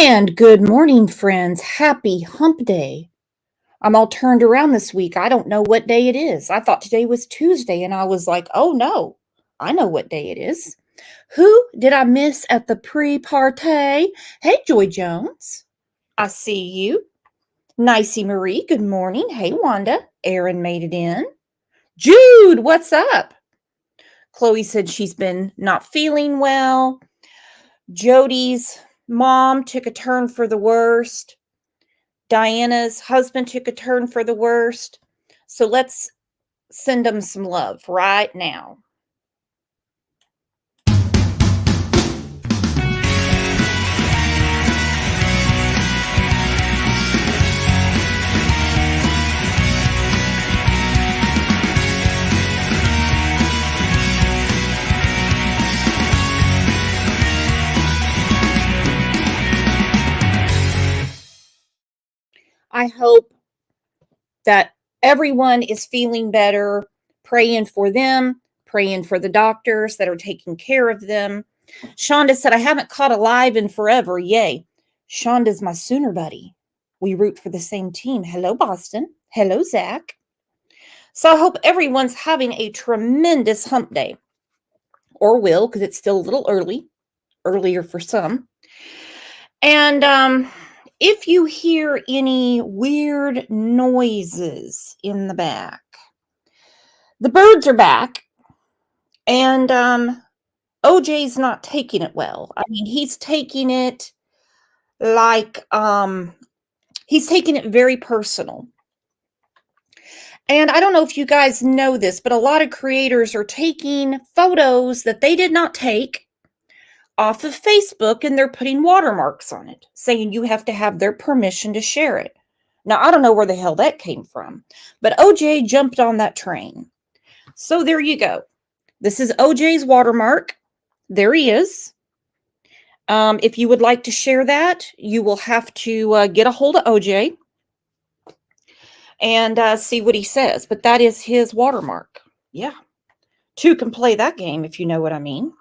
And good morning, friends. Happy hump day. I'm all turned around this week. I don't know what day it is. I thought today was Tuesday, and I was like, oh no, I know what day it is. Who did I miss at the pre-party? Hey, Joy Jones. I see you. Nicey Marie, good morning. Hey, Wanda. Erin made it in. Jude, what's up? Chloe said she's been not feeling well. Jody's mom took a turn for the worst. Diana's husband took a turn for the worst. So let's send them some love right now. I hope that everyone is feeling better, praying for them, praying for the doctors that are taking care of them. Shonda said, I haven't caught a live in forever. Yay. Shonda's my Sooner buddy. We root for the same team. Hello, Boston. Hello, Zach. So I hope everyone's having a tremendous hump day. Or will, because it's still a little earlier for some. And if you hear any weird noises in the back, the birds are back, and OJ's not taking it well. I mean, he's taking it like he's taking it very personal. And I don't know if you guys know this, but a lot of creators are taking photos that they did not take off of Facebook, and they're putting watermarks on it, saying you have to have their permission to share it. Now, I don't know where the hell that came from, but OJ jumped on that train. So there you go. This is OJ's watermark. There he is. If you would like to share that, you will have to get a hold of OJ and see what he says. But that is his watermark. Yeah. Two can play that game, if you know what I mean.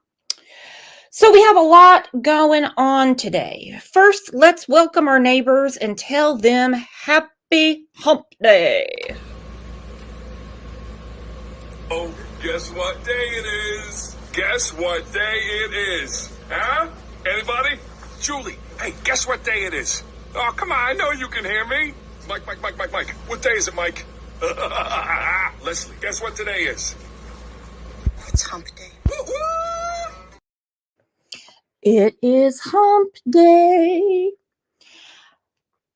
So we have a lot going on today. First, let's welcome our neighbors and tell them happy hump day. Oh, guess what day it is? Guess what day it is? Huh? Anybody? Julie, hey, guess what day it is? Oh, come on, I know you can hear me. Mike. What day is it, Mike? Leslie, guess what today is? It's hump day. Woo-hoo! It is hump day.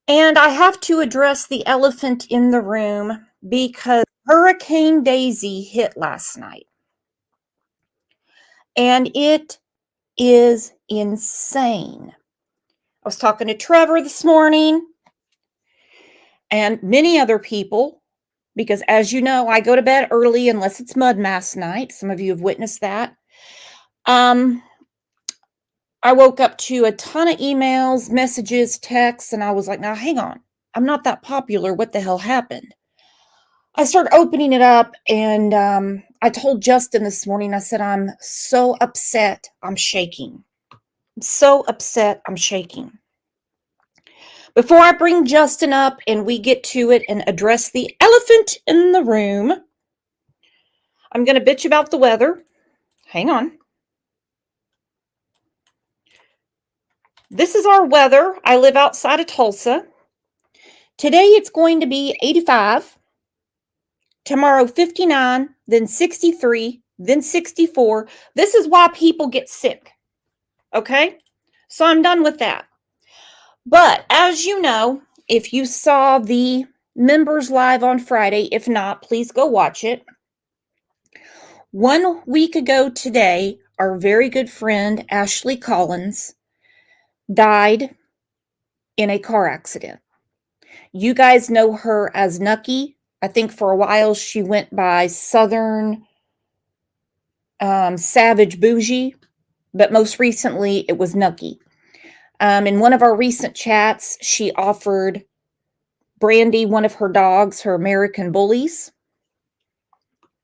And I have to address the elephant in the room because Hurricane Daisy hit last night. And it is insane. I was talking to Trevor this morning and many other people, because as you know, I go to bed early unless it's mud mass night. Some of you have witnessed that. I woke up to a ton of emails, messages, texts, and I was like, now hang on. I'm not that popular. What the hell happened? I started opening it up, and I told Justin this morning, I said, I'm so upset, I'm shaking. I'm so upset, I'm shaking. Before I bring Justin up and we get to it and address the elephant in the room, I'm going to bitch about the weather. Hang on. This is our weather. I live outside of Tulsa. Today it's going to be 85. Tomorrow 59, then 63, then 64. This is why people get sick. Okay? So I'm done with that. But as you know, if you saw the members live on Friday, if not, please go watch it. 1 week ago today, our very good friend Ashley Collins died in a car accident. You guys know her as Nucky. I think for a while she went by Southern Savage Bougie, but most recently it was Nucky. In one of our recent chats, she offered Brandy one of her dogs, her American Bullies.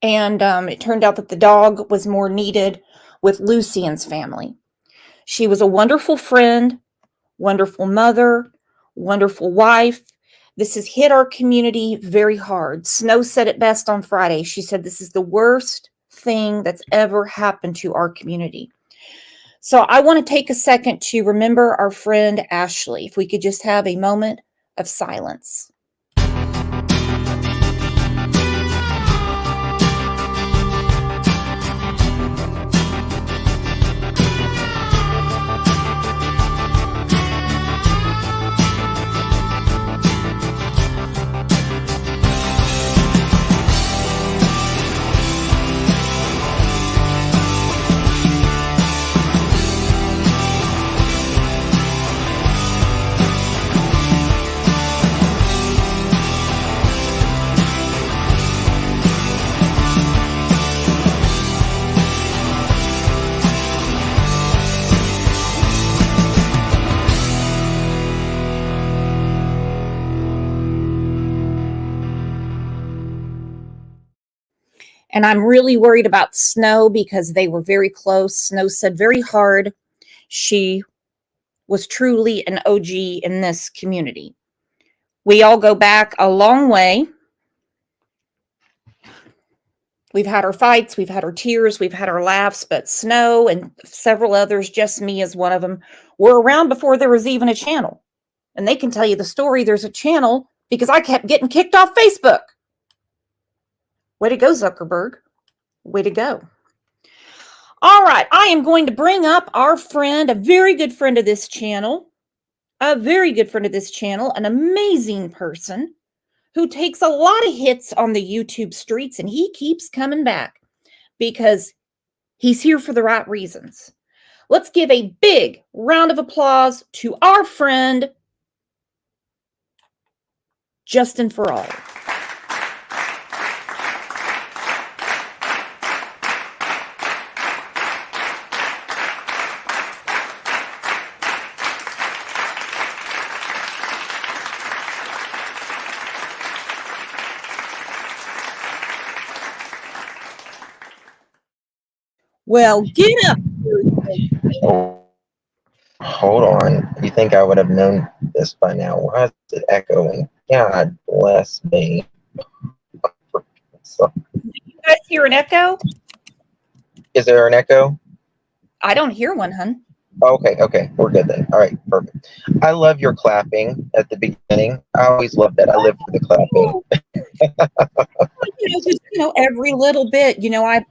And it turned out that the dog was more needed with Lucian's family. She was a wonderful friend, wonderful mother, wonderful wife. This has hit our community very hard. Snow said it best on Friday. She said this is the worst thing that's ever happened to our community. So I want to take a second to remember our friend Ashley. If we could just have a moment of silence. And I'm really worried about Snow because they were very close. Snow said very hard. She was truly an OG in this community. We all go back a long way. We've had our fights, we've had our tears, we've had our laughs, but Snow and several others, just me as one of them, were around before there was even a channel. And they can tell you the story. There's a channel because I kept getting kicked off Facebook. Way to go, Zuckerberg. Way to go. All right, I am going to bring up our friend, a very good friend of this channel, an amazing person who takes a lot of hits on the YouTube streets, and he keeps coming back because he's here for the right reasons. Let's give a big round of applause to our friend, Justin For All. Well, get up. Oh, hold on. You think I would have known this by now? Why is it echoing? God bless me. So, You guys hear an echo? is there an echo? I don't hear one, hun. Okay. We're good then. All right, perfect. I love your clapping at the beginning. I always love that. I live for the clapping. Just, every little bit.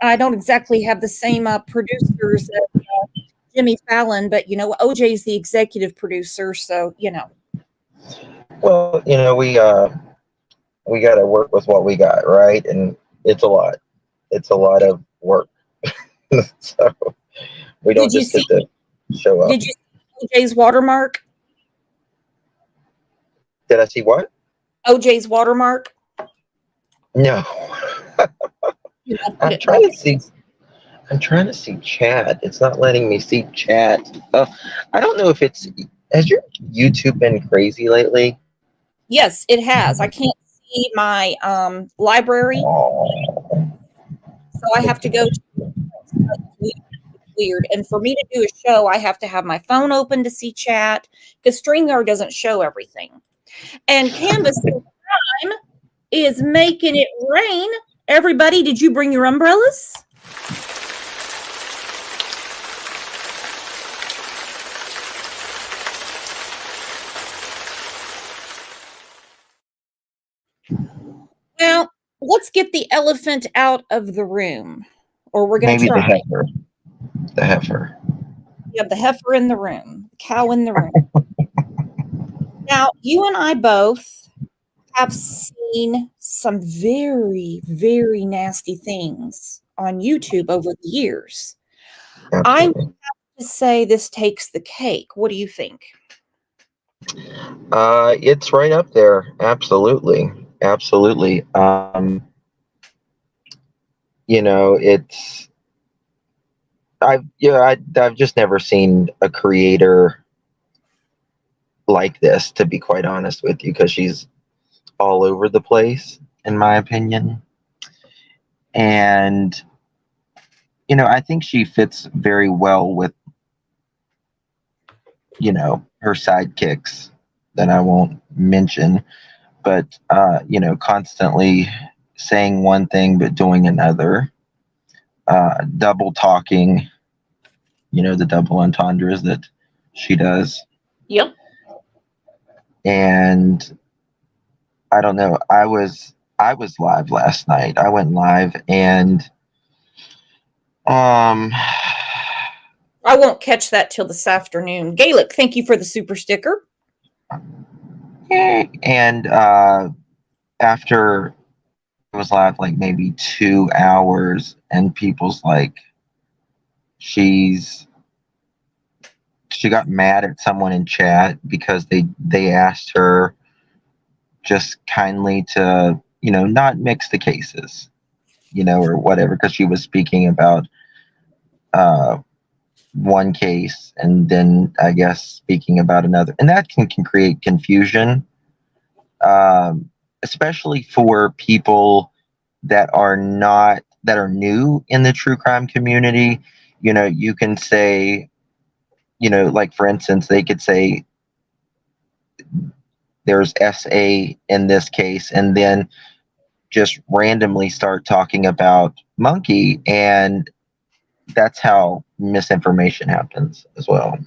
I don't exactly have the same producers as Jimmy Fallon, but OJ's the executive producer, so Well, we got to work with what we got, right? And it's a lot. It's a lot of work. So we don't just get to show up. Did you see OJ's watermark? Did I see what? OJ's watermark? No. I'm trying to see chat. It's not letting me see chat. I don't know if has your YouTube been crazy lately? Yes, it has. I can't see my library, Oh. so I have to go to weird. And for me to do a show, I have to have my phone open to see chat because StreamYard doesn't show everything. And Canvas Time is making it rain. Everybody, did you bring your umbrellas? Well, let's get the elephant out of the room, or we're going to try. Maybe the heifer. You have the heifer in the room, the cow in the room. Now, you and I both have seen some very, very nasty things on YouTube over the years. Absolutely. I would have to say this takes the cake. What do you think? It's right up there. Absolutely. I've just never seen a creator like this, to be quite honest with you, because she's all over the place, in my opinion. And I think she fits very well with her sidekicks that I won't mention, but constantly saying one thing but doing another, double talking, the double entendres that she does. Yep. And I don't know, I was live last night. I went live, and I won't catch that till this afternoon. Gaelic, thank you for the super sticker. and after it was live like maybe 2 hours, and people's like, she got mad at someone in chat because they asked her just kindly to not mix the cases, or whatever, because she was speaking about one case and then I guess speaking about another, and that can create confusion, especially for people that are new in the true crime community. You can say, like for instance, they could say there's SA in this case, and then just randomly start talking about Monkey, and that's how misinformation happens as well.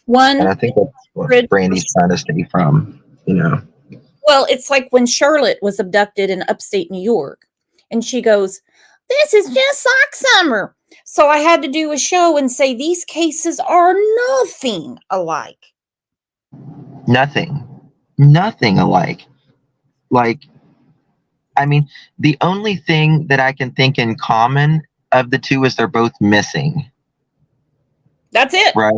And I think that's what Brandy's trying to stay from. Well, it's like when Charlotte was abducted in upstate New York, and she goes, "This is just like summer." So I had to do a show and say these cases are nothing alike. Nothing alike. Like, I mean, the only thing that I can think in common of the two is they're both missing. That's it. Right?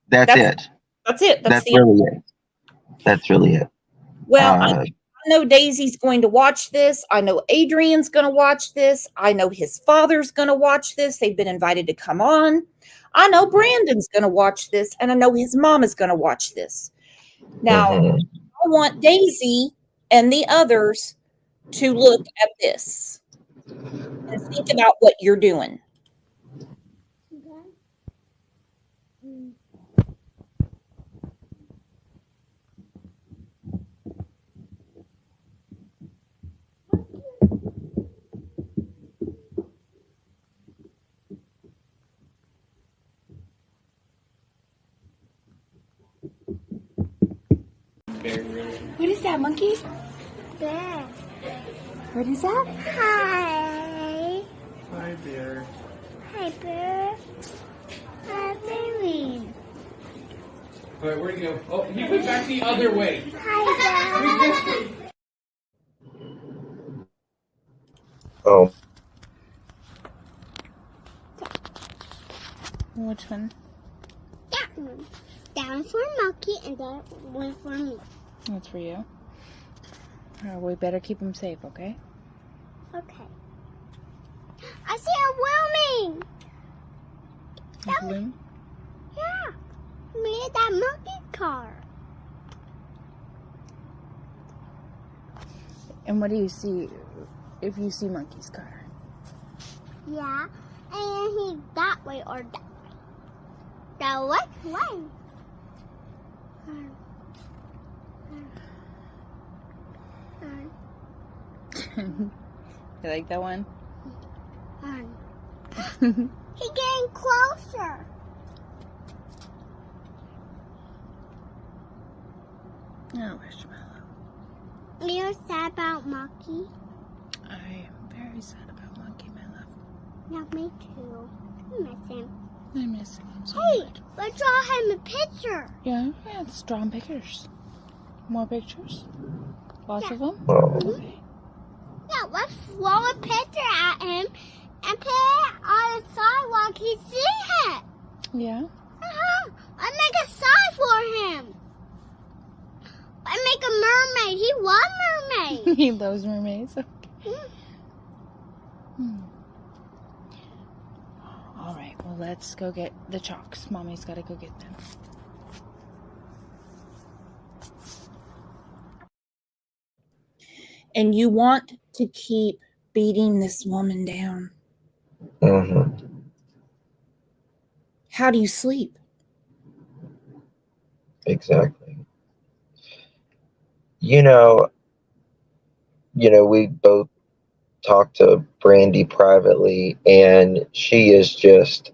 That's it. That's it. That's really it. That's really it. Well, I know Daisy's going to watch this. I know Adrian's going to watch this. I know his father's going to watch this. They've been invited to come on. I know Brandon's going to watch this, and I know his mom is going to watch this. Now, I want Daisy and the others to look at this and think about what you're doing. What is that, monkey? Bear. What is that? Hi. Hi, Bear. Hi, Bear. Hi, baby. All right, where'd he go? Oh, he went back the other way. Hi, Dad. Oh. Which one? That one. That one for Monkey and that one for me. That's for you. We better keep him safe, okay? Okay. I see a Wilming. That was, Bloom? yeah. Me and that monkey car. And what do you see if you see Monkey's car? Yeah. And he's that way or that way. The which way? You like that one? He's getting closer. Oh, Marshmallow. You're sad about Monkey? I am very sad about Monkey, my love. Yeah, me too. I miss him. I miss him so Hey, much. let's draw him a picture. Yeah, let's draw him pictures. More pictures? Lots of them? Oh. Okay. Yeah, let's throw a picture at him and put it on the sidewalk. He see it. Yeah? Uh-huh. I make a sign for him. I make a mermaid. He loves mermaids. He loves mermaids. Okay. All right, well, let's go get the chalks. Mommy's got to go get them. And you want to keep beating this woman down. Mm-hmm. How do you sleep? Exactly. You know, we both talked to Brandy privately, and she is just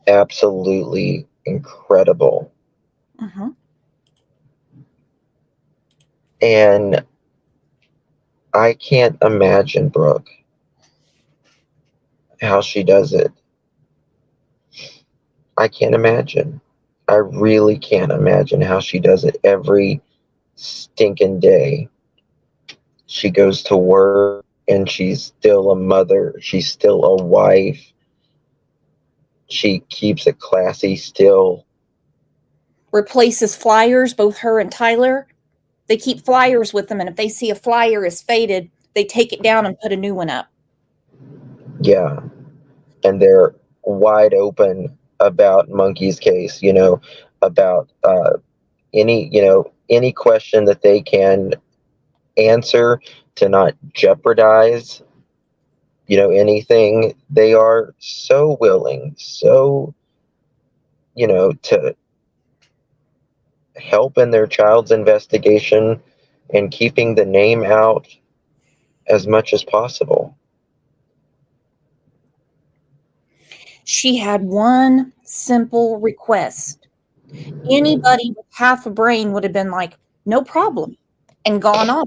absolutely incredible. Hmm. And I can't imagine, Brooke, how she does it. I can't imagine. I really can't imagine how she does it every stinking day. She goes to work and she's still a mother. She's still a wife. She keeps it classy still. Replaces flyers, both her and Tyler. They keep flyers with them, and if they see a flyer is faded, they take it down and put a new one up. Yeah. And they're wide open about Monkey's case, about any question that they can answer to not jeopardize, anything. They are so willing, to help in their child's investigation and keeping the name out as much as possible. She had one simple request. Anybody with half a brain would have been like, no problem, and gone on.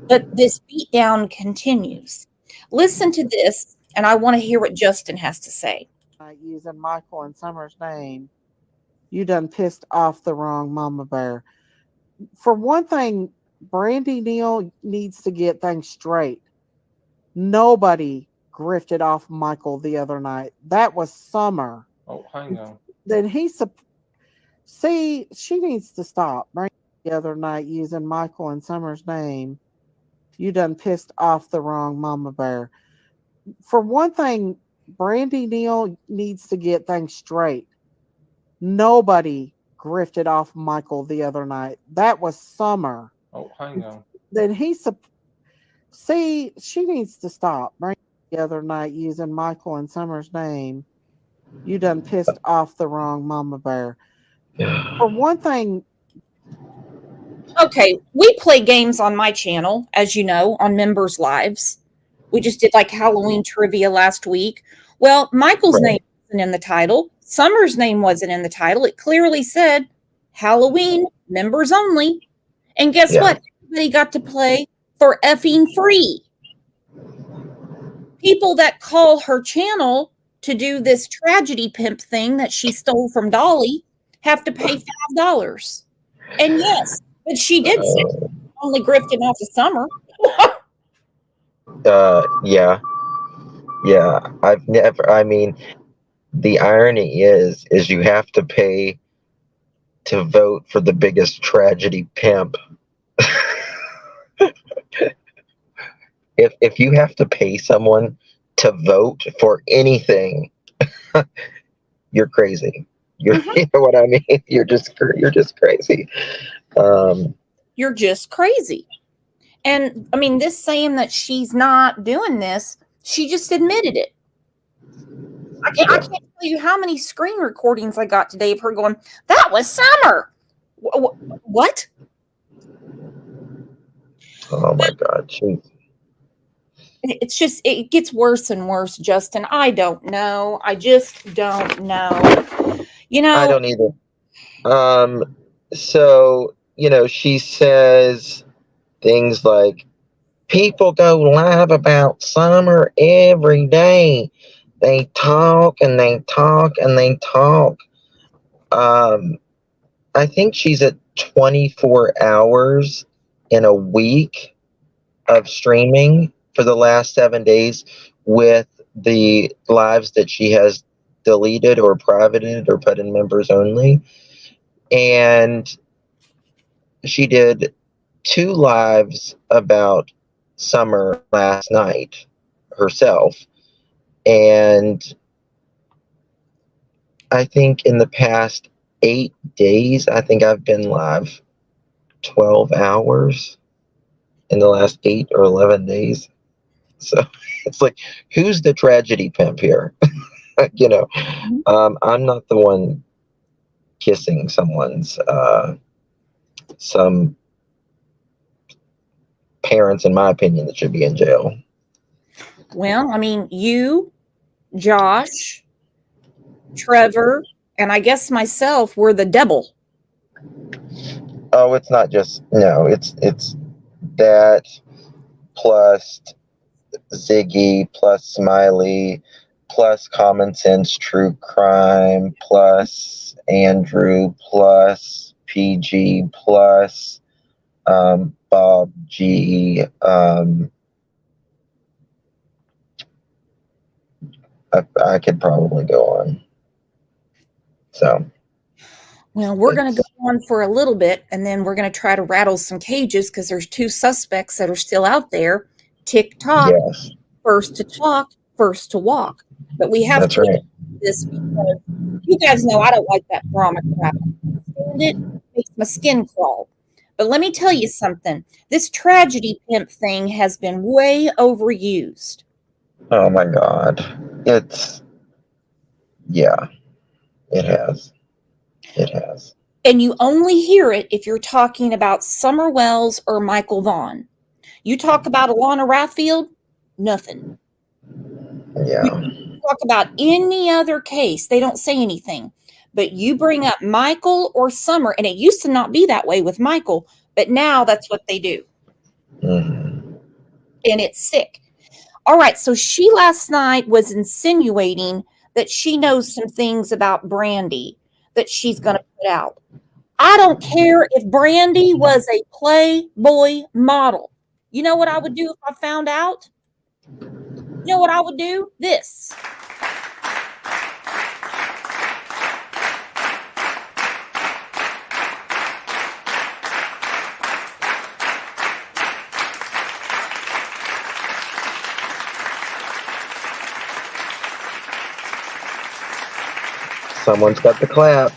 But this beatdown continues. Listen to this, and I want to hear what Justin has to say. Using Michael and Summer's name, you done pissed off the wrong mama bear. For one thing, Brandy Neal needs to get things straight. Nobody grifted off Michael the other night. That was Summer. Oh, hang on. Then see, she needs to stop. Brandy the other night using Michael and Summer's name, you done pissed off the wrong mama bear. For one thing, Brandy Neal needs to get things straight. Nobody grifted off Michael the other night. That was Summer. Oh, hang on. Then see, she needs to stop. Brandy the other night using Michael and Summer's name, you done pissed off the wrong mama bear. For one thing, Okay, we play games on my channel, as you know, on members' lives. We just did like Halloween trivia last week. Well, Michael's Right. name wasn't in the title. Summer's name wasn't in the title. It clearly said Halloween members only. And guess Yeah. what? Everybody got to play for effing free. People that call her channel to do this tragedy pimp thing that she stole from Dolly have to pay $5. And yes, but she did say only grifting off the Summer. Yeah. The irony is you have to pay to vote for the biggest tragedy pimp. If you have to pay someone to vote for anything, you're crazy. You know what I mean? You're just crazy. You're just crazy. And I mean, this saying that she's not doing this, she just admitted it. I can't tell you how many screen recordings I got today of her going, that was Summer. What? Oh my God. Jeez. It's just, it gets worse and worse, Justin. I don't know. I just don't know. I don't either. So, she says things like, people go live about Summer every day. They talk and they talk and they talk. I think she's at 24 hours in a week of streaming for the last 7 days with the lives that she has deleted or privated or put in members only. And she did 2 lives about Summer last night herself. And I think in the past 8 days, I think I've been live 12 hours in the last 8 or 11 days. So it's like, who's the tragedy pimp here? I'm not the one kissing someone's some parents, in my opinion, that should be in jail. Well, I mean, you, Josh, Trevor, and I guess myself were the devil. Oh, it's not just no. It's that plus Ziggy plus Smiley plus Common Sense True Crime plus Andrew plus PG plus Bob G. I could probably go on. So. Well, we're going to go on for a little bit, and then we're going to try to rattle some cages because there's 2 suspects that are still out there. Tick-tock, Yes, first to talk, first to walk. But we have that's to right. get this because you guys know I don't like that drama crap. It makes my skin crawl. But let me tell you something. This tragedy pimp thing has been way overused. Oh my God. Yeah, it has. It has. And you only hear it if you're talking about Summer Wells or Michael Vaughn. You talk about Alana Rathfield, nothing. Yeah. You talk about any other case, they don't say anything. But you bring up Michael or Summer, and it used to not be that way with Michael, but now that's what they do. Mm-hmm. And it's sick. All right, so she last night was insinuating that she knows some things about Brandy that she's going to put out. I don't care if Brandy was a Playboy model. You know what I would do if I found out? You know what I would do? This. Someone's got the clap.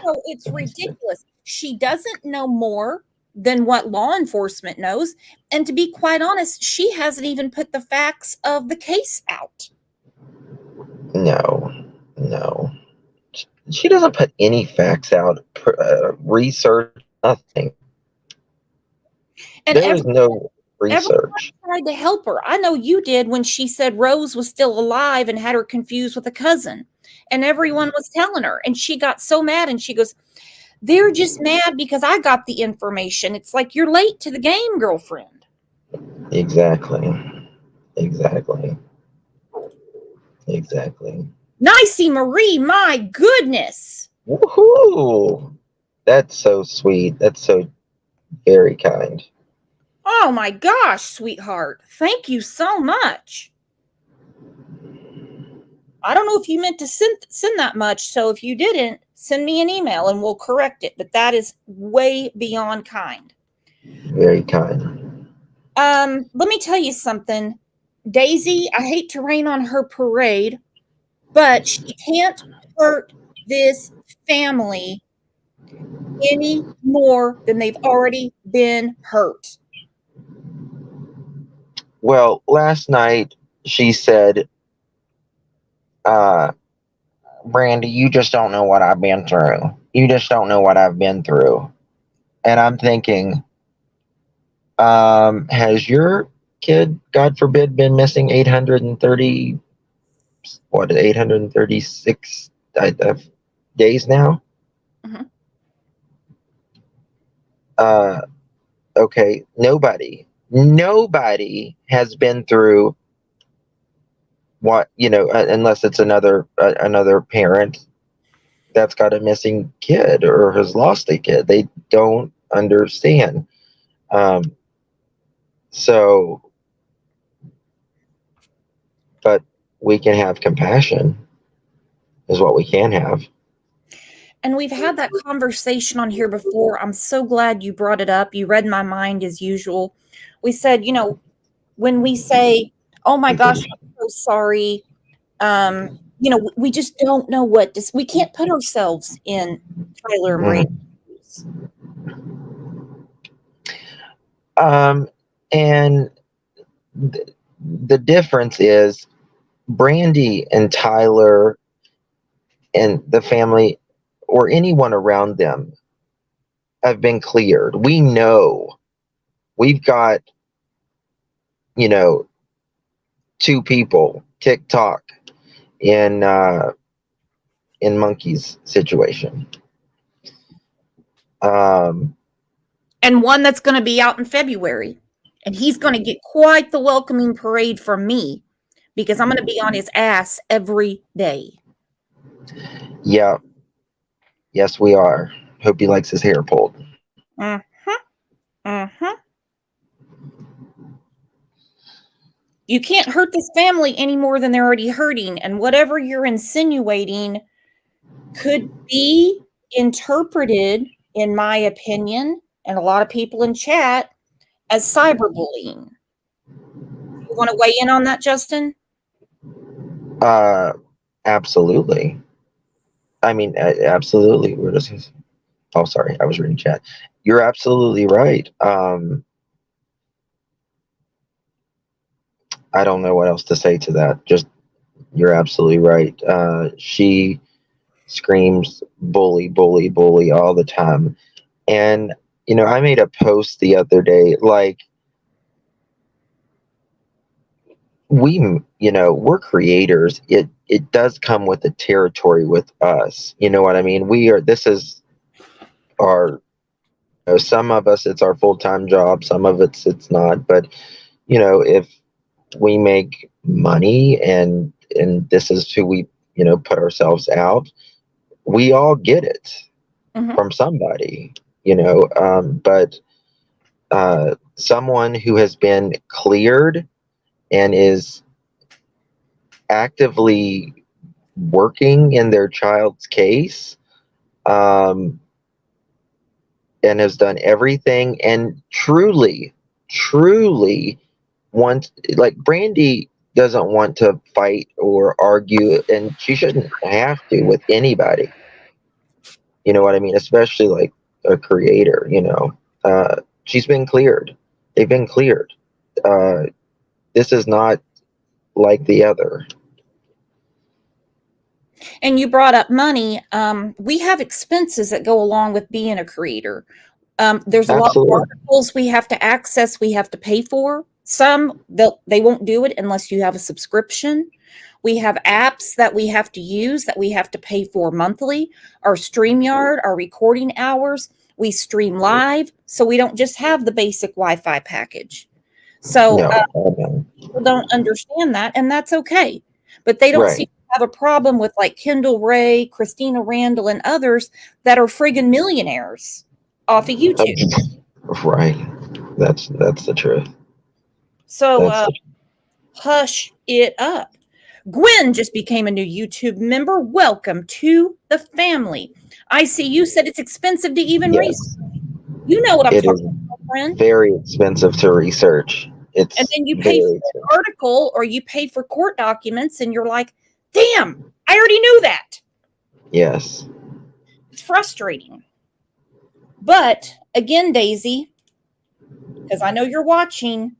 So it's ridiculous. She doesn't know more than what law enforcement knows. And to be quite honest, she hasn't even put the facts of the case out. No. She doesn't put any facts out, research, nothing. And There is no research. Everyone tried to help her. I know you did when she said Rose was still alive and had her confused with a cousin. And everyone was telling her. And she got so mad and she goes, they're just mad because I got the information. It's like you're late to the game, girlfriend. Exactly. Nicey Marie, my goodness. Woohoo! That's so sweet. That's so very kind. Oh my gosh, sweetheart. Thank you so much. I don't know if you meant to send that much, so if you didn't, send me an email and we'll correct it. But that is way beyond kind. Very kind. Let me tell you something. Daisy, I hate to rain on her parade, but she can't hurt this family any more than they've already been hurt. Well, last night she said, Brandy, you just don't know what I've been through. You just don't know what I've been through. And I'm thinking, has your kid, God forbid, been missing 836 days now? Mm-hmm. Okay, nobody has been through what, unless it's another parent that's got a missing kid or has lost a kid. They don't understand. But we can have compassion is what we can have. And we've had that conversation on here before. I'm so glad you brought it up. You read my mind as usual. We said, when we say, oh my gosh, I'm so sorry. We just don't know we can't put ourselves in Tyler and Brandy's shoes. And the difference is Brandy and Tyler and the family or anyone around them have been cleared. We know we've got, you know, two people, TikTok in Monkey's situation. And one that's going to be out in February. And he's going to get quite the welcoming parade from me because I'm going to be on his ass every day. Yeah. Yes, we are. Hope he likes his hair pulled. You can't hurt this family any more than they're already hurting. And whatever you're insinuating could be interpreted, in my opinion, and a lot of people in chat, as cyberbullying. You want to weigh in on that, Justin? Absolutely. I mean, absolutely. We're just. Oh, sorry, I was reading chat. You're absolutely right. I don't know what else to say to that. Just, you're absolutely right. She screams bully, bully, bully all the time. And, you know, I made a post the other day, like, we're creators. It does come with the territory with us. You know what I mean? This is our, some of us, it's our full-time job. Some of it's not. But, if we make money and this is who we, put ourselves out, we all get it from somebody, but someone who has been cleared and is actively working in their child's case, and has done everything and truly wants, like, Brandy doesn't want to fight or argue, and she shouldn't have to with anybody. You know what I mean? Especially like a creator, she's been cleared. They've been cleared. This is not like the other. And you brought up money. We have expenses that go along with being a creator. There's a lot of articles we have to access, we have to pay for. Some, they won't do it unless you have a subscription. We have apps that we have to use that we have to pay for monthly. Our StreamYard, our recording hours, we stream live. So we don't just have the basic Wi-Fi package. So people don't understand that, and that's okay. But they don't seem to have a problem with, like, Kendall Ray, Christina Randall, and others that are friggin' millionaires off of YouTube. Right. That's the truth. So hush it up. Gwen just became a new YouTube member. Welcome to the family. I see you said it's expensive to even research. You know what I'm talking about, friend. Very expensive to research. And then you pay for an article or you pay for court documents and you're like, damn, I already knew that. Yes. It's frustrating. But again, Daisy, because I know you're watching,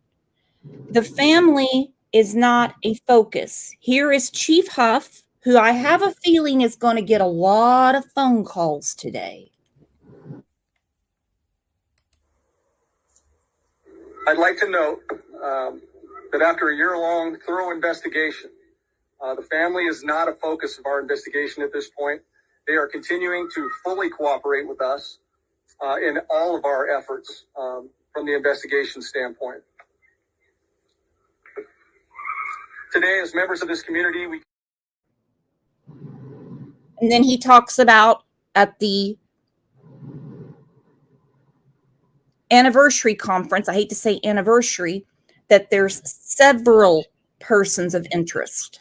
the family is not a focus. Here is Chief Huff, who I have a feeling is going to get a lot of phone calls today. I'd like to note that after a year-long thorough investigation, the family is not a focus of our investigation at this point. They are continuing to fully cooperate with us in all of our efforts from the investigation standpoint. Today, as members of this community, And then he talks about at the anniversary conference, I hate to say anniversary, that there's several persons of interest.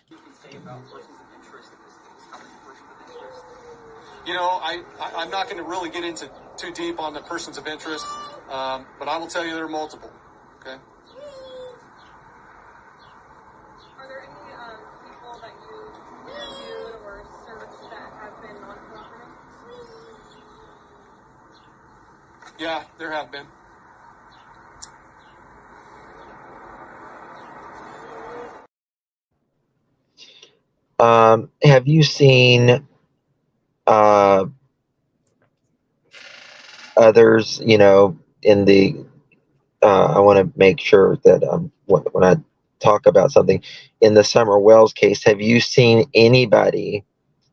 I'm not going to really get into too deep on the persons of interest, but I will tell you there are multiple. Okay. Are there any people that you interviewed or searched that have been non-cooperative? Yeah, there have been. Have you seen Uh, others, in the I want to make sure that when I talk about something in the Summer Wells case, have you seen anybody,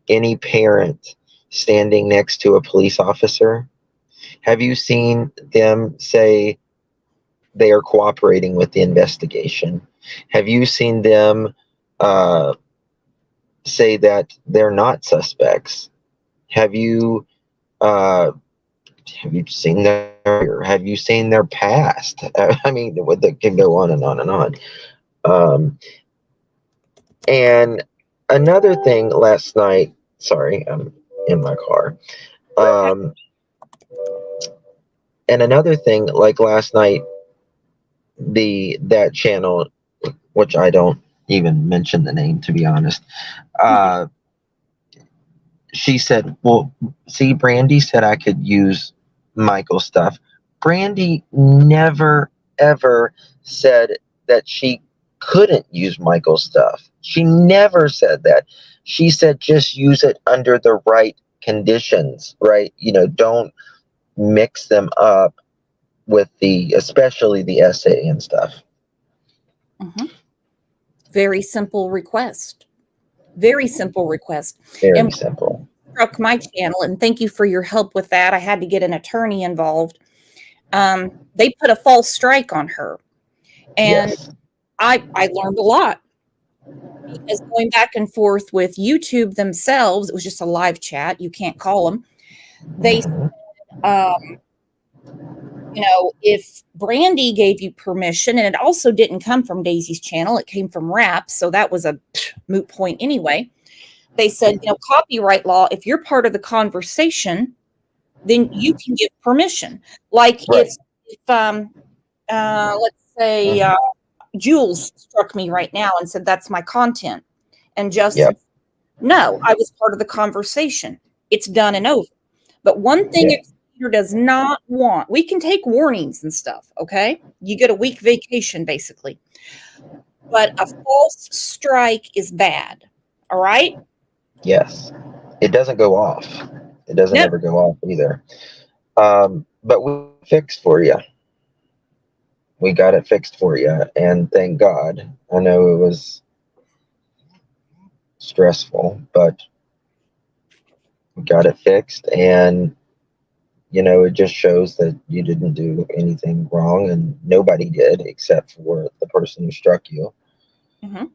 any parent, standing next to a police officer? Have you seen them say they are cooperating with the investigation? Have you seen them say that they're not suspects? Have you seen have you seen their past? I mean, that can go on and on and on. And another thing last night, sorry, I'm in my car. And another thing, like last night, that channel, which I don't even mention the name, to be honest, she said, well, see, Brandy said I could use Michael's stuff. Brandy never, ever said that she couldn't use Michael's stuff. She never said that. She said just use it under the right conditions, right? Don't mix them up with especially the essay and stuff. Mm-hmm. Very simple request. Very simple request. Very simple. Struck my channel, and thank you for your help with that. I had to get an attorney involved. They put a false strike on her, and yes. I learned a lot because going back and forth with YouTube themselves, it was just a live chat. You can't call them. They said, if Brandy gave you permission, and it also didn't come from Daisy's channel, it came from Rap, so that was a moot point anyway. They said, copyright law, if you're part of the conversation, then you can give permission. Like right. if let's say Jules struck me right now and said, that's my content. And Justin, no, I was part of the conversation. It's done and over. But one thing a creator does not want, we can take warnings and stuff, okay? You get a week vacation, basically. But a false strike is bad, all right? Yes. It doesn't go off. It doesn't ever go off either. But we fixed for you. We got it fixed for you, and thank God. I know it was stressful, but we got it fixed, and it just shows that you didn't do anything wrong, and nobody did except for the person who struck you. Mm-hmm.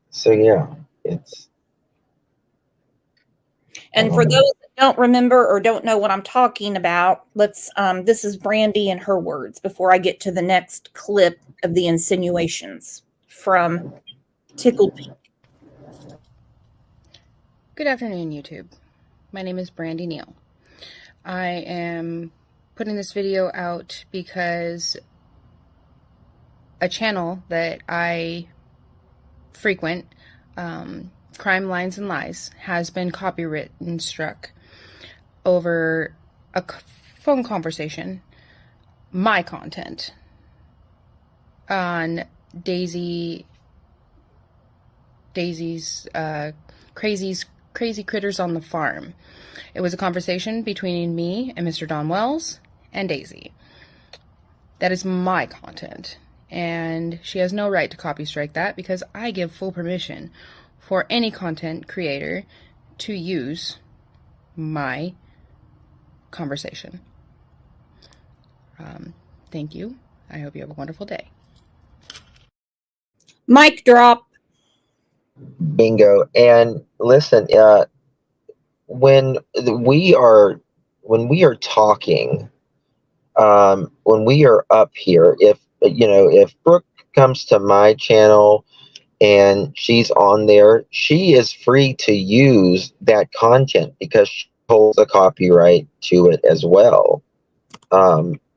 So yeah, it's. And for those that don't remember or don't know what I'm talking about, let's this is Brandy and her words before I get to the next clip of the insinuations from Tickled Pink. Good afternoon, YouTube. My name is Brandy Neal. I am putting this video out because a channel that I frequent, Crime Lines and Lies, has been copywritten struck over a phone conversation, my content, on Daisy's crazy critters on the farm. It was a conversation between me and Mr. Don Wells and Daisy. That is my content, and she has no right to copy strike that because I give full permission for any content creator to use my conversation. Thank you. I hope you have a wonderful day. Mic drop. Bingo. And listen, when we are talking, when we are up here, if Brooke comes to my channel and she's on there, she is free to use that content because she holds a copyright to it as well.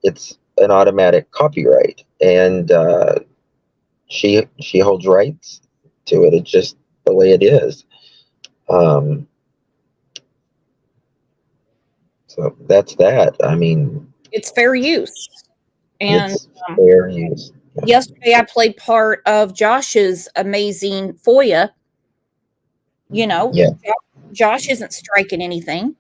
It's an automatic copyright, and she holds rights to it. It's just the way it is. So that's that. I mean, it's fair use. And it's fair use. Yesterday I played part of Josh's amazing FOIA You know, Yeah. Josh isn't striking anything.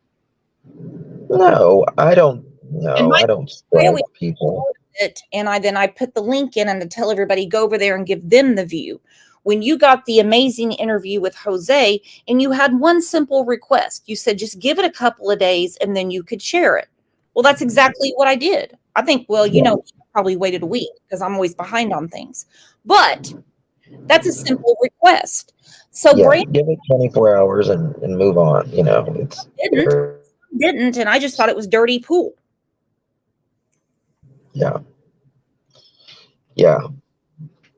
No, I don't. And No, I don't strike people. it, and I put the link in and to tell everybody go over there and give them the view. When you got the amazing interview with Jose and you had one simple request, you said just give it a couple of days and then you could share it. Well, that's exactly what I did. I think, well, you Yeah. know, probably waited a week because I'm always behind on things. But that's a simple request. So Yeah, Brandon give it 24 hours and move on. You know, it's didn't, and I just thought it was dirty pool. yeah, yeah.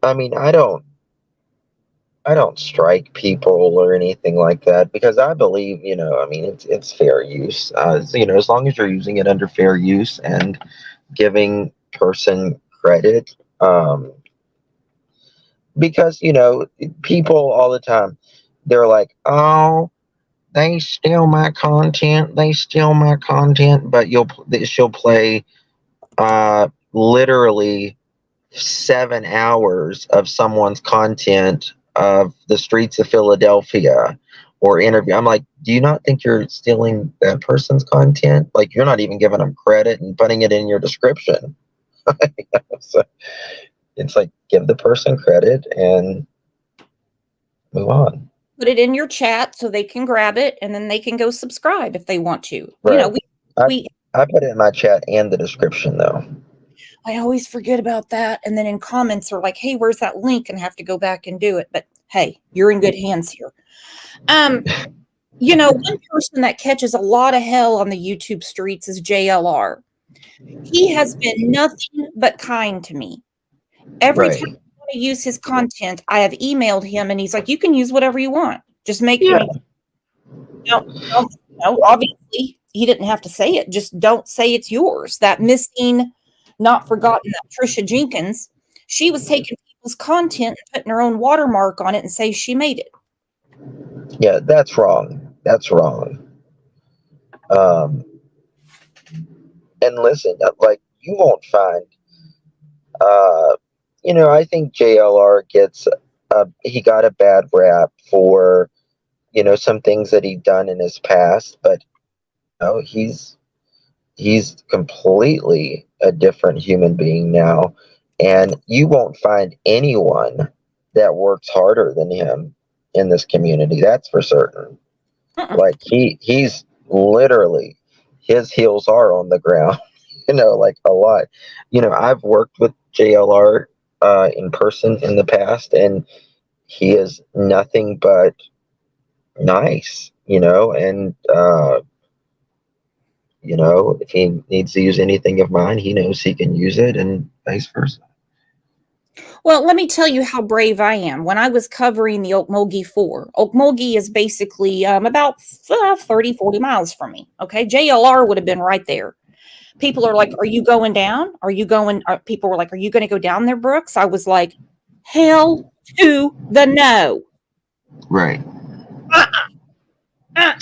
I mean, I don't strike people or anything like that because I believe, you know, I mean, it's fair use. You know, as long as you're using it under fair use and giving person credit, because you know, people all the time, they're like, oh, they steal my content, they steal my content, but she'll play literally 7 hours of someone's content of the streets of Philadelphia or interview. I'm like, do you not think you're stealing that person's content? Like, you're not even giving them credit and putting it in your description. So it's like, give the person credit and move on. Put it in your chat so they can grab it and then they can go subscribe if they want to. Right. You know, I put it in my chat and the description though. I always forget about that. And then in comments are like, hey, where's that link? And have to go back and do it. But hey, you're in good hands here. You know, one person that catches a lot of hell on the YouTube streets is JLR. He has been nothing but kind to me. Every time I want to use his content, I have emailed him and he's like, you can use whatever you want. Just make me. No, obviously he didn't have to say it. Just don't say it's yours. That missing, not forgotten, that Trisha Jenkins, she was taking people's content and putting her own watermark on it and say she made it. Yeah, that's wrong. That's wrong. And listen, like, you won't find, you know, I think JLR he got a bad rap for, you know, some things that he'd done in his past, but you know, he's completely a different human being now, and you won't find anyone that works harder than him in this community. That's for certain. Like, he's literally, his heels are on the ground, you know, like a lot. You know, I've worked with JLR in person in the past, and he is nothing but nice, you know, and you know, if he needs to use anything of mine, he knows he can use it, and vice versa. Well, let me tell you how brave I am. When I was covering the Okmulgee 4, Okmulgee is basically about 30, 40 miles from me. Okay. JLR would have been right there. People are like, are you going down? People were like, are you going to go down there, Brooks? I was like, hell to the no. Right. Uh-uh.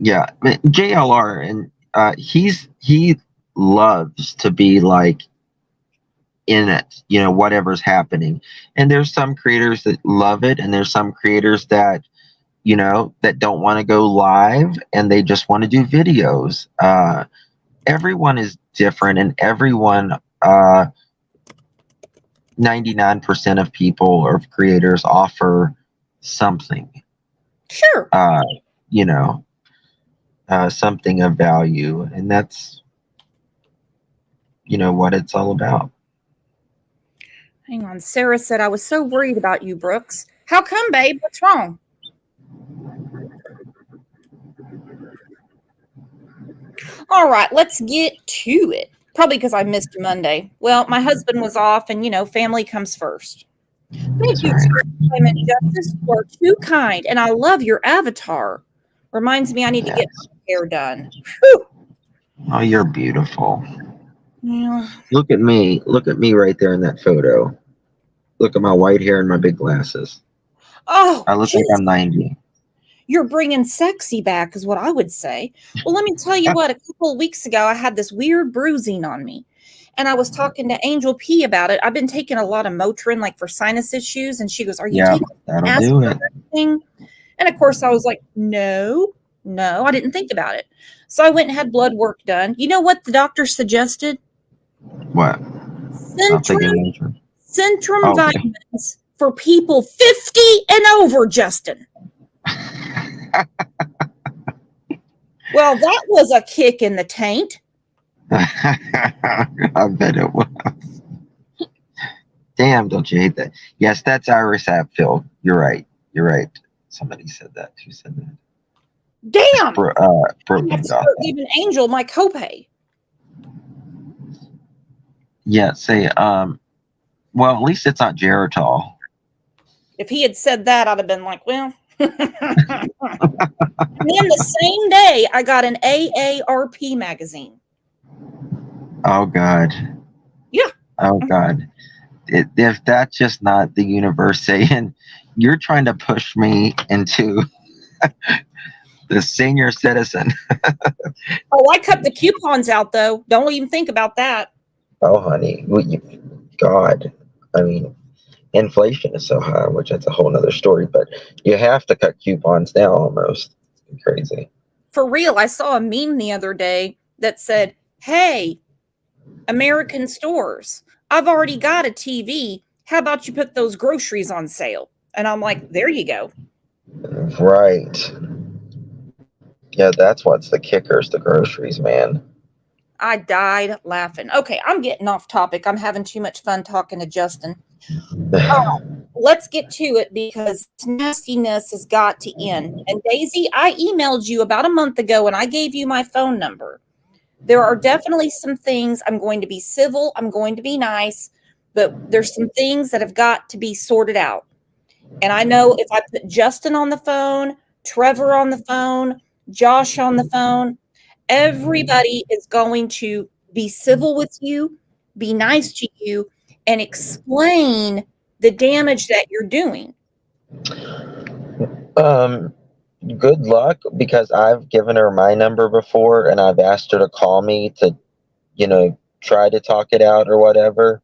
Yeah. JLR, and he loves to be like in it, you know, whatever's happening. And there's some creators that love it, and there's some creators that, you know, that don't want to go live and they just want to do videos. Everyone is different, and everyone, 99% of people or creators offer something. Sure. You know, something of value, and that's, you know, what it's all about. Hang on. Sarah said, I was so worried about you, Brooks. How come, babe? What's wrong? All right, let's get to it. Probably because I missed Monday. Well, my husband was off, and, you know, family comes first. Thank you, Time and Justice. You are too kind, and I love your avatar. Reminds me I need to get my hair done. Whew. Oh, you're beautiful. Yeah. Look at me. Look at me right there in that photo. Look at my white hair and my big glasses. Oh, I look like I'm 90. You're bringing sexy back is what I would say. Well, let me tell you what, a couple of weeks ago, I had this weird bruising on me. And I was talking to Angel P about it. I've been taking a lot of Motrin, like for sinus issues. And she goes, "Are you Yeah, taking that'll aspirin do or it. anything?" And of course, I was like, no, I didn't think about it. So I went and had blood work done. You know what the doctor suggested? What? I'll take a major. Centrum Okay. vitamins for people 50 and over, Justin. Well, that was a kick in the taint. I bet it was. Damn, don't you hate that? Yes, that's Iris Apfel. You're right. You're right. Somebody said that. Who said that? Damn. I have Broken to Goth. start giving Angel my copay. Yeah, say, well, at least it's not Geritol. If he had said that, I'd have been like, well. And then the same day, I got an AARP magazine. Oh, God. Yeah. Oh, God. If that's just not the universe saying, you're trying to push me into the senior citizen. Oh, I cut the coupons out, though. Don't even think about that. Oh, honey. God. I mean, inflation is so high, which that's a whole nother story, but you have to cut coupons now almost. It's crazy. For real, I saw a meme the other day that said, "Hey, American stores, I've already got a TV. How about you put those groceries on sale?" And I'm like, there you go. Right. Yeah, that's what's the kickers, the groceries, man. I died laughing. Okay, I'm getting off topic. I'm having too much fun talking to Justin. Let's get to it because nastiness has got to end. And Daisy, I emailed you about a month ago and I gave you my phone number. There are definitely some things. I'm going to be civil, I'm going to be nice, but there's some things that have got to be sorted out. And I know if I put Justin on the phone, Trevor on the phone, Josh on the phone, everybody is going to be civil with you, be nice to you, and explain the damage that you're doing. Good luck, because I've given her my number before and I've asked her to call me to, try to talk it out or whatever.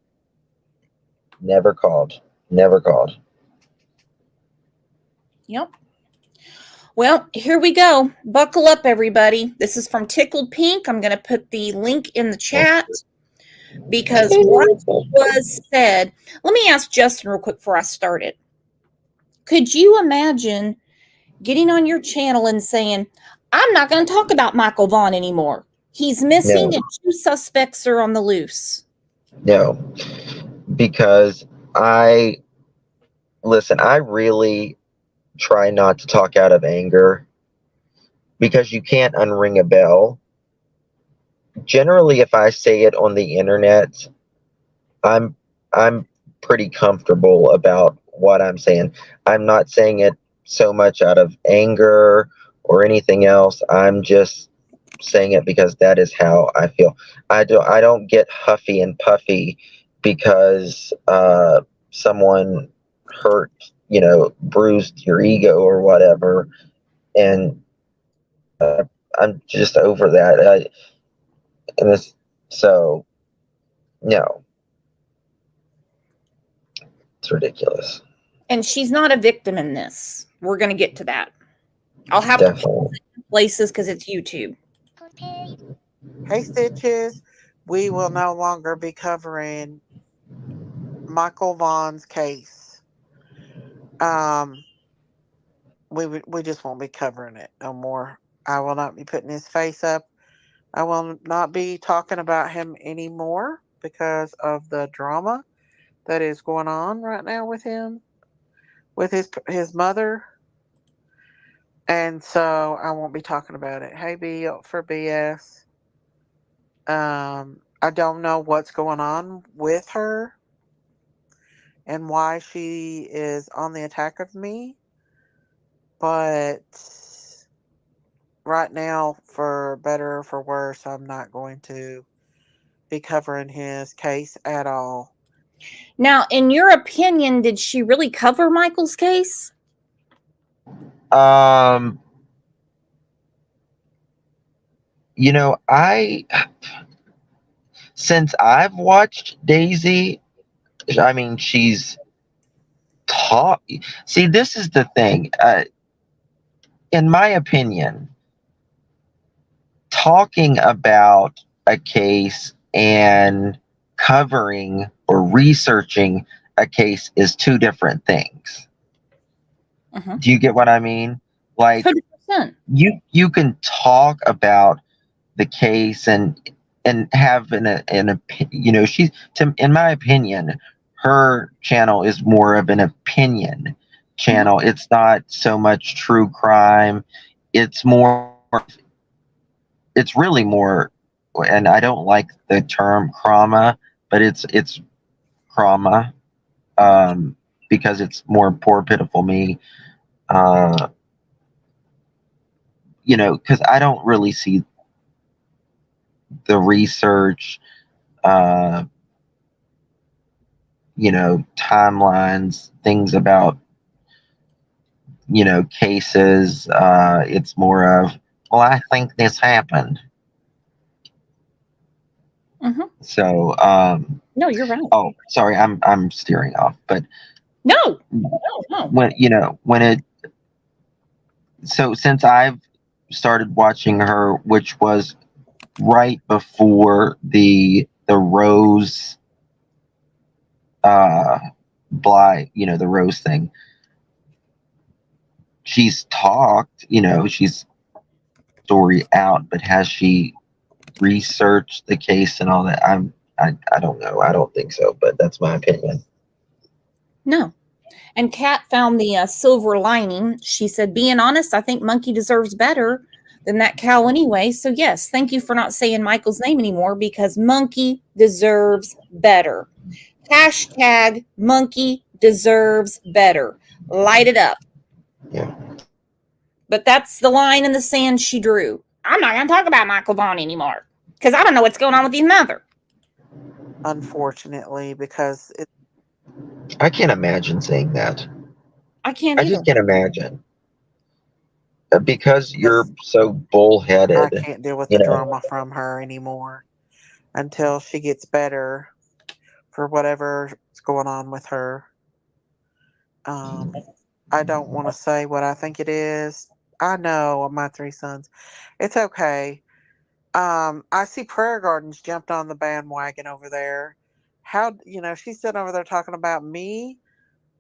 Never called. Never called. Yep. Well, here we go. Buckle up, everybody. This is from Tickled Pink. I'm going to put the link in the chat because what was said. Let me ask Justin real quick before I start it. Could you imagine getting on your channel and saying, "I'm not going to talk about Michael Vaughn anymore. He's missing No. and 2 suspects are on the loose"? No. Because I really try not to talk out of anger, because you can't unring a bell. Generally, if I say it on the internet, I'm pretty comfortable about what I'm saying. I'm not saying it so much out of anger or anything else. I'm just saying it because that is how I feel. I don't get huffy and puffy because someone hurt, bruised your ego or whatever, and I'm just over that. So no, it's ridiculous. And she's not a victim in this. We're going to get to that. I'll have to pause it in places because it's YouTube. Hey, Stitches. We will no longer be covering Michael Vaughn's case. We just won't be covering it no more. I will not be putting his face up. I will not be talking about him anymore because of the drama that is going on right now with him, with his mother. And so I won't be talking about it. Hey, B for BS. I don't know what's going on with her and why she is on the attack of me. But right now, for better or for worse, I'm not going to be covering his case at all. Now, in your opinion, did she really cover Michael's case? since I've watched Daisy, I mean, she's taught. See, this is the thing. In my opinion, talking about a case and covering or researching a case is two different things. Mhm. Do you get what I mean? Like 100%. you can talk about the case and have you know, she's in my opinion, her channel is more of an opinion channel. It's not so much true crime. It's more, it's really more, and I don't like the term trauma, but it's trauma, because it's more poor pitiful me, you know, because I don't really see the research, uh, you know, timelines, things about, you know, cases. It's more of, well, I think this happened. Mhm. So, No, you're right. oh, sorry, I'm steering off, but No, no. when, you know, when it, so since I've started watching her, which was right before the Rose, uh, Bly, you know, the Rose thing, she's talked, you know, she's story out, but has she researched the case and all that? I don't know. I don't think so, but that's my opinion. No. And Kat found the silver lining. She said, being honest, I think Monkey deserves better than that cow anyway. So, yes, thank you for not saying Michael's name anymore because Monkey deserves better. Hashtag Monkey deserves better. Light it up. Yeah. But that's the line in the sand she drew. I'm not going to talk about Michael Vaughn anymore because I don't know what's going on with his mother. Unfortunately, because it, I can't imagine saying that. I can't I either. just can't imagine. Because you're because so I bullheaded, can't deal with you the know. drama from her anymore until she gets better for whatever's going on with her. Um, I don't want to say what I think it is. I know my three sons. It's okay. I see Prayer Gardens jumped on the bandwagon over there. How, you know, she's sitting over there talking about me,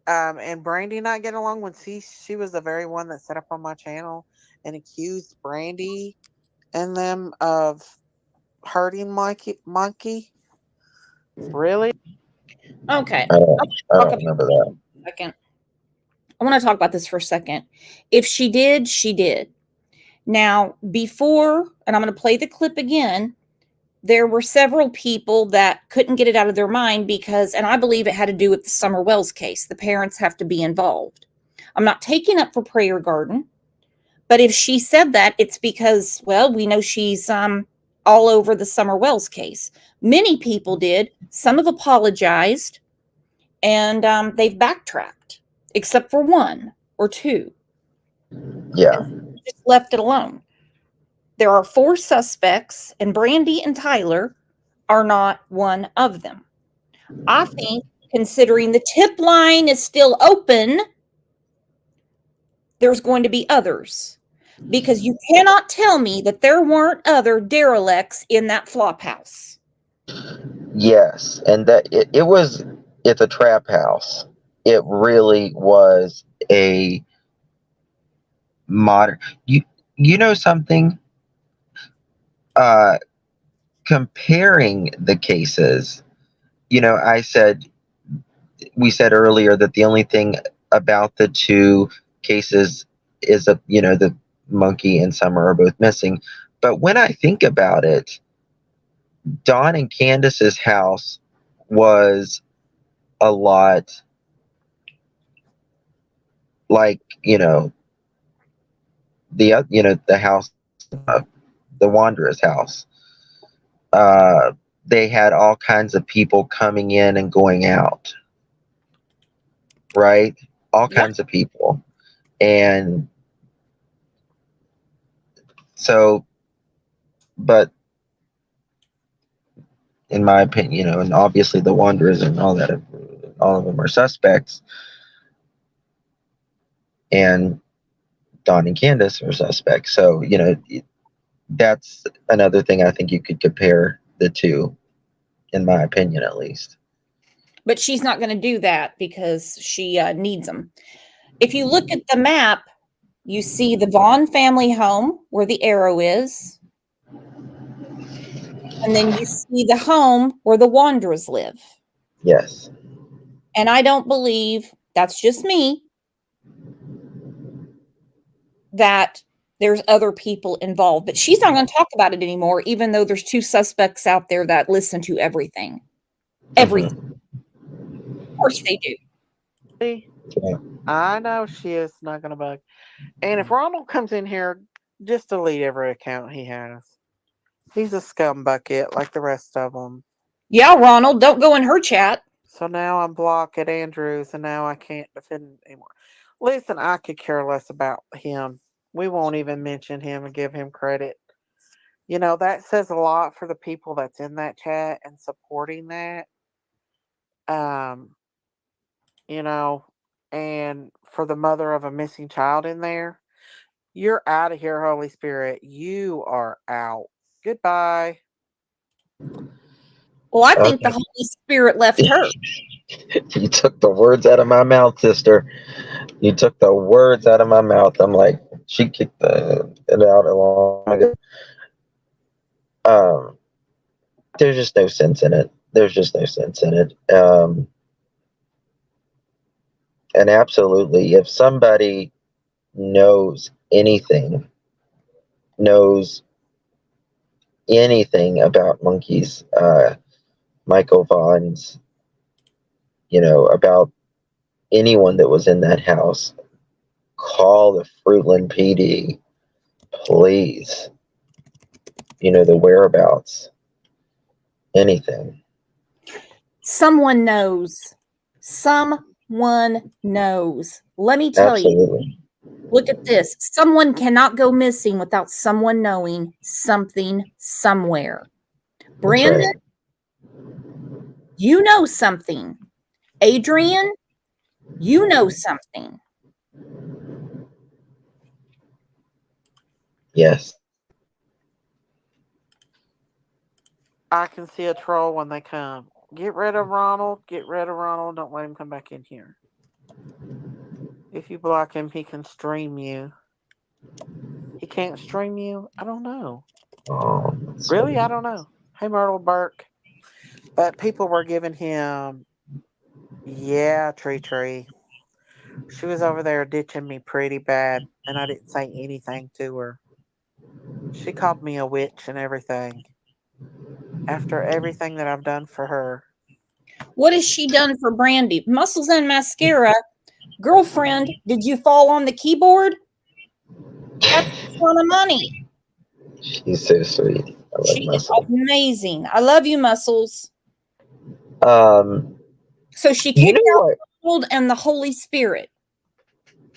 and Brandy not getting along when she was the very one that set up on my channel and accused Brandy and them of hurting Monkey. Really? Okay. I don't, I Talk don't about remember this that. for a second. I want to talk about this for a second. If she did, she did. Now, before, and I'm going to play the clip again, there were several people that couldn't get it out of their mind because, and I believe it had to do with the Summer Wells case. The parents have to be involved. I'm not taking up for Prayer Garden, but if she said that, it's because, well, we know she's all over the Summer Wells case. Many people did. Some have apologized, and they've backtracked, except for one or two, Yeah. and just left it alone. There are 4 suspects, and Brandy and Tyler are not one of them. I think, considering the tip line is still open, there's going to be others. Because you cannot tell me that there weren't other derelicts in that flop house. Yes. And that it's a trap house. It really was a modern, you know something, uh comparing the cases, you know, we said earlier that the only thing about the two cases is, a you know, the Monkey and Summer are both missing. But when I think about it, Dawn and Candace's house was a lot like, you know, you know, the house, the Wanderer's house. uh they had all kinds of people coming in and going out, right? All Yeah. kinds of people. And so, but in my opinion, and obviously the Wanderers and all of them are suspects, and Don and Candace are suspects. So, that's another thing I think you could compare the two, in my opinion, at least. But she's not going to do that because she needs them. If you look at the map, you see the Vaughn family home where the arrow is. And then you see the home where the Wanderers live. Yes. And I don't believe, that's just me, that there's other people involved. But she's not going to talk about it anymore, even though there's two suspects out there that listen to everything. Everything. Of course they do. See, Yeah. I know she is not going to bug. And if Ronald comes in here, just delete every account he has. He's a scumbucket like the rest of them. Yeah, Ronald, don't go in her chat. So now I'm blocked at Andrews, and now I can't defend anymore. Listen, I could care less about him. We won't even mention him and give him credit. That says a lot for the people that's in that chat and supporting that. And for the mother of a missing child in there, you're out of here, Holy Spirit. You are out. Goodbye. Well, I think Okay. the Holy Spirit left her. You took the words out of my mouth, sister. You took the words out of my mouth. I'm like, she kicked it out a long time ago. There's just no sense in it. And absolutely, if somebody knows anything about monkeys, Michael Vaughn's, about anyone that was in that house, call the Fruitland PD, please. The whereabouts, anything. Someone knows. Someone knows. Let me tell you. Absolutely. Look at this. Someone cannot go missing without someone knowing something somewhere. Brandon, Right. you know something. Adrian, you know something. Yes. I can see a troll when they come. Get rid of Ronald. Get rid of Ronald. Don't let him come back in here. If you block him, he can stream you. He can't stream you? I don't know. Oh, Really? I don't know. Hey, Myrtle Burke. But people were giving him, yeah, Tree. She was over there ditching me pretty bad, and I didn't say anything to her. She called me a witch and everything. After everything that I've done for her. What has she done for Brandy? Muscles and mascara. Girlfriend, did you fall on the keyboard? That's a ton of money. She's so sweet. I love She is Muscle. amazing. I love you, Muscles. So she You kicked know out what? Ronald and the Holy Spirit.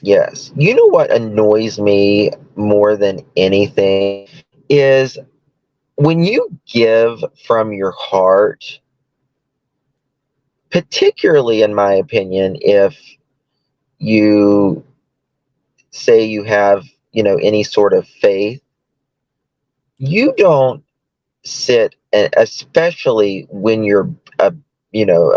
Yes. You know what annoys me more than anything is when you give from your heart, particularly in my opinion, if you say you have, any sort of faith, you don't sit, especially when you're a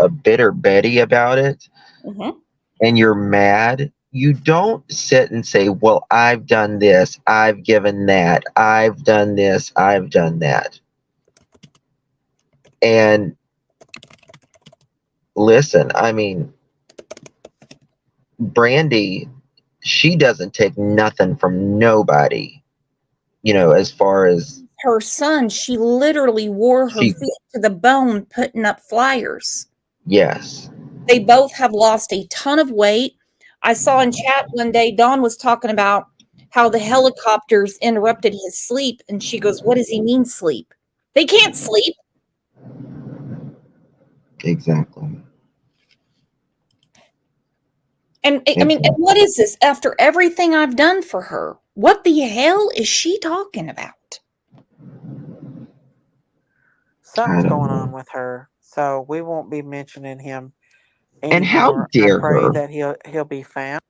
bitter Betty about it, Mm-hmm. and you're mad. You don't sit and say, well, I've done this, I've given that, I've done this, I've done that. And listen, I mean, Brandy, she doesn't take nothing from nobody, as far as Her son, she literally wore her she, feet to the bone putting up flyers. yes. They both have lost a ton of weight. I saw in chat one day, Dawn was talking about how the helicopters interrupted his sleep. And she goes, what does he mean sleep? They can't sleep. Exactly. And I mean, and what is this? After everything I've done for her, what the hell is she talking about? Something's I don't going on know. with her, so we won't be mentioning him And how anymore. I dare pray her? that he'll be found.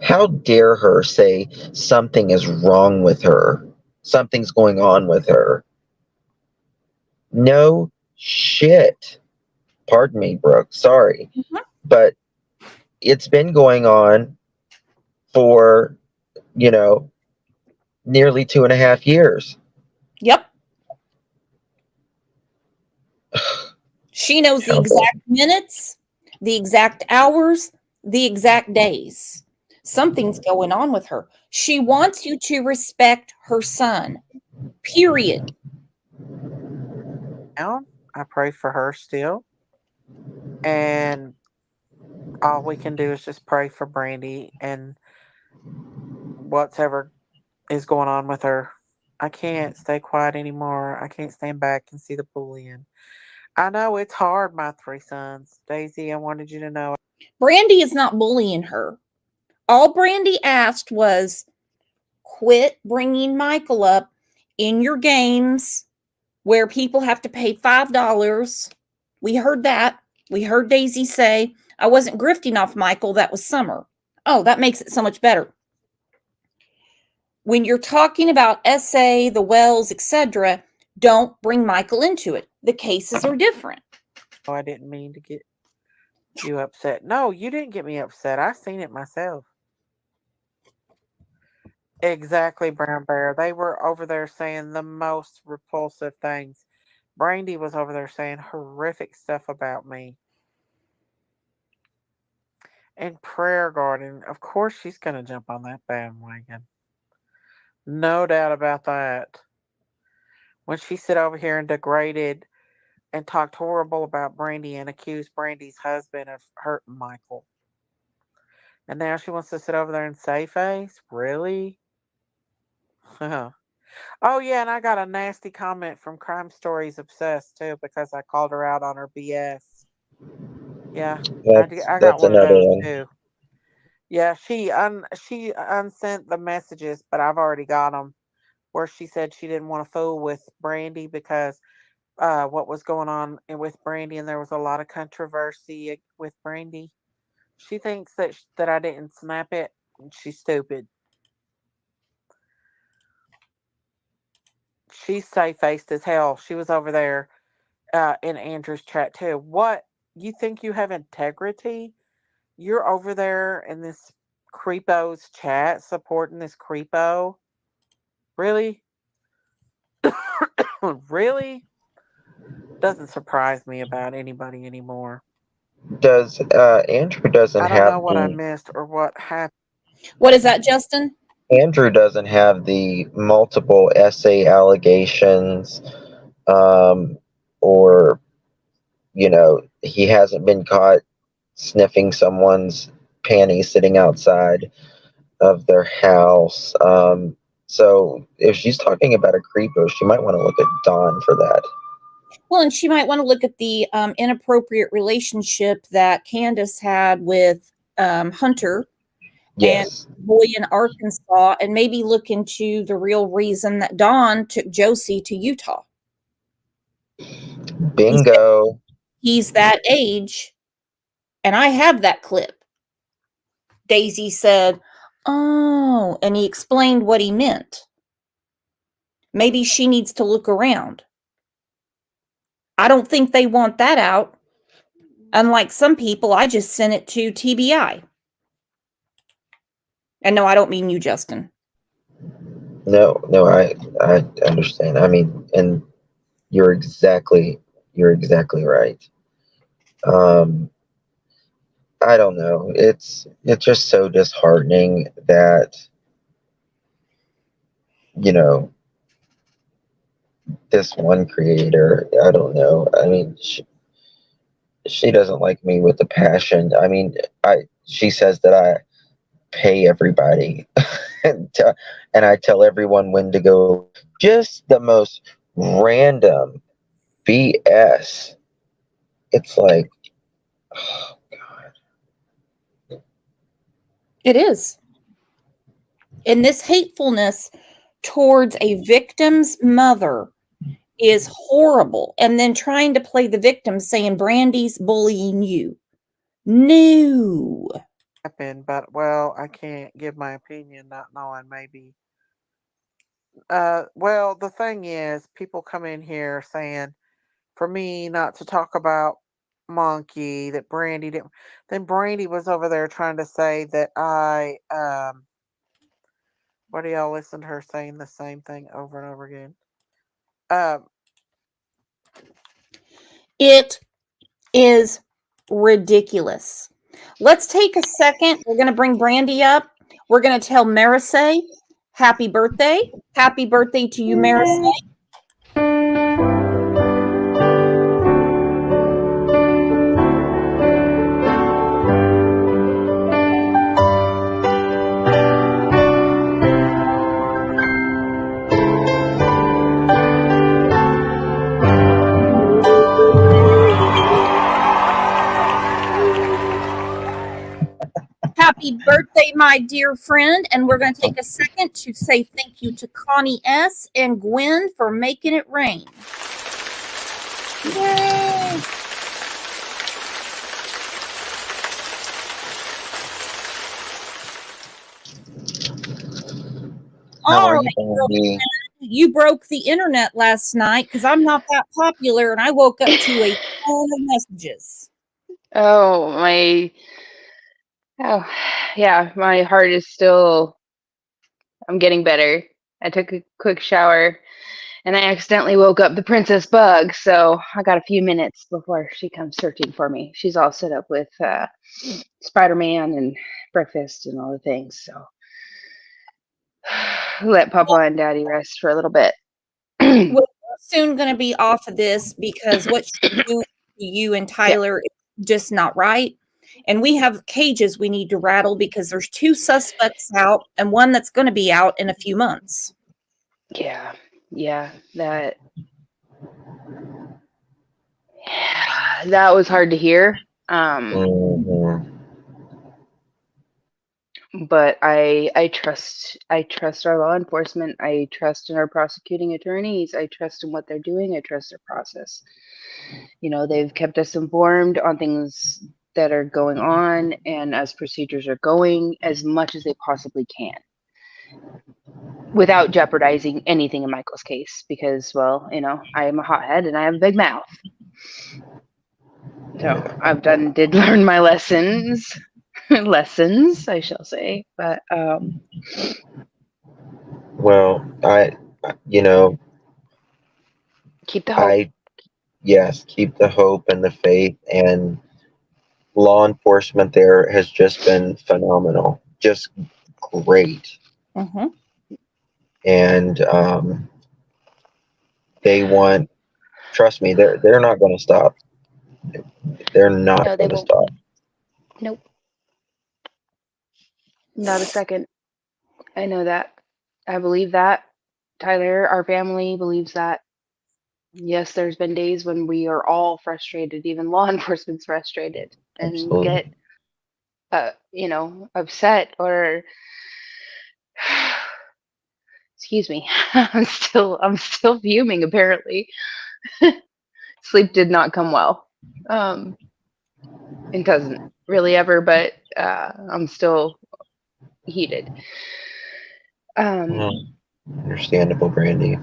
How dare her say something is wrong with her? Something's going on with her. No shit. Pardon me, Brooke. Sorry. Mhm. But it's been going on for, you know, nearly 2.5 years. Yep. She knows the How dare. exact minutes, the exact hours, the exact days. Something's going on with her. She wants you to respect her son. Period. I pray for her still, and all we can do is just pray for Brandy and whatever is going on with her. I can't stay quiet anymore. I can't stand back and see the bullying. I know it's hard, my 3 sons. Daisy, I wanted you to know. Brandy is not bullying her. All Brandy asked was quit bringing Michael up in your games where people have to pay $5. We heard that. We heard Daisy say, I wasn't grifting off Michael. That was Summer. Oh, that makes it so much better. When you're talking about SA, the Wells, etc., don't bring Michael into it. The cases are different. Oh, I didn't mean to get you upset. No, you didn't get me upset. I seen it myself. Exactly, Brown Bear. They were over there saying the most repulsive things. Brandy was over there saying horrific stuff about me. And Prayer Garden, of course, she's going to jump on that bandwagon. No doubt about that. When she sat over here and degraded and talked horrible about Brandy and accused Brandy's husband of hurting Michael. And now she wants to sit over there and say face? Really? Oh, yeah, and I got a nasty comment from Crime Stories Obsessed, too, because I called her out on her BS. Yeah, I got That's one of another those, one. too. Yeah, she unsent the messages, but I've already got them, where she said she didn't want to fool with Brandy because what was going on with Brandy, and there was a lot of controversy with Brandy. She thinks that I didn't snap it. She's stupid. She's safe faced as hell. She was over there in Andrew's chat too. What? You think you have integrity? You're over there in this creepo's chat supporting this creepo? Really? Really? Doesn't surprise me about anybody anymore. Does Andrew doesn't I don't know have what I the missed or what happened. What is that, Justin? Andrew doesn't have the multiple essay allegations, um, or he hasn't been caught sniffing someone's panties sitting outside of their house. So if she's talking about a creepo, she might want to look at Dawn for that. Well, and she might want to look at the inappropriate relationship that Candace had with Hunter and Yes. boy in Arkansas, and maybe look into the real reason that Dawn took Josie to Utah. He said Bingo. he's that age, and I have that clip. Daisy said, oh, and he explained what he meant. Maybe she needs to look around. I don't think they want that out. Unlike some people, I just sent it to TBI. And no, I don't mean you, Justin. No, I understand. I mean, and you're exactly right. Um, I don't know. It's just so disheartening that you know this one creator. I don't know. I mean, she doesn't like me with a passion. I mean, she says that I pay everybody and I tell everyone when to go. Just the most random BS. It's like, oh, It is. And this hatefulness towards a victim's mother is horrible. And then trying to play the victim saying Brandy's bullying you. No. Happened, but well, I can't give my opinion not knowing maybe. Well, the thing is, people come in here saying for me not to talk about Monkey, that Brandy didn't. Then Brandy was over there trying to say that what do y'all listen to her saying the same thing over and over again? Um, It is ridiculous. Let's take a second. We're going to bring Brandy up. We're going to tell Marisay happy birthday. Happy birthday to you, Marisay. Happy birthday, my dear friend. And we're going to take a second to say thank you to Connie S. and Gwen for making it rain. Yay! How All are right, you, Brandy? you broke the internet last night because I'm not that popular and I woke up to a ton of messages. Oh, yeah, my heart is still, I'm getting better. I took a quick shower and I accidentally woke up the princess bug, so I got a few minutes before she comes searching for me. She's all set up with Spider-Man and breakfast and all the things, so let Papa and Daddy rest for a little bit. We're soon going to be off of this because what she's doing to you and Tyler is just not right. And we have cages we need to rattle because there's 2 suspects out and one that's going to be out in a few months. Yeah, that was hard to hear. Mhm. But I trust our law enforcement. I trust in our prosecuting attorneys. I trust in what they're doing. I trust their process. You know, they've kept us informed on things that are going on and as procedures are going as much as they possibly can without jeopardizing anything in Michael's case because, well, you know, I am a hothead and I have a big mouth. So did learn my lessons. Lessons, I shall say. But Well, you know, keep the hope. yes, keep the hope and the faith, and law enforcement there has just been phenomenal, just great. Mm-hmm. And they want, trust me, they're not going to stop. They're not No, they going to won't. stop. Nope. Not a second. I know that. I believe that. Tyler, our family believes that. Yes, there's been days when we are all frustrated, even law enforcement's frustrated, and get, Absolutely. you know, upset or, excuse me, I'm still fuming. Apparently, sleep did not come well. It doesn't really ever, but I'm still heated. Well, understandable, Brandy.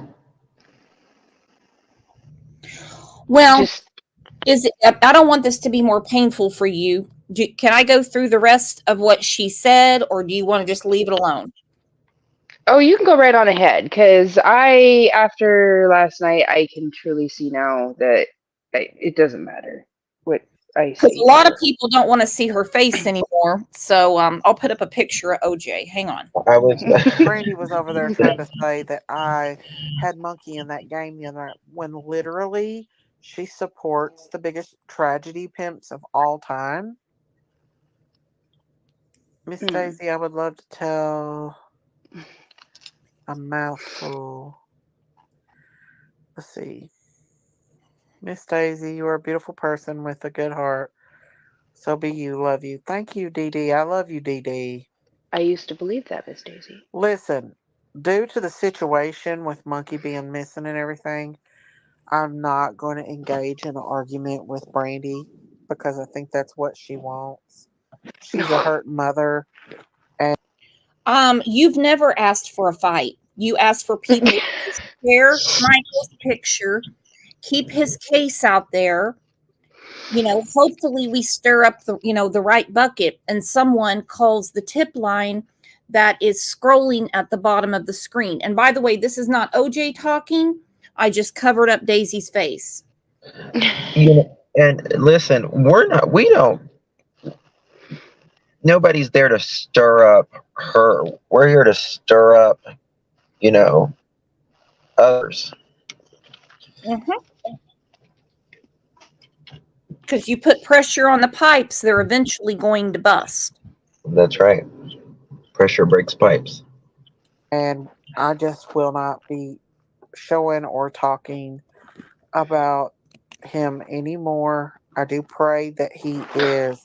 Well, Just I don't want this to be more painful for you. Can I go through the rest of what she said, or do you want to just leave it alone? Oh, you can go right on ahead because after last night, I can truly see now that it doesn't matter what I Because say a to lot of her. people don't want to see her face anymore. So I'll put up a picture of OJ. Hang on. I was. Brandy was over there trying to say that I had Monkey in that game the other night when literally she supports the biggest tragedy pimps of all time. Miss Mm. Daisy, I would love to tell a mouthful. Let's see. Miss Daisy, you are a beautiful person with a good heart. So be you. Love you. Thank you, Dee Dee. I love you, Dee Dee. I used to believe that, Miss Daisy. Listen, due to the situation with Monkey being missing and everything, I'm not going to engage in an argument with Brandy because I think that's what she wants. She's a hurt mother. You've never asked for a fight. You asked for people to share Michael's picture, keep his case out there. Hopefully we stir up the right bucket and someone calls the tip line that is scrolling at the bottom of the screen. And by the way, this is not OJ talking. I just covered up Daisy's face. And listen, we don't, nobody's there to stir up her. We're here to stir up, others. Because you put pressure on the pipes, they're eventually going to bust. That's right. Pressure breaks pipes. And I just will not be showing or talking about him anymore. I do pray that he is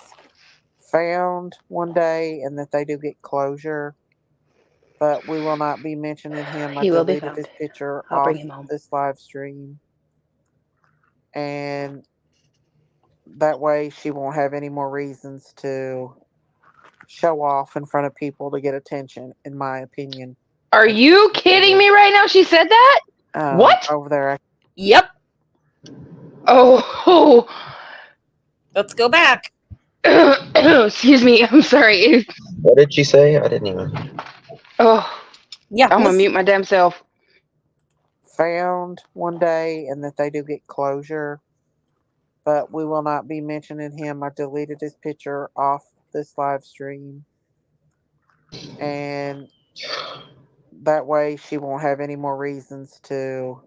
found one day and that they do get closure. But we will not be mentioning him. I He will be deleted found. his picture I'll off bring him home. this live stream. And that way she won't have any more reasons to show off in front of people to get attention, in my opinion. Are you kidding me right now? She said that? What? Over there. Yep. Oh. Let's go back. Excuse me. I'm sorry. What did she say? I didn't even. Oh. Yeah. I'm going to mute my damn self. Found one day and that they do get closure. But we will not be mentioning him. I deleted his picture off this live stream. And that way she won't have any more reasons to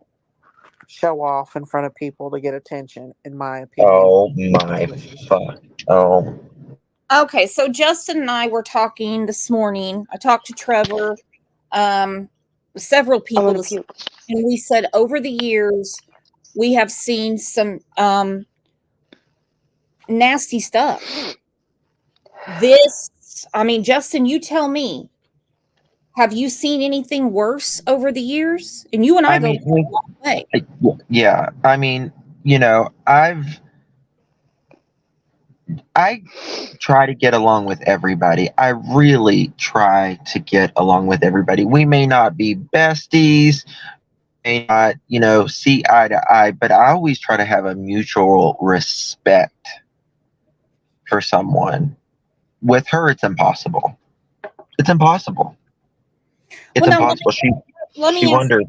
show off in front of people to get attention, in my opinion. Oh my fuck. Oh. Okay, so Justin and I were talking this morning. I talked to Trevor, several people this morning, and we said over the years we have seen some nasty stuff. Justin, you tell me, have you seen anything worse over the years? And you and I go a long way. Yeah, I try to get along with everybody. I really try to get along with everybody. We may not be besties, may not, see eye to eye, but I always try to have a mutual respect for someone. With her, it's impossible. It's impossible. It's impossible. Let me she wondered.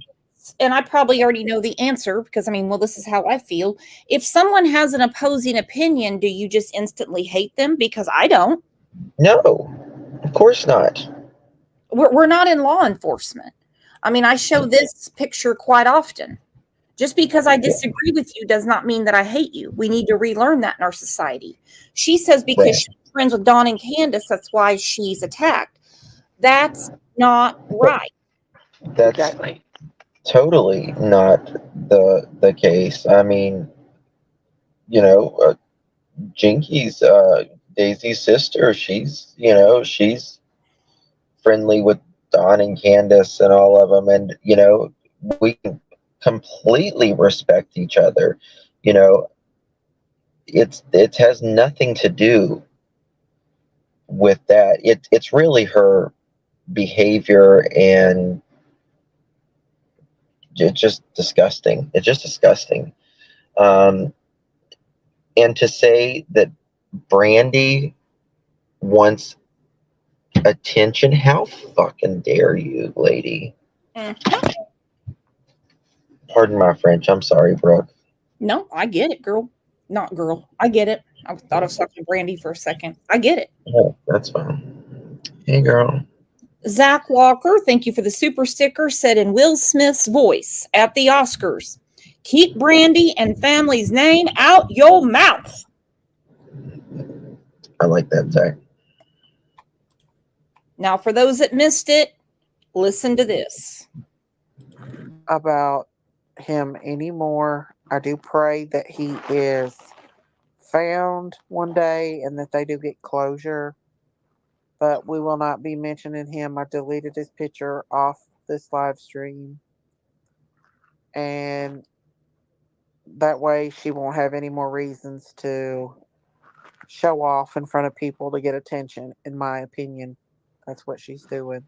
And I probably already know the answer because, this is how I feel. If someone has an opposing opinion, do you just instantly hate them? Because I don't. No, of course not. We're not in law enforcement. I show this picture quite often. Just because I disagree with you does not mean that I hate you. We need to relearn that in our society. She says because she's friends with Dawn and Candace, that's why she's attacked. That's not right. That's exactly. Totally not the case. Jinky's Daisy's sister. She's friendly with Dawn and Candace and all of them, and we completely respect each other. It has nothing to do with that. It's really her behavior, and it's just disgusting. It's just disgusting. And to say that Brandy wants attention, how fucking dare you, lady? Pardon my French. I'm sorry, Brooke. No, I get it, girl. Not girl. I get it. I thought I was talking to Brandy for a second. I get it. Oh, that's fine. Hey, girl. Zach Walker, thank you for the super sticker, said in Will Smith's voice at the Oscars, keep Brandy and family's name out your mouth. I like that, Zach. Now, for those that missed it, listen to this. About him anymore. I do pray that he is found one day and that they do get closure. But we will not be mentioning him. I deleted his picture off this live stream. And That way she won't have any more reasons to show off in front of people to get attention, in my opinion. That's what she's doing.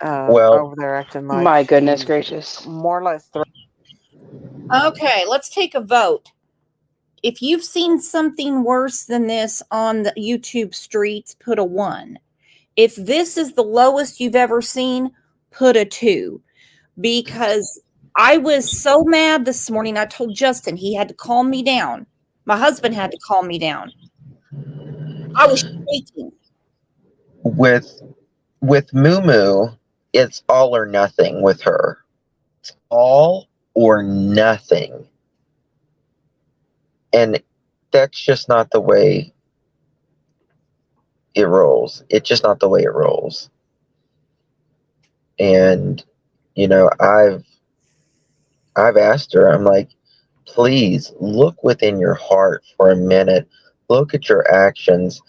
Well, Over there acting like My goodness she's gracious. more or less Okay, let's take a vote. If you've seen something worse than this on the YouTube streets, put a 1. If this is the lowest you've ever seen, put a 2. Because I was so mad this morning. I told Justin he had to calm me down. My husband had to calm me down. I was shaking. with Moo Moo, it's all or nothing with her. It's all or nothing. And that's just not the way it rolls. It's just not the way it rolls. And you know, I've asked her, I'm like, please look within your heart for a minute. Look at your actions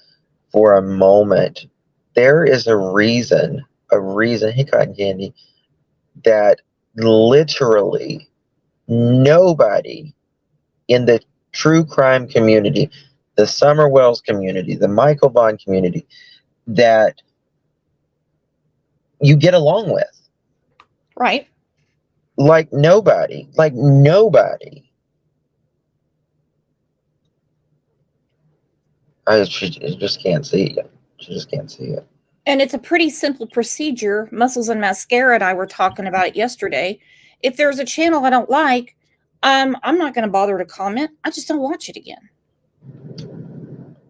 for a moment. There is a reason, hey Cotton Candy, that literally nobody in the true crime community, the Summer Wells community, the Michael Vaughn community, that you get along with. Right. Like nobody. She just can't see it. She just can't see it. And it's a pretty simple procedure. Muscles and Mascara and I were talking about it yesterday. If there's a channel I don't like, I'm not going to bother to comment. I just don't watch it again.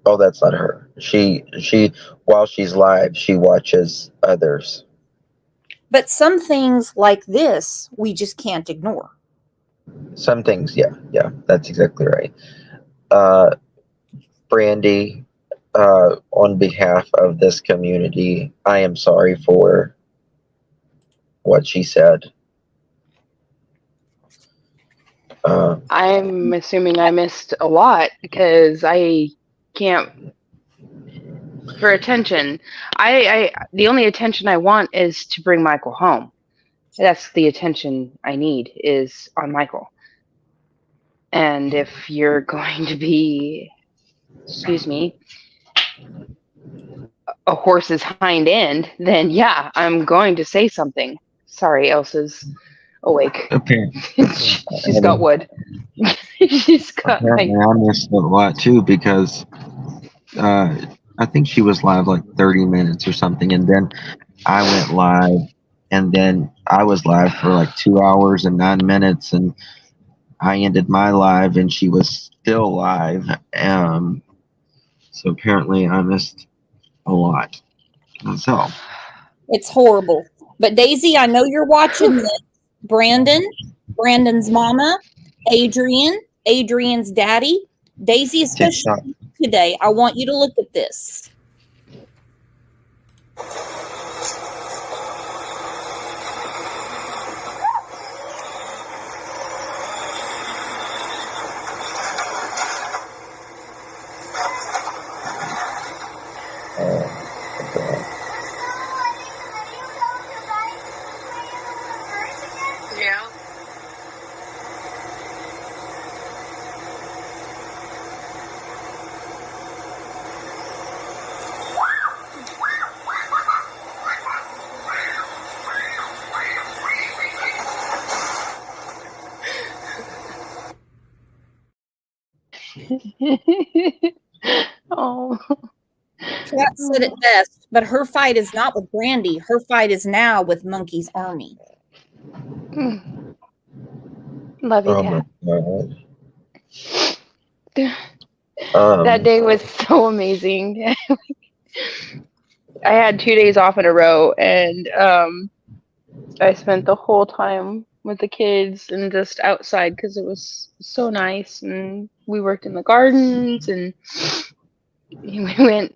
Oh, that's not her. She while she's live, she watches others. But some things like this, we just can't ignore. Some things, yeah, that's exactly right. Brandy, on behalf of this community, I am sorry for what she said. I'm assuming I missed a lot because I can't. For attention, I the only attention I want is to bring Michael home. That's the attention I need is on Michael. And if you're going to be, excuse me, a horse's hind end, then yeah, I'm going to say something. Sorry, Elsa's awake. Okay. She's got wood. She's got. Apparently, I missed a lot too because I think she was live like 30 minutes or something, and then I went live, and then I was live for like 2 hours and 9 minutes, and I ended my live, and she was still live. So apparently, I missed a lot. So It's horrible. But Daisy, I know you're watching this. Brandon's mama, Adrian's daddy, Daisy, especially today. I want you to look at this. Yeah. Oh. Kat said it best, but her fight is not with Brandy. Her fight is now with Monkey's Army. Love you, oh Kat. my God. That day was so amazing. I had 2 days off in a row, and I spent the whole time with the kids and just outside because it was so nice. And we worked in the gardens, and we went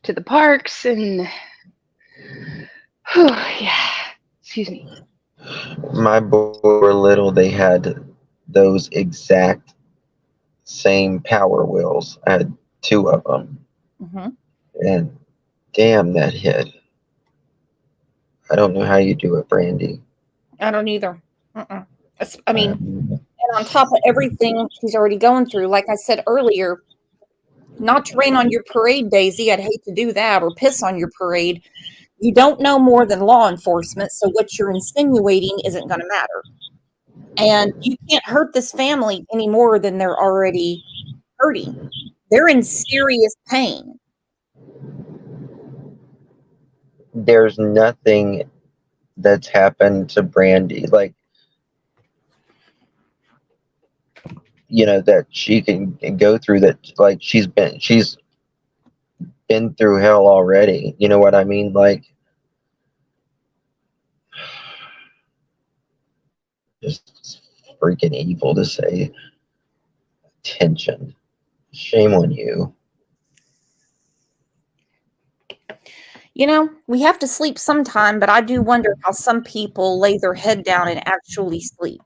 to the parks, and yeah. Excuse me. My boys were little. They had those exact same Power Wheels. I had 2 of them, and damn, that hit. I don't know how you do it, Brandy. I don't either. I mean, and And on top of everything she's already going through, like I said earlier, not to rain on your parade, Daisy. I'd hate to do that or piss on your parade. You don't know more than law enforcement, so what you're insinuating isn't going to matter. And you can't hurt this family any more than they're already hurting. They're in serious pain. There's nothing that's happened to Brandy, like, you know, that she can go through, that like she's been through hell already. You know what I mean? Like, just freaking evil to say. Attention. Shame on you. You know, we have to sleep sometime, but I do wonder how some people lay their head down and actually sleep.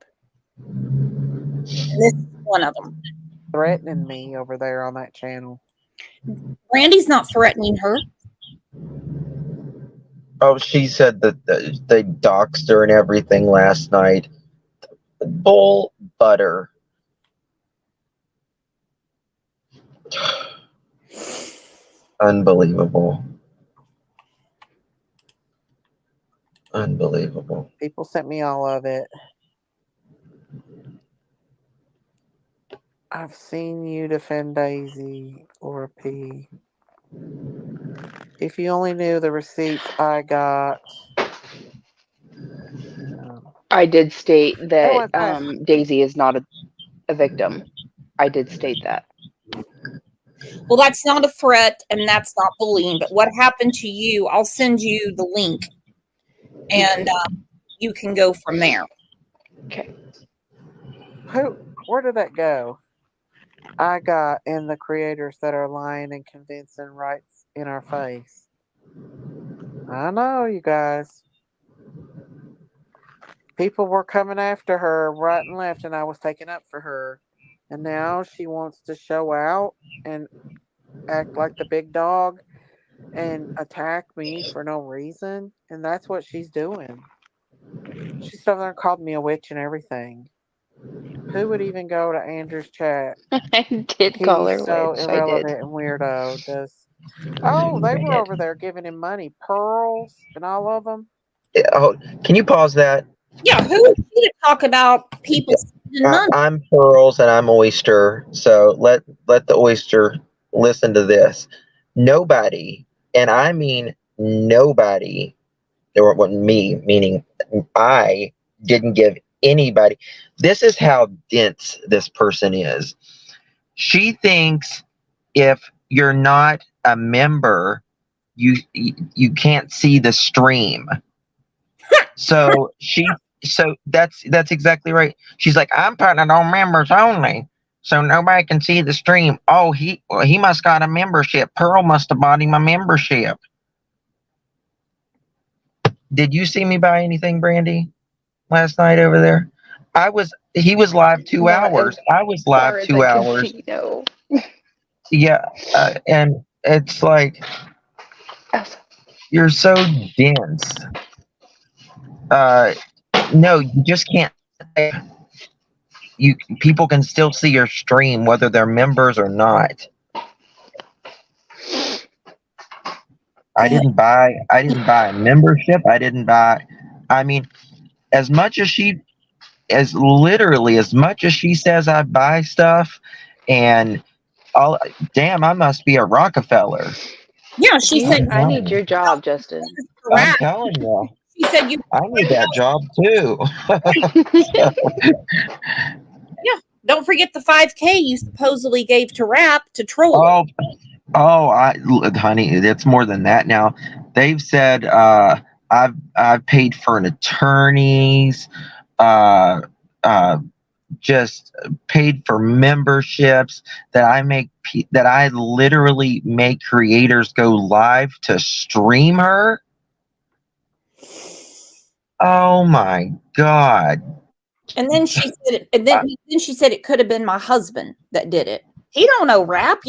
And this is one of them. Threatening me over there on that channel. Brandy's not threatening her. Oh, she said that they doxed her and everything last night. Bull butter. Unbelievable. Unbelievable. People sent me all of it. I've seen you defend Daisy, Laura P. If you only knew the receipts I got. I did state that went back. Daisy is not a victim. I did state that. Well, that's not a threat and that's not bullying. But what happened to you, I'll send you the link and you can go from there. Okay. Where did that go? I got in the creators that are lying and convincing right in our face. I know, you guys. People were coming after her right and left, and I was taking up for her. And now she wants to show out and act like the big dog and attack me for no reason. And that's what she's doing. She stood there and called me a witch and everything. Who would even go to Andrew's chat? I did call her He's so witch. irrelevant I did. and weirdo. Oh, they were over there giving him money, pearls, and all of them. Oh, can you pause that? Yeah, who is he to talk about people spending money? I'm Pearls and I'm Oyster. So let the Oyster listen to this. Nobody, and I mean nobody, there wasn't me, meaning I didn't give anybody. This is how dense this person is. She thinks if you're not a member, you can't see the stream. So that's exactly right. She's like, I'm putting it on members only, so nobody can see the stream. Oh, he must got a membership. Pearl must have bought him a membership. Did you see me buy anything, Brandy, last night over there? He was live 2 hours. I was live 2 hours. No. Yeah, and it's like, you're so dense. No, you just can't. People can still see your stream whether they're members or not. I didn't buy a membership. I mean, as much as she says I buy stuff and all, damn, I must be a Rockefeller. Yeah, she said I need your job, Justin. I'm telling you. She said I need that job too. Yeah, don't forget the 5K you supposedly gave to Rap to troll. Honey, it's more than that now. They've said I've paid for an attorneys, just paid for memberships, that I literally make creators go live to stream her. Oh my God. And then she said it could have been my husband that did it. He don't know Rap.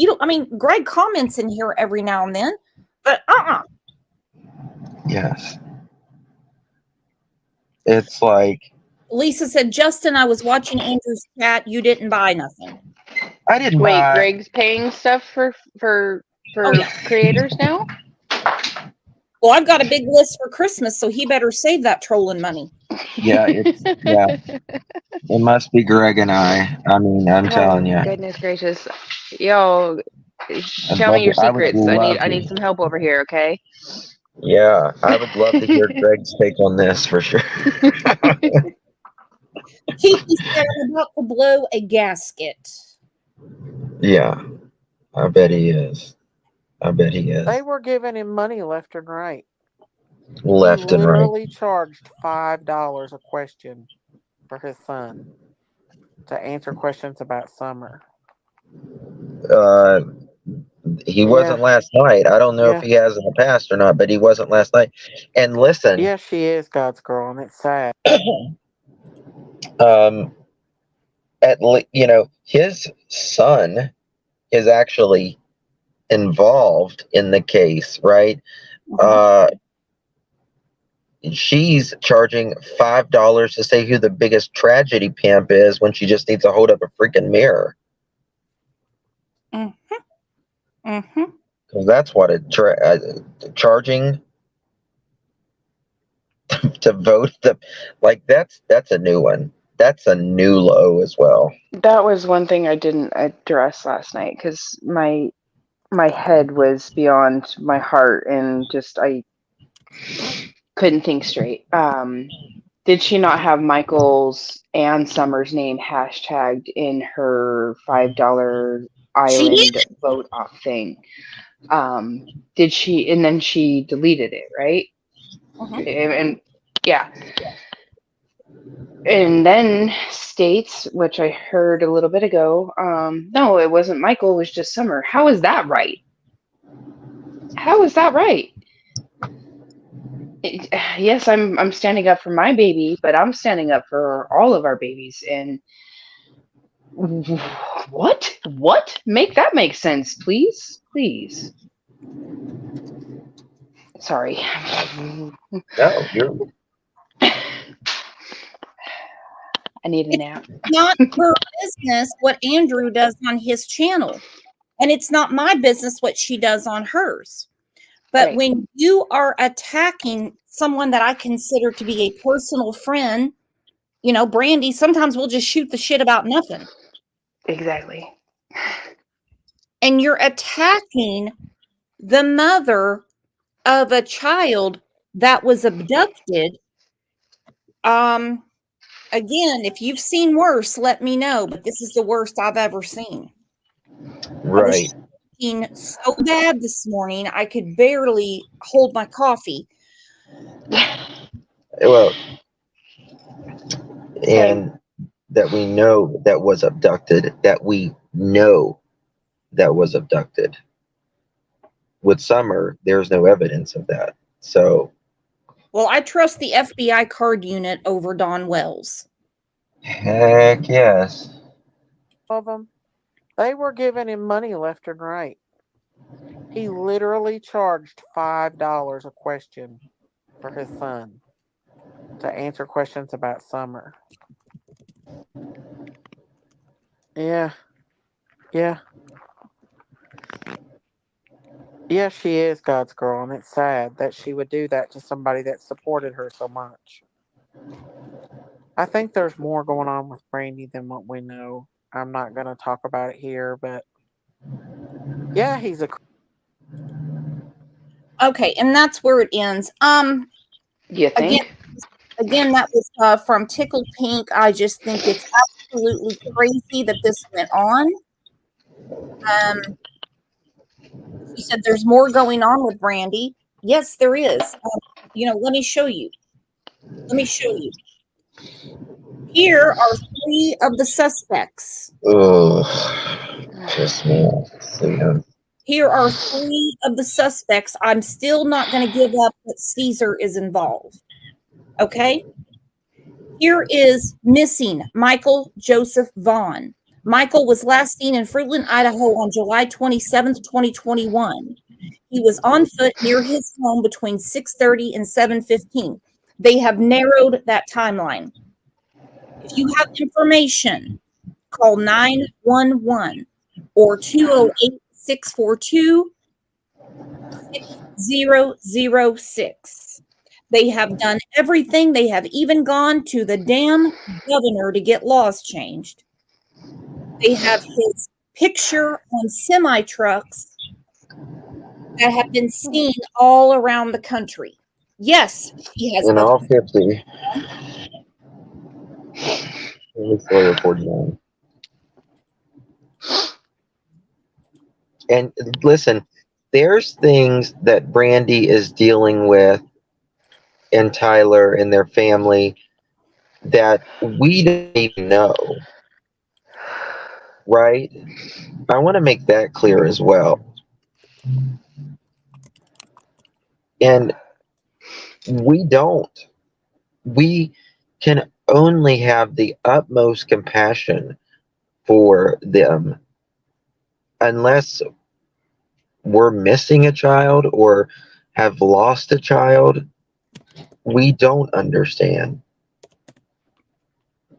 Greg comments in here every now and then, but Yes. It's like, Lisa said, Justin, I was watching Andrew's chat. You didn't buy nothing. I didn't Wait, buy. Greg's paying stuff for Oh, yeah. creators now? Well, I've got a big list for Christmas, so he better save that trolling money. Yeah, it must be Greg and I. I mean, I'm telling you. Goodness gracious. Yo, I'd tell me love your to, I would secrets. love I need to. some help over here, okay? Yeah, I would love to hear Greg's take on this for sure. Kiki said, I'm about to blow a gasket. Yeah, I bet he is. I bet he is. They were giving him money left and right. Left he and right. literally charged $5 a question for his son to answer questions about Summer. He wasn't last night. I don't know if he has in the past or not, but he wasn't last night. And listen, Yeah, she is God's girl, and it's sad. his son is actually involved in the case, right? She's charging $5 to say who the biggest tragedy pimp is when she just needs to hold up a freaking mirror. Because that's what charging to vote that's a new one. That's a new low as well. That was one thing I didn't address last night because my head was beyond my heart and just I couldn't think straight. Did she not have Michael's and Summer's name hashtagged in her $5 island vote off thing? Did she? And then she deleted it, right? And yeah. And then states, which I heard a little bit ago, no, it wasn't Michael, it was just Summer. How is that right? How is that right? Yes, I'm standing up for my baby, but I'm standing up for all of our babies. And what? Make that make sense, please, please. Sorry. No, you're. I need a nap. It's not her business what Andrew does on his channel, and it's not my business what she does on hers. But when you are attacking someone that I consider to be a personal friend, Brandy, sometimes we'll just shoot the shit about nothing. Exactly. And you're attacking the mother of a child that was abducted. Again, if you've seen worse, let me know. But this is the worst I've ever seen. Right. I was shaking so bad this morning, I could barely hold my coffee. Well, and that we know that was abducted. With Summer, there's no evidence of that. So. Well, I trust the FBI card unit over Don Wells. Heck yes. Of them, they were giving him money left and right. He literally charged $5 a question for his son to answer questions about Summer. Yeah. Yeah, she is God's girl, and it's sad that she would do that to somebody that supported her so much. I think there's more going on with Brandy than what we know. I'm not going to talk about it here, but yeah, he's a. Okay, and that's where it ends. You think? Again, that was from Tickled Pink. I just think it's absolutely crazy that this went on. She said there's more going on with Brandy. Yes, there is. Let me show you. Here are 3 of the suspects. Oh, just me. Here are 3 of the suspects. I'm still not going to give up that Caesar is involved. Okay? Here is missing Michael Joseph Vaughn. Michael was last seen in Fruitland, Idaho on July 27th, 2021. He was on foot near his home between 6:30 and 7:15. They have narrowed that timeline. If you have information, call 911 or 208-642-6006. They have done everything. They have even gone to the damn governor to get laws changed. They have his picture on semi trucks that have been seen all around the country. Yes, she has In other. all 50. It's lawyer 49. And listen, there's things that Brandy is dealing with and Tyler and their family that we don't even know. Right? I want to make that clear as well. And we don't. We can only have the utmost compassion for them unless we're missing a child or have lost a child. We don't understand.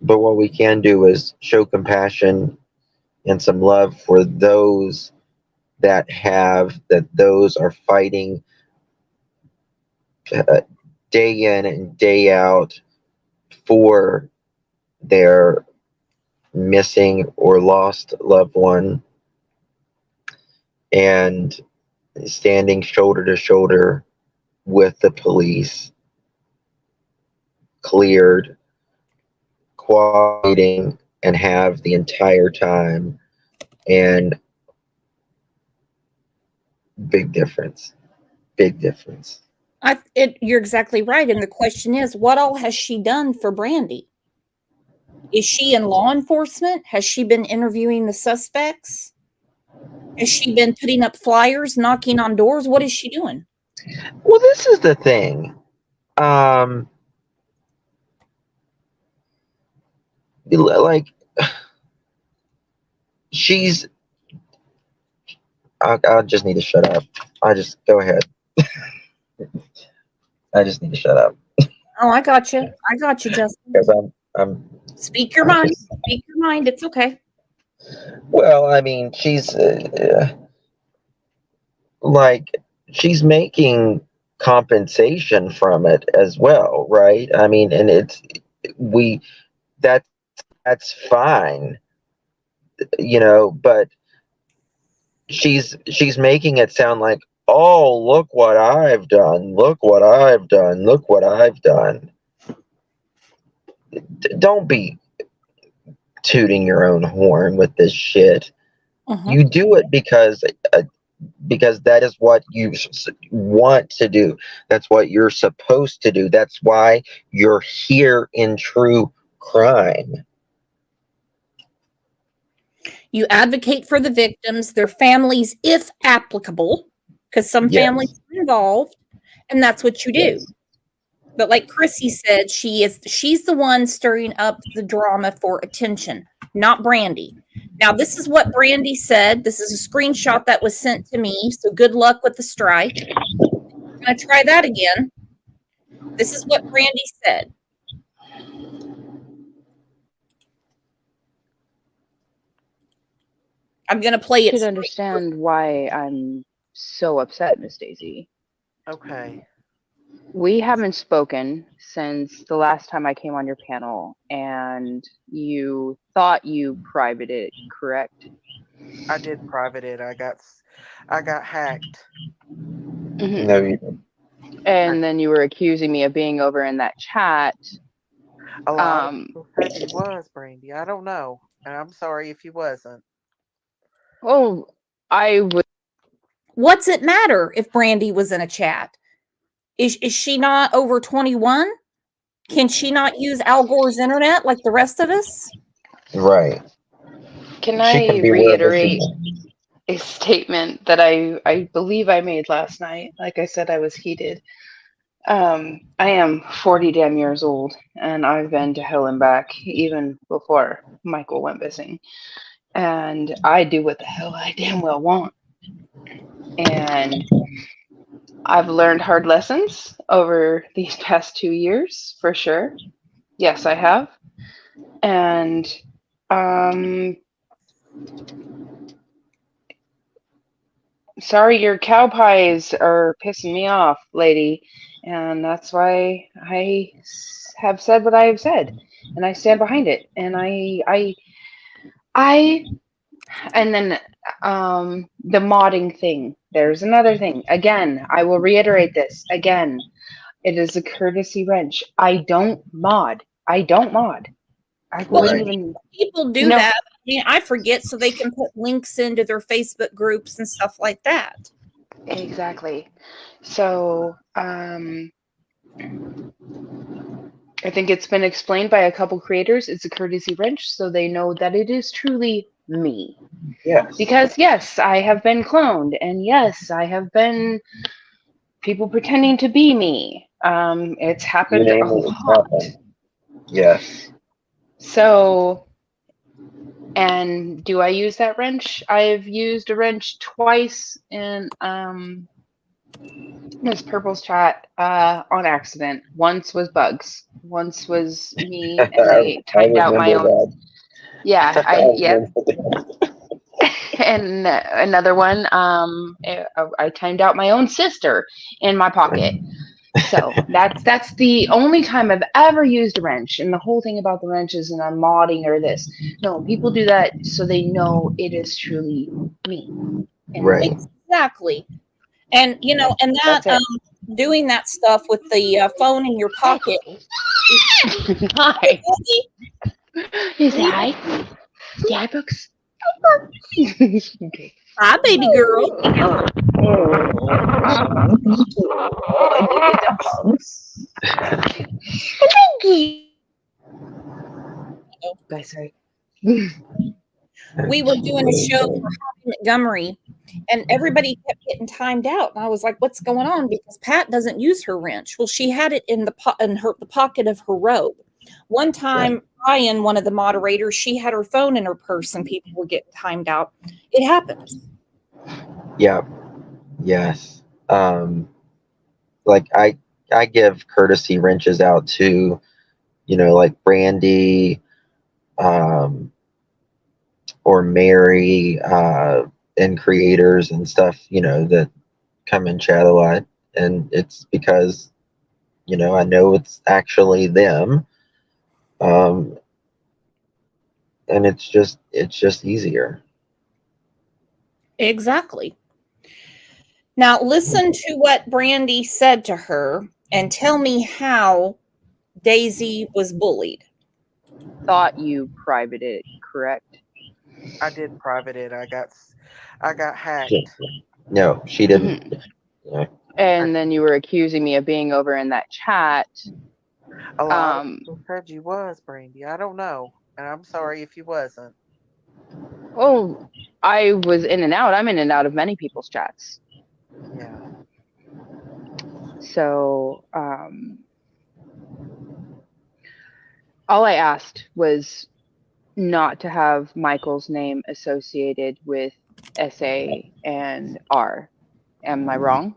But what we can do is show compassion and some love for those that those are fighting day in and day out for their missing or lost loved one, and standing shoulder to shoulder with the police, cleared, cooperating, and have the entire time. And big difference. Big difference. You're exactly right. And the question is, what all has she done for Brandy? Is she in law enforcement? Has she been interviewing the suspects? Has she been putting up flyers, knocking on doors? What is she doing? Well, this is the thing. Like, she's. I just need to shut up. Go ahead. I just need to shut up. Oh, I got you. I got you, Justin. Because I'm. Speak your mind. Speak your mind. It's okay. Well, I mean, she's like, she's making compensation from it as well, right? I mean, and we that that's fine, but she's making it sound like, oh, look what I've done, look what I've done, look what I've done. Don't be tooting your own horn with this shit. You do it because that is what you want to do. That's what you're supposed to do. That's why you're here in true crime. You advocate for the victims, their families, if applicable, because some families are involved, and that's what you do. Yes. But like Chrissy said, she's the one stirring up the drama for attention, not Brandy. Now, this is what Brandy said. This is a screenshot that was sent to me, so good luck with the strike. I'm going to try that again. This is what Brandy said. I'm going to play it. I should understand why I'm so upset, Miss Daisy. Okay. We haven't spoken since the last time I came on your panel, and you thought you privated it, correct? I did private it. I got hacked. Mm-hmm. No, you didn't. And then you were accusing me of being over in that chat. A lot of people said he was, Brandy. I don't know. And I'm sorry if he wasn't. Oh, I would. What's it matter if Brandy was in a chat? Is she not over 21? Can she not use Al Gore's internet like the rest of us? Right. Can I reiterate a statement that I believe I made last night? Like I said, I was heated. I am 40 damn years old, and I've been to hell and back even before Michael went missing. And I do what the hell I damn well want. And I've learned hard lessons over these past 2 years, for sure. Yes, I have. And sorry, your cow pies are pissing me off, lady. And that's why I have said what I have said. And I stand behind it. And and then the modding thing. There's another thing. Again, I will reiterate this. Again, it is a courtesy wrench. I don't mod. I Well, wouldn't Right. even, people do you know, that. I mean, I forget, so they can put links into their Facebook groups and stuff like that. exactly. So, I think it's been explained by a couple creators. It's a courtesy wrench, so they know that it is truly me. Yes. Because yes, I have been cloned, and yes, I have been people pretending to be me. It's You happened name a it, it's lot. happened. Yes. So, and do I use that wrench? I've used a wrench twice in Miss Purple's chat on accident. Once was bugs. Once was me, and I I timed out my remember own. that. Yeah, I yep. remember that. And another one, I timed out my own sister in my pocket. So that's the only time I've ever used a wrench. And the whole thing about the wrench isn't I'm modding or this. No, people do that so they know it is truly me. And Right. Exactly. And and that that's it. doing that stuff with the phone in your pocket. Hi. You say Leave hi? it. Say hi, Brooks. Okay. Hi, baby girl. Bye, sorry. We were doing a show for Holly Montgomery, and everybody kept getting timed out. And I was like, "What's going on?" Because Pat doesn't use her wrench. Well, she had it in the pocket of her robe. One time, Ryan, one of the moderators, she had her phone in her purse, and people were getting timed out. It happens. Yeah. Yes. Like I give courtesy wrenches out to, like Brandy, or Mary, and creators and stuff, that come in chat a lot. And it's because, I know it's actually them. And it's just easier. Exactly. Now, listen to what Brandy said to her, and tell me how Daisy was bullied. Thought you privated it, correct? I did private it. I got hacked. No, she didn't. Yeah. And then you were accusing me of being over in that chat. A lot of people said you was, Brandy. I don't know. And I'm sorry if you wasn't. Oh, I was in and out. I'm in and out of many people's chats. Yeah. So, all I asked was not to have Michael's name associated with SA and R. Am I wrong?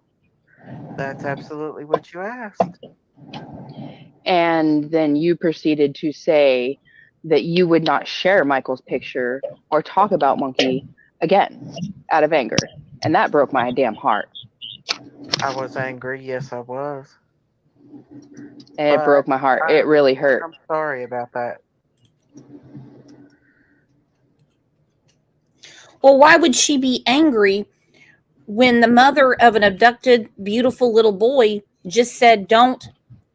That's absolutely what you asked. And then you proceeded to say that you would not share Michael's picture or talk about Monkey again out of anger. And that broke my damn heart. I was angry. Yes, I was. And it broke my heart. It really hurt. I'm sorry about that. Well, why would she be angry when the mother of an abducted, beautiful little boy just said, don't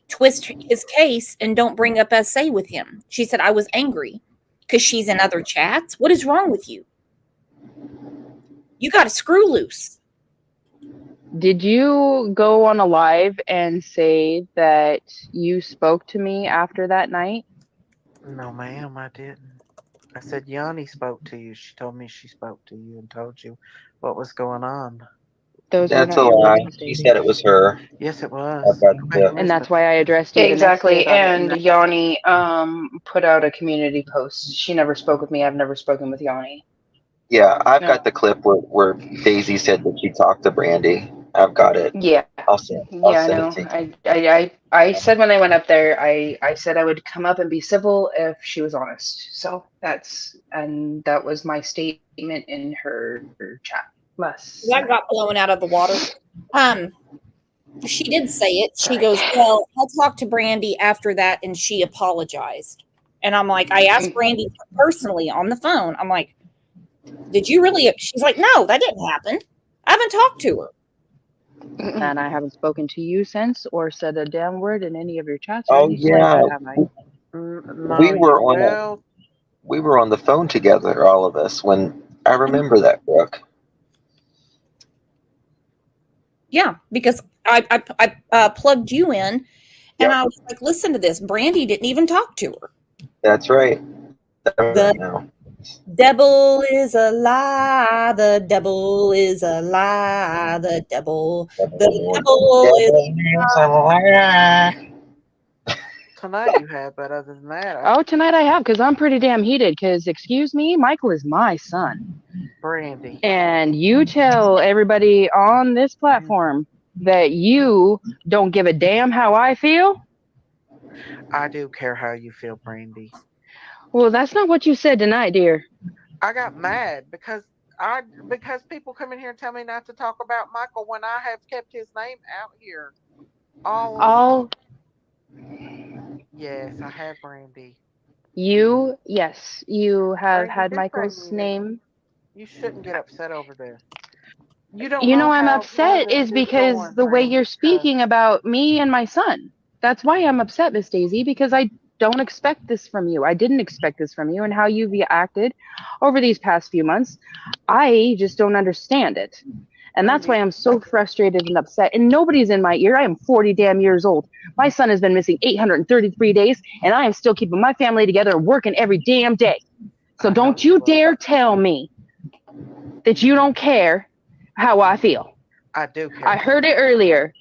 twist his case and don't bring up SA with him? She said, I was angry because she's in other chats. What is wrong with you? You got a screw loose. Did you go on a live and say that you spoke to me after that night? No, ma'am, I didn't. I said Yanni spoke to you. She told me she spoke to you and told you what was going on. Those That's were a not your lie. words, She Daisy. said it was her. Yes, it I've was. got the clip. And that's why I addressed you exactly. the next day about And it. Yanni put out a community post. She never spoke with me. I've never spoken with Yanni. Yeah, I've No. got the clip where Daisy said that she talked to Brandy. I've got it. Yeah. I'll Yeah, I send it know. to you. I said when I went up there, I said I would come up and be civil if she was honest. So that was my statement in her chat last That night. got blown out of the water. Um, she did say it. She goes, "Well, I talked to Brandy after that, and she apologized." And I'm like, I asked Brandy personally on the phone. I'm like, "Did you really?" She's like, "No, that didn't happen. I haven't talked to her." And I haven't spoken to you since or said a damn word in any of your chats or Oh anything like yeah, that, have I? No, we you were on a well. we were on the phone together, all of us. When I remember that, Brooke. Yeah, because I plugged you in, and Yep, I was like, "Listen to this. Brandy didn't even talk to her. that's right. I remember The that now. devil is a lie. The devil is a lie. The devil. The devil is." Tonight you have, but other than that, Oh, tonight I have because I'm pretty damn heated. Because excuse me, Michael is my son, Brandy, and you tell everybody on this platform that you don't give a damn how I feel. I do care how you feel, Brandy. Well, that's not what you said tonight, dear. I got mad because people come in here and tell me not to talk about Michael when I have kept his name out here all All along. Yes, I have, Brandy. yes, you have Brandy, had this Michael's ain't you. name. You shouldn't get upset over this. You don't You know know, I'm how far upset this is is because going, the way Brandy. you're speaking about me and my son. That's why I'm upset, Miss Daisy, because I don't expect this from you. I didn't expect this from you, and how you've acted over these past few months, I just don't understand it. And that's why Brandy, I'm so frustrated and upset. And nobody's in my ear. I am 40 damn years old. My son has been missing 833 days, and I am still keeping my family together and working every damn day. So I know don't you you are. dare tell me that you don't care how I feel. I do care I how you heard it feel. earlier.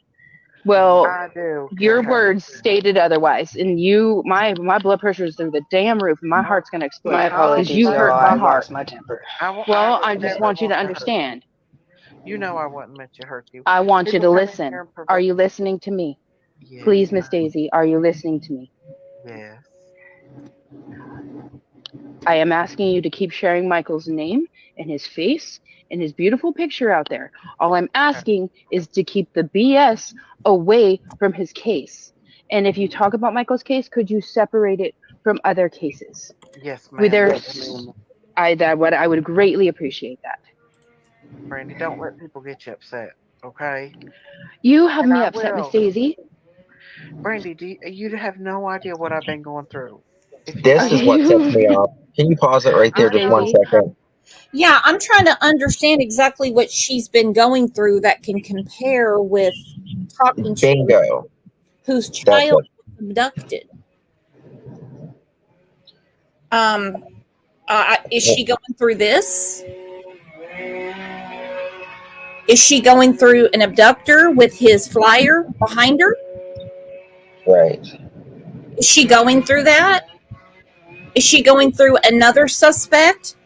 Well, I do care your how you words feel. stated otherwise, and my blood pressure is through the damn roof, and my heart's gonna explode My because apologies, you y'all. hurt my I heart. lost my temper. I Well, would I just never want you to want to hurt you. understand. You know I wouldn't meant to hurt you. I want you People to come in here listen. and Are provoke. you listening to me? Yes, Please, Miss Daisy, are you listening to me? yes. I am asking you to keep sharing Michael's name and his face and his beautiful picture out there. All I'm asking is to keep the BS away from his case. And if you talk about Michael's case, could you separate it from other cases? Yes, With ma'am. their, I would greatly appreciate that. Brandy, don't let people get you upset, okay? You have And me I upset, Miss will. Daisy. Brandy, you have no idea what I've been going through. If you Are This is ask, what sets you, me off. Can you pause it right Miss there, I just one know Daisy? how. second? Yeah, I'm trying to understand exactly what she's been going through that can compare with talking to a man Bingo. whose That's child what. was abducted. Um, is she going through this? Is she going through an abductor with his flyer behind her? Right. Is she going through that? Is she going through another suspect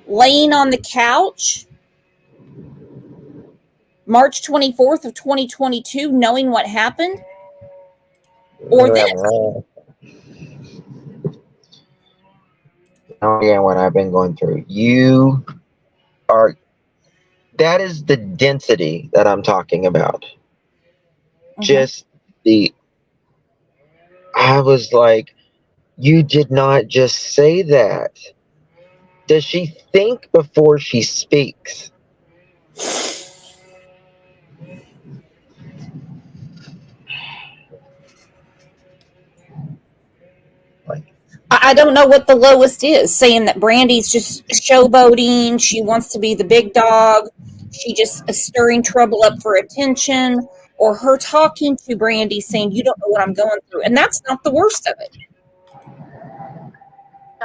laying on the couch March 24th of 2022 knowing what happened? Or Yeah, this? man. Oh, yeah, what I've been going through. You are. That is the density that I'm talking about. Mhm. Just the. I was like, you did not just say that. Does she think before she speaks? Like, I don't know what the lowest is, saying that Brandy's just showboating. She wants to be the big dog. She just is stirring trouble up for attention, or her talking to Brandy saying, "You don't know what I'm going through." And that's not the worst of it.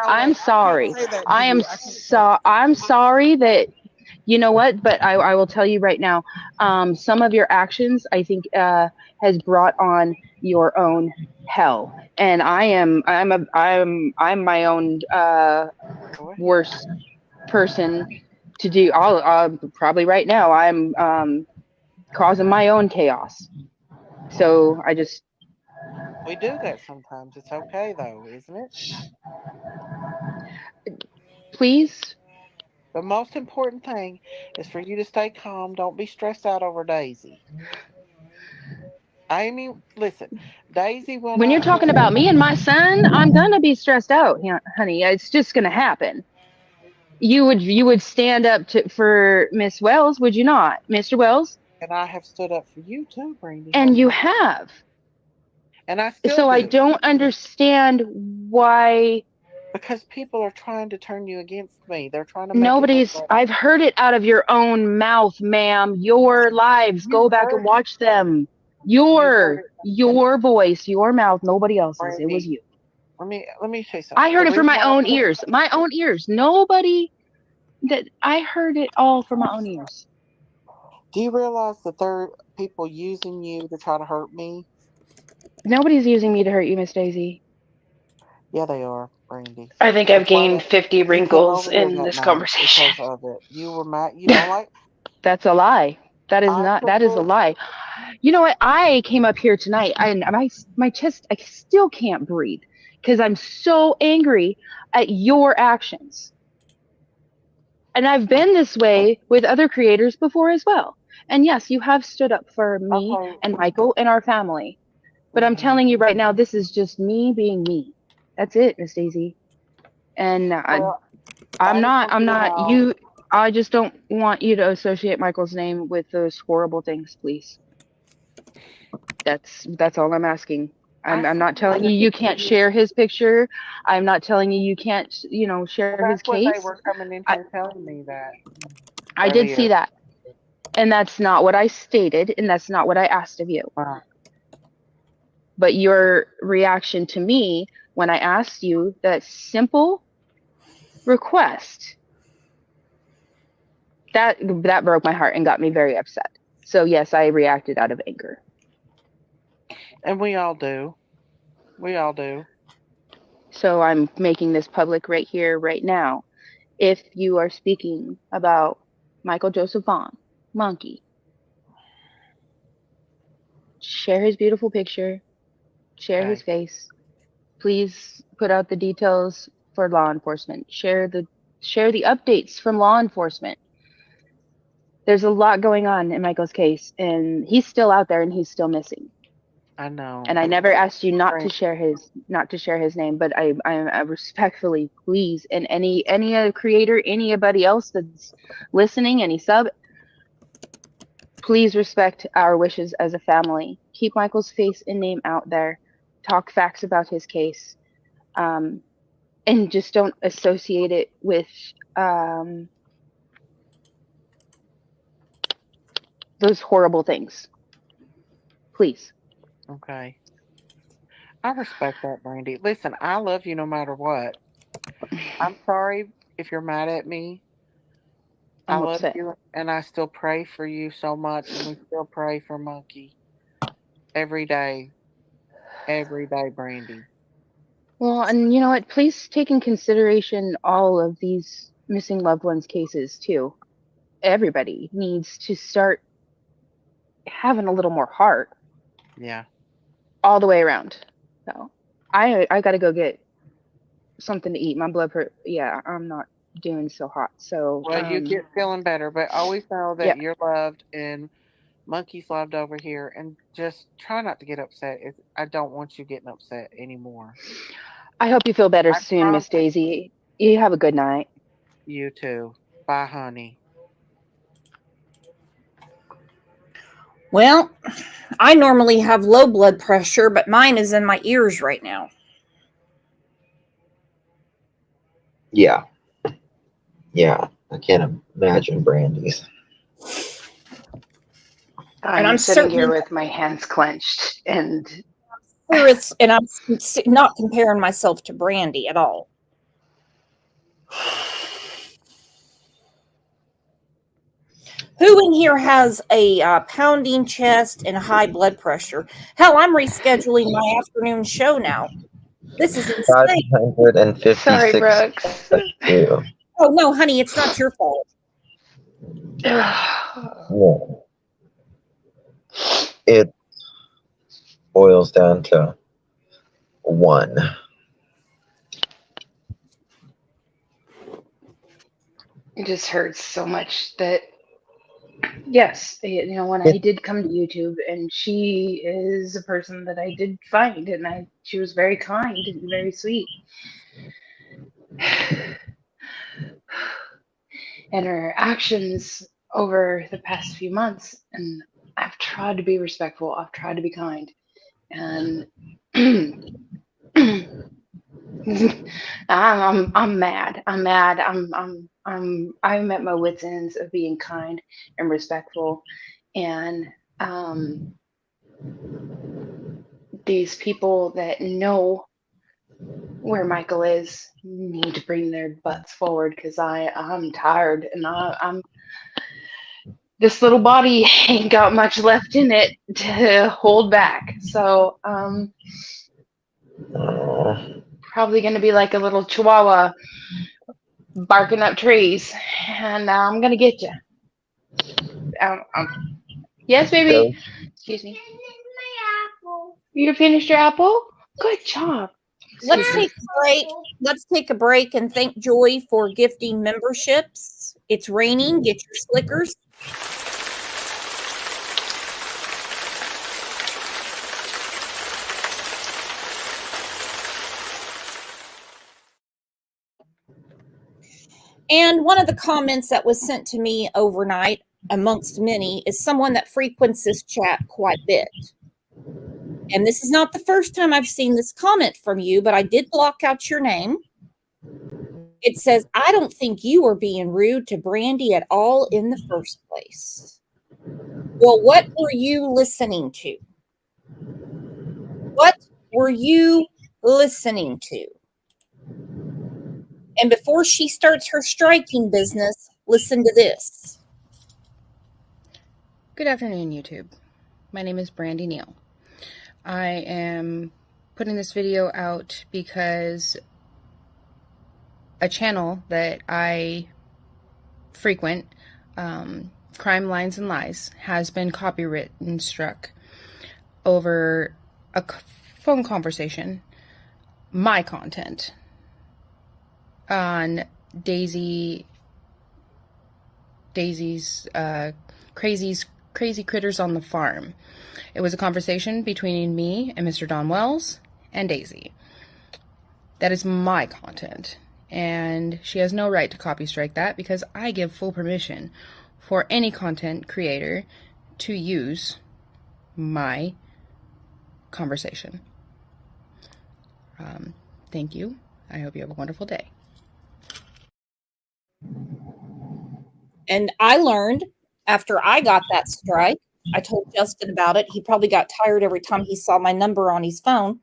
I'm Charlotte, I can't sorry. say that to you. I can't say that. I'm sorry that you know what, but I will tell you right now, some of your actions I think has brought on your own hell. And I'm my own Go ahead. worst person to do. I'll probably right now I'm causing my own chaos. So I just, We do that sometimes. It's okay though, isn't it? please, The most important thing is for you to stay calm. Don't be stressed out over Daisy. Amy, listen, Daisy will when you're not talking about me and my son, I'm gonna be stressed out, honey. It's just gonna happen. You would stand up for Miss Wells, would you not, Mr. Wells? and I have stood up for you too, Brandy. And you have. And I still So do. I don't understand why Because people are trying to turn you against me. They're trying to make it. I've heard it out of your own mouth, ma'am. Your lives, go back and watch them. Your voice, your mouth, nobody else's. It was you. Let me say something. I heard it from my own ears. My own ears. Nobody that I heard it all from my own ears. Do you realize that there are people using you to try to hurt me? Nobody's using me to hurt you, Miss Daisy. Yeah, they are, Brandy. I think I've gained 50 wrinkles in this conversation. Because of it. You were mad. You don't like. That's a lie. That is not. That is a lie. You know what? I came up here tonight, and my chest. I still can't breathe because I'm so angry at your actions. And I've been this way with other creators before as well. And yes, you have stood up for me and Michael and our family. But I'm telling you right now, this is just me being me. That's it, Miss Daisy. And I'm not you. I just don't want you to associate Michael's name with those horrible things, please. That's all I'm asking. I'm not telling you you can't share his picture. I'm not telling you you can't, share his case. They were coming in here telling me that. I did see that. And that's not what I stated, and that's not what I asked of you. Wow. But your reaction to me when I asked you that simple request, that broke my heart and got me very upset. So yes, I reacted out of anger. And we all do. We all do. So I'm making this public right here, right now. If you are speaking about Michael Joseph Vaughn, Monkey, share his beautiful picture, share his face. Please put out the details for law enforcement. Share the updates from law enforcement. There's a lot going on in Michael's case, and he's still out there and he's still missing. I know. And I never asked you not to share his name, but I respectfully please, and any creator, anybody else that's listening, any sub, please respect our wishes as a family. Keep Michael's face and name out there. Talk facts about his case, and just don't associate it with those horrible things. Please. Okay. I respect that, Brandy. Listen, I love you no matter what. I'm sorry if you're mad at me. I love you, and I still pray for you so much, and we still pray for Monkey every day. Every day, Brandy. Well, and you know what? Please take in consideration all of these missing loved ones cases too. Everybody needs to start having a little more heart. Yeah. All the way around. So I got to go get something to eat. My blood pressure. Yeah, I'm not doing so hot. So well, you get feeling better, but always know that you're loved and Monkey's loved over here, and just try not to get upset. I don't want you getting upset anymore. I hope you feel better soon, Miss Daisy. You have a good night. You too. Bye, honey. Well, I normally have low blood pressure, but mine is in my ears right now. Yeah. Yeah. I can't imagine Brandy's. I'm sitting here with my hands clenched, and I'm not comparing myself to Brandy at all. Who in here has a pounding chest and high blood pressure? Hell, I'm rescheduling my afternoon show now. This is insane. 556. Sorry, Brooks. Oh, no, honey, it's not your fault. Yeah. It boils down to one. It just hurts so much that, yes, when I did come to YouTube, and she is a person that I did find, and she was very kind and very sweet. And her actions over the past few months, and I've tried to be respectful, I've tried to be kind, and I'm mad. I'm at my wits' ends of being kind and respectful, and these people that know where Michael is need to bring their butts forward, because I'm tired, and I'm this little body ain't got much left in it to hold back. So probably gonna be like a little chihuahua barking up trees, and I'm gonna get you. Yes, baby. Excuse me. You finished your apple? Good job. Let's take a break. Let's take a break and thank Joy for gifting memberships. It's raining. Get your slickers. And one of the comments that was sent to me overnight, amongst many, is someone that frequents this chat quite a bit. And this is not the first time I've seen this comment from you, but I did block out your name. It says, I don't think you are being rude to Brandy at all in the first place. Well, what were you listening to? What were you listening to? And before she starts her striking business, listen to this. Good afternoon, YouTube. My name is Brandy Neal. I am putting this video out because a channel that I frequent, Crime Lines and Lies, has been copywritten struck over a phone conversation, my content, on Daisy's crazy critters on the farm. It was a conversation between me and Mr. Don Wells and Daisy. That is my content, and she has no right to copy strike that, because I give full permission for any content creator to use my conversation. Thank you. I hope you have a wonderful day. And I learned after I got that strike, I told Justin about it. He probably got tired every time he saw my number on his phone.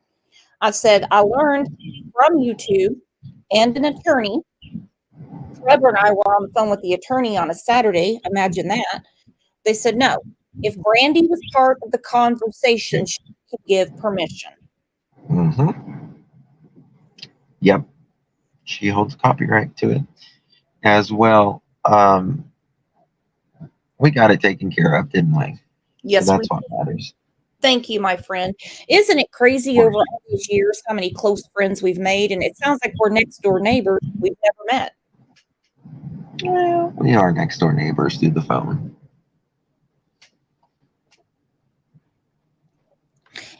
I said, I learned from YouTube and an attorney. Trevor and I were on the phone with the attorney on a Saturday. Imagine that. They said, no, if Brandy was part of the conversation, she could give permission. Yep. She holds copyright to it as well. We got it taken care of, didn't we? Yes, so that's what matters. Thank you, my friend. Isn't it crazy over all these years how many close friends we've made? And it sounds like we're next door neighbors we've never met. Well, we are next door neighbors through the phone.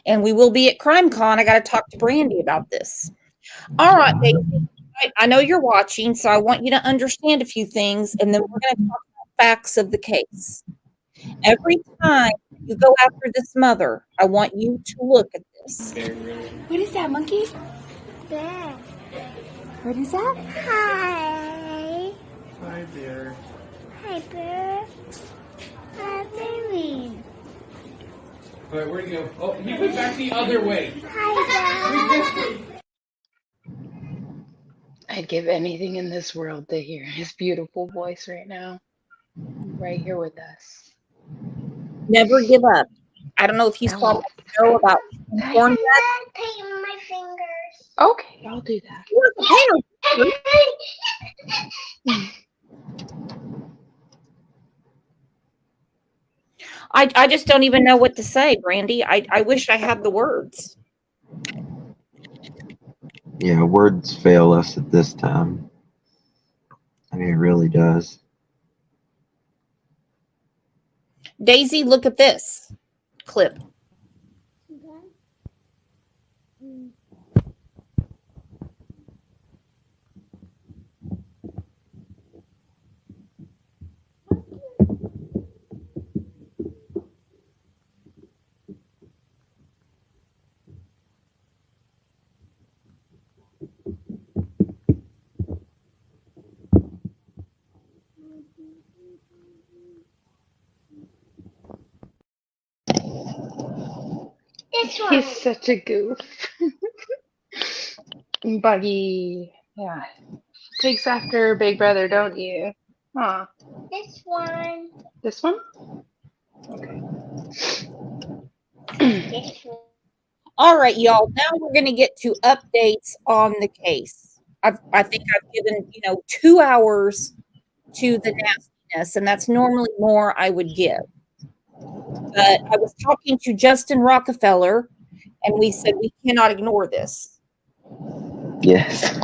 And we will be at CrimeCon. I got to talk to Brandy about this. All right, Daisy. I know you're watching, so I want you to understand a few things, and then we're going to talk about facts of the case. Every time you go after this mother, I want you to look at this. What is that, monkey? Bear. What is that? Hi. Hi, dear. Hi, Bear. Hi, baby. All right, where'd he go? Oh, he went back the other way. Hi, Bear. I'd give anything in this world to hear his beautiful voice right now, right here with us. Never give up. I don't know if you saw that show about corn. Paint my fingers. Okay, I'll do that. I just don't even know what to say, Brandy. I wish I had the words. Yeah, words fail us at this time. I mean, it really does. Daisy, look at this clip. This one. He's such a goof. Buggy. Yeah. Takes after Big Brother, don't you? Huh. This one. This one? Okay. This one. All right, y'all. Now we're going to get to updates on the case. I think I've given 2 hours to the nastiness, and that's normally more I would give. But I was talking to Justin Rockefeller, and we said we cannot ignore this. Yes.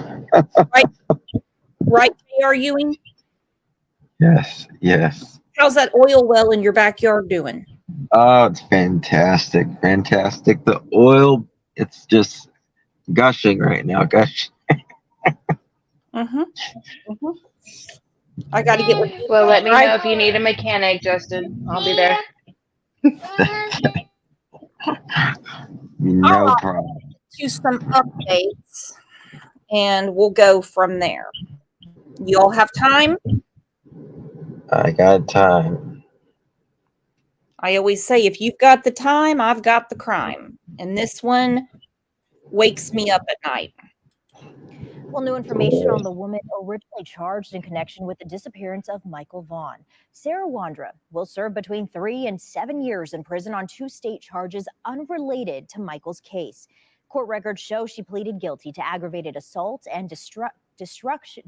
Right, J.R. Ewing? Yes. How's that oil well in your backyard doing? Oh, it's fantastic. Fantastic. The oil, it's just gushing right now. Gushing. Mm-hmm. Mm-hmm. I got to get with Well, let me know right? if you need a mechanic, Justin. I'll be there. No right. problem. To some updates, and we'll go from there. You all have time? I got time. I always say, if you've got the time, I've got the crime. And this one wakes me up at night. Well, new information on the woman originally charged in connection with the disappearance of Michael Vaughn. Sarah Wandra will serve between 3 and 7 years in prison on 2 state charges unrelated to Michael's case. Court records show she pleaded guilty to aggravated assault and destruction,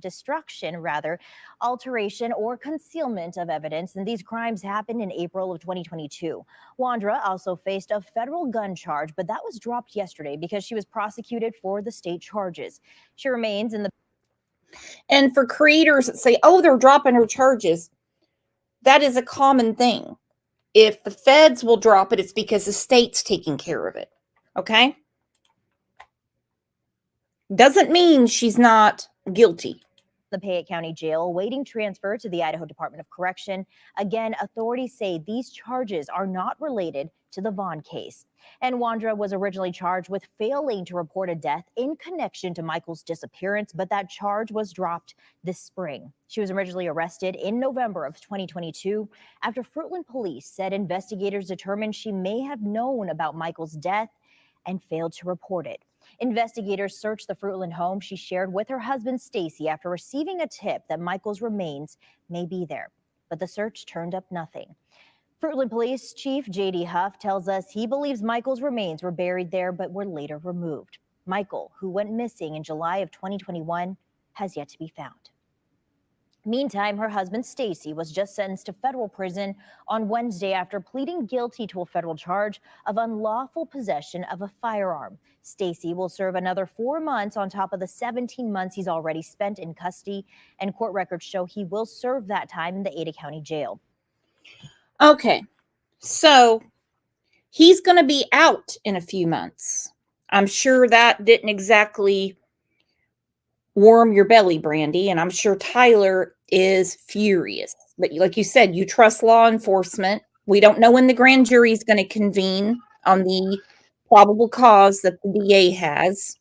alteration, or concealment of evidence. And these crimes happened in April of 2022. Wandra also faced a federal gun charge, but that was dropped yesterday because she was prosecuted for the state charges. She remains in the. And for creators that say, oh, they're dropping her charges, that is a common thing. If the feds will drop it, it's because the state's taking care of it. Okay? Doesn't mean she's not guilty. The Payette County Jail awaiting transfer to the Idaho Department of Correction. Again, authorities say these charges are not related to the Vaughn case. And Wandra was originally charged with failing to report a death in connection to Michael's disappearance, but that charge was dropped this spring. She was originally arrested in November of 2022 after Fruitland police said investigators determined she may have known about Michael's death and failed to report it. Investigators searched the Fruitland home she shared with her husband, Stacy, after receiving a tip that Michael's remains may be there. But the search turned up nothing. Fruitland Police Chief J.D. Huff tells us he believes Michael's remains were buried there but were later removed. Michael, who went missing in July of 2021, has yet to be found. Meantime, her husband, Stacy, was just sentenced to federal prison on Wednesday after pleading guilty to a federal charge of unlawful possession of a firearm. Stacy will serve another 4 months on top of the 17 months he's already spent in custody, and court records show he will serve that time in the Ada County Jail. Okay, so he's going to be out in a few months. I'm sure that didn't exactly warm your belly, Brandy, and I'm sure Tyler is furious. But like you said, you trust law enforcement. We don't know when the grand jury is going to convene on the probable cause that the DA has.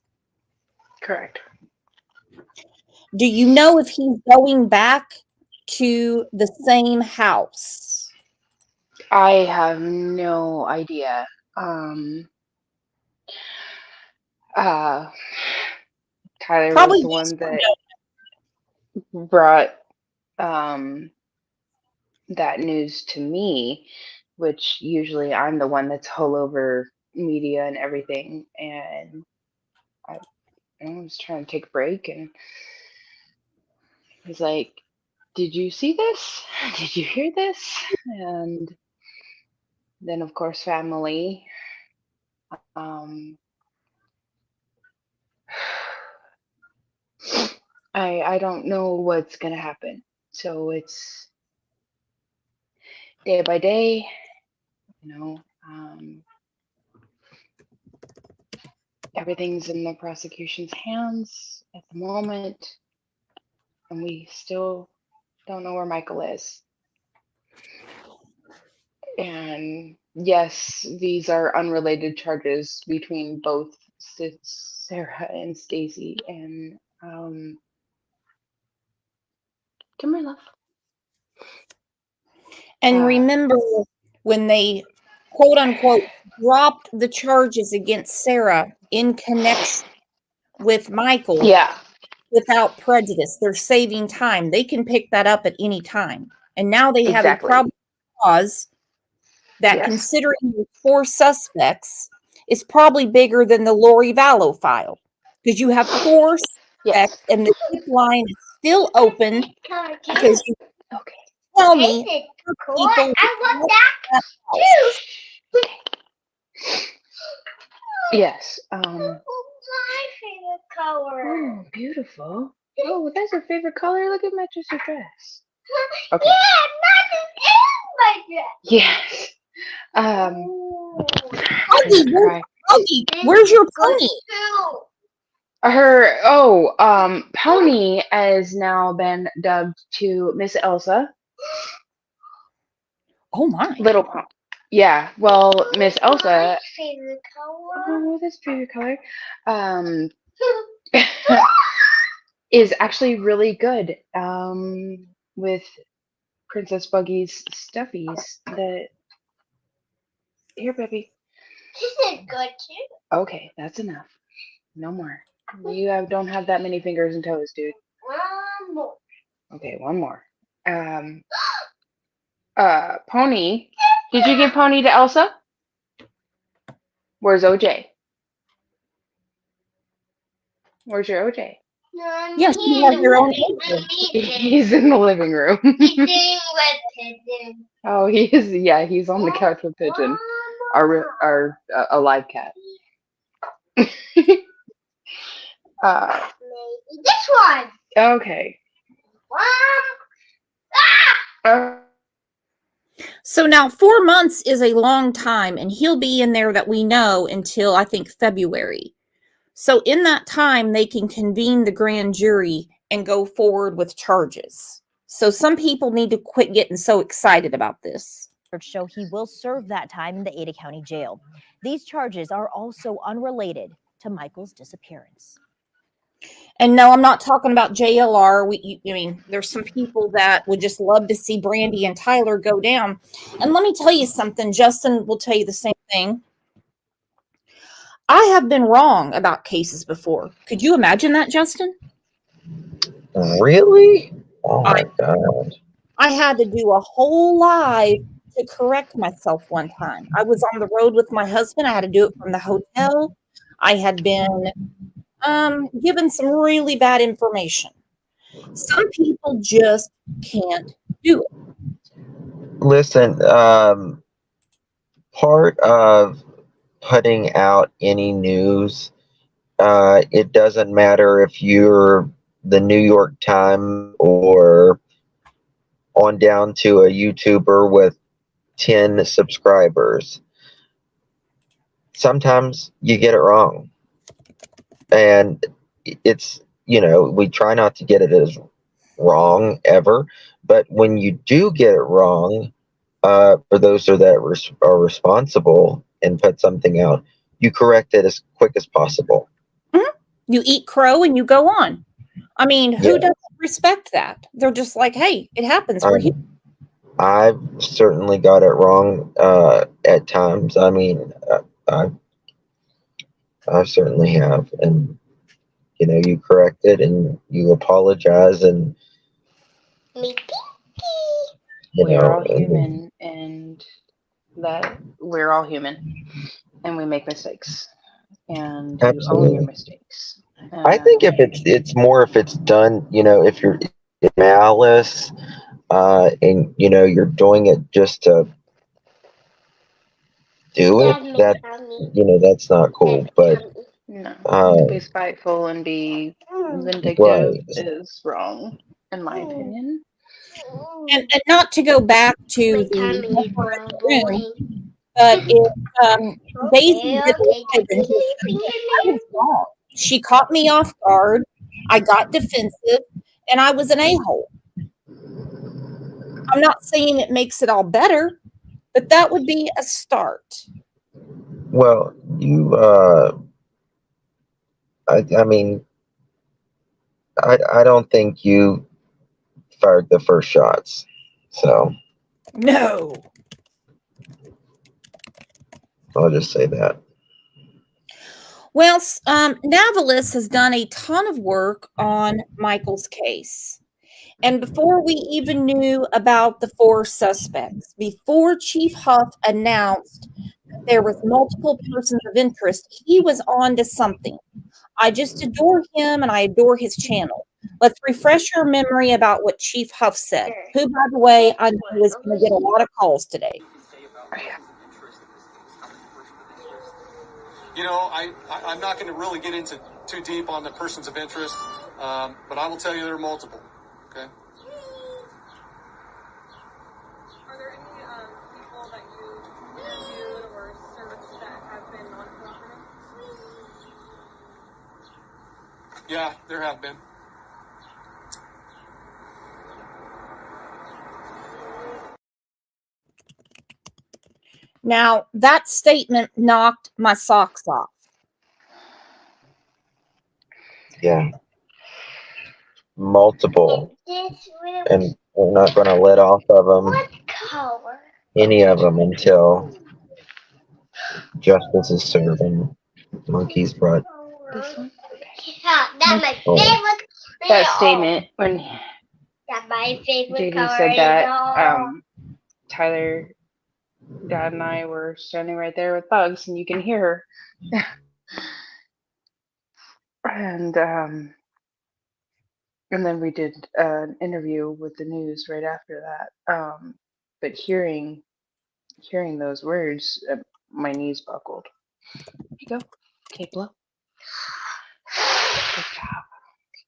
Correct. Do you know if he's going back to the same house? I have no idea. Tyler Probably was the one that brought that news to me, which usually I'm the one that's all over media and everything. And I was trying to take a break, and he's like, "Did you see this? Did you hear this?" And then of course family. Um, I don't know what's gonna happen, so it's day by day. You know, everything's in the prosecution's hands at the moment, and we still don't know where Michael is. And yes, these are unrelated charges between both Sarah and Stacy. And come here, love. And remember when they quote unquote dropped the charges against Sarah in connection with Michael Yeah, without prejudice. They're saving time. They can pick that up at any time. And now they have a exactly. probable cause that, Yes. considering the 4 suspects, is probably bigger than the Lori Vallow file. Because you have 4 Yes. suspects and the tip line is still open because you Okay. tell me Cool. people I want that too. Yes. My favorite color. Oh, beautiful. Oh, that's your favorite color. Look, it matches your dress. Okay. Yeah, nothing is my dress. Yes. Huggy, where's your pony? Pony has now been dubbed to Miss Elsa. Oh my. Little Pony. Yeah, well, Miss Elsa. Favorite color. Oh, that's favorite color. Is actually really good. With Princess Buggy's stuffies. Here, baby. This is good too. Okay, that's enough. No more. You don't have that many fingers and toes, dude. One more. Okay, one more. Pony. Did you give Pony to Elsa? Where's OJ? Where's your OJ? Yes, you have your own picture. He's in the living room. He's doing with Pigeon. Oh, he is. Yeah, he's on the couch with Pigeon, our alive cat. Maybe this one. Okay. So now 4 months is a long time, and he'll be in there that we know until I think February. So in that time, they can convene the grand jury and go forward with charges. So some people need to quit getting so excited about this. Show he will serve that time in the Ada County Jail. These charges are also unrelated to Michael's disappearance. And no, I'm not talking about JLR. I mean, there's some people that would just love to see Brandy and Tyler go down. And let me tell you something. Justin will tell you the same thing. I have been wrong about cases before. Could you imagine that, Justin? Really? Oh my God. I had to do a whole live to correct myself one time. I was on the road with my husband. I had to do it from the hotel. I had been given some really bad information. Some people just can't do it. Listen, part of putting out any news, it doesn't matter if you're the New York Times or on down to a YouTuber with 10 subscribers. Sometimes you get it wrong. And it's, we try not to get it as wrong ever. But when you do get it wrong, for those that are responsible and put something out, you correct it as quick as possible. Mm-hmm. You eat crow and you go on. I mean, who doesn't respect that? They're just like, hey, it happens. We're here. I've certainly got it wrong at times. I mean, I certainly have. And, you correct it and you apologize and, we're all human, and that we're all human, and we make mistakes, and you own your mistakes. I think if it's more if it's done, if you're in malice, and you're doing it just to do it, that that's not cool. But No, uh, to be spiteful and be vindictive right, is wrong, in my opinion. And not to go back to the elephant in the room, but if Daisy did live in his I was wrong. She caught me off guard. I got defensive, and I was an a-hole. I'm not saying it makes it all better, but that would be a start. well, you I mean, I don't think you fired the first shots. So No. I'll just say that. Well, Navalis has done a ton of work on Michael's case. And before we even knew about the 4 suspects, before Chief Huff announced that there was multiple persons of interest, he was on to something. I just adore him and I adore his channel. Let's refresh your memory about what Chief Huff said, who, by the way, I know is going to get a lot of calls today. You know, I'm not going to really get into too deep on the persons of interest, but I will tell you there are multiple. Okay. Are there any people that you interviewed or searched that have been non-cooperative? Yeah, there have been. Now, that statement knocked my socks off. Yeah, multiple, and we're not going to let off of them, any of them, until justice is served in Monkey's butt. This one? Yeah, that's my Oh. favorite. That statement when That's my favorite JD color. said that, Tyler, Dad, and I were standing right there with Bugs, and you can hear her. And then we did an interview with the news right after that. But hearing those words, my knees buckled. Here you go. Okay, blow. Good job.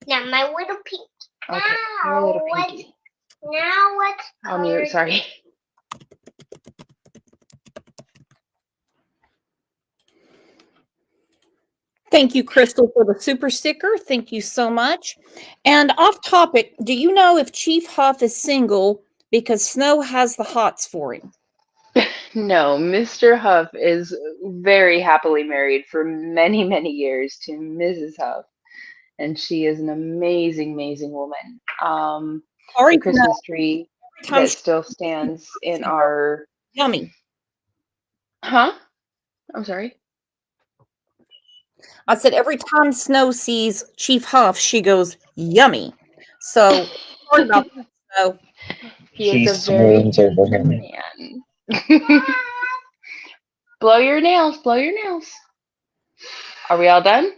Now my little pink. Okay, your little pinky. Now what's I'll mute. Sorry. Thank you, Crystal, for the super sticker. Thank you so much. And off topic, do you know if Chief Huff is single because Snow has the hots for him? No, Mr. Huff is very happily married for many, many years to Mrs. Huff, and she is an amazing, amazing woman. Sorry, The Christmas Snow. tree Time that she- still stands in our Yummy. Huh? I'm sorry. I said every time Snow sees Chief Huff, she goes, yummy. So sorry about that, Snow. He is She a very swoons over handsome him. man. Blow your nails. Blow your nails. Are we all done?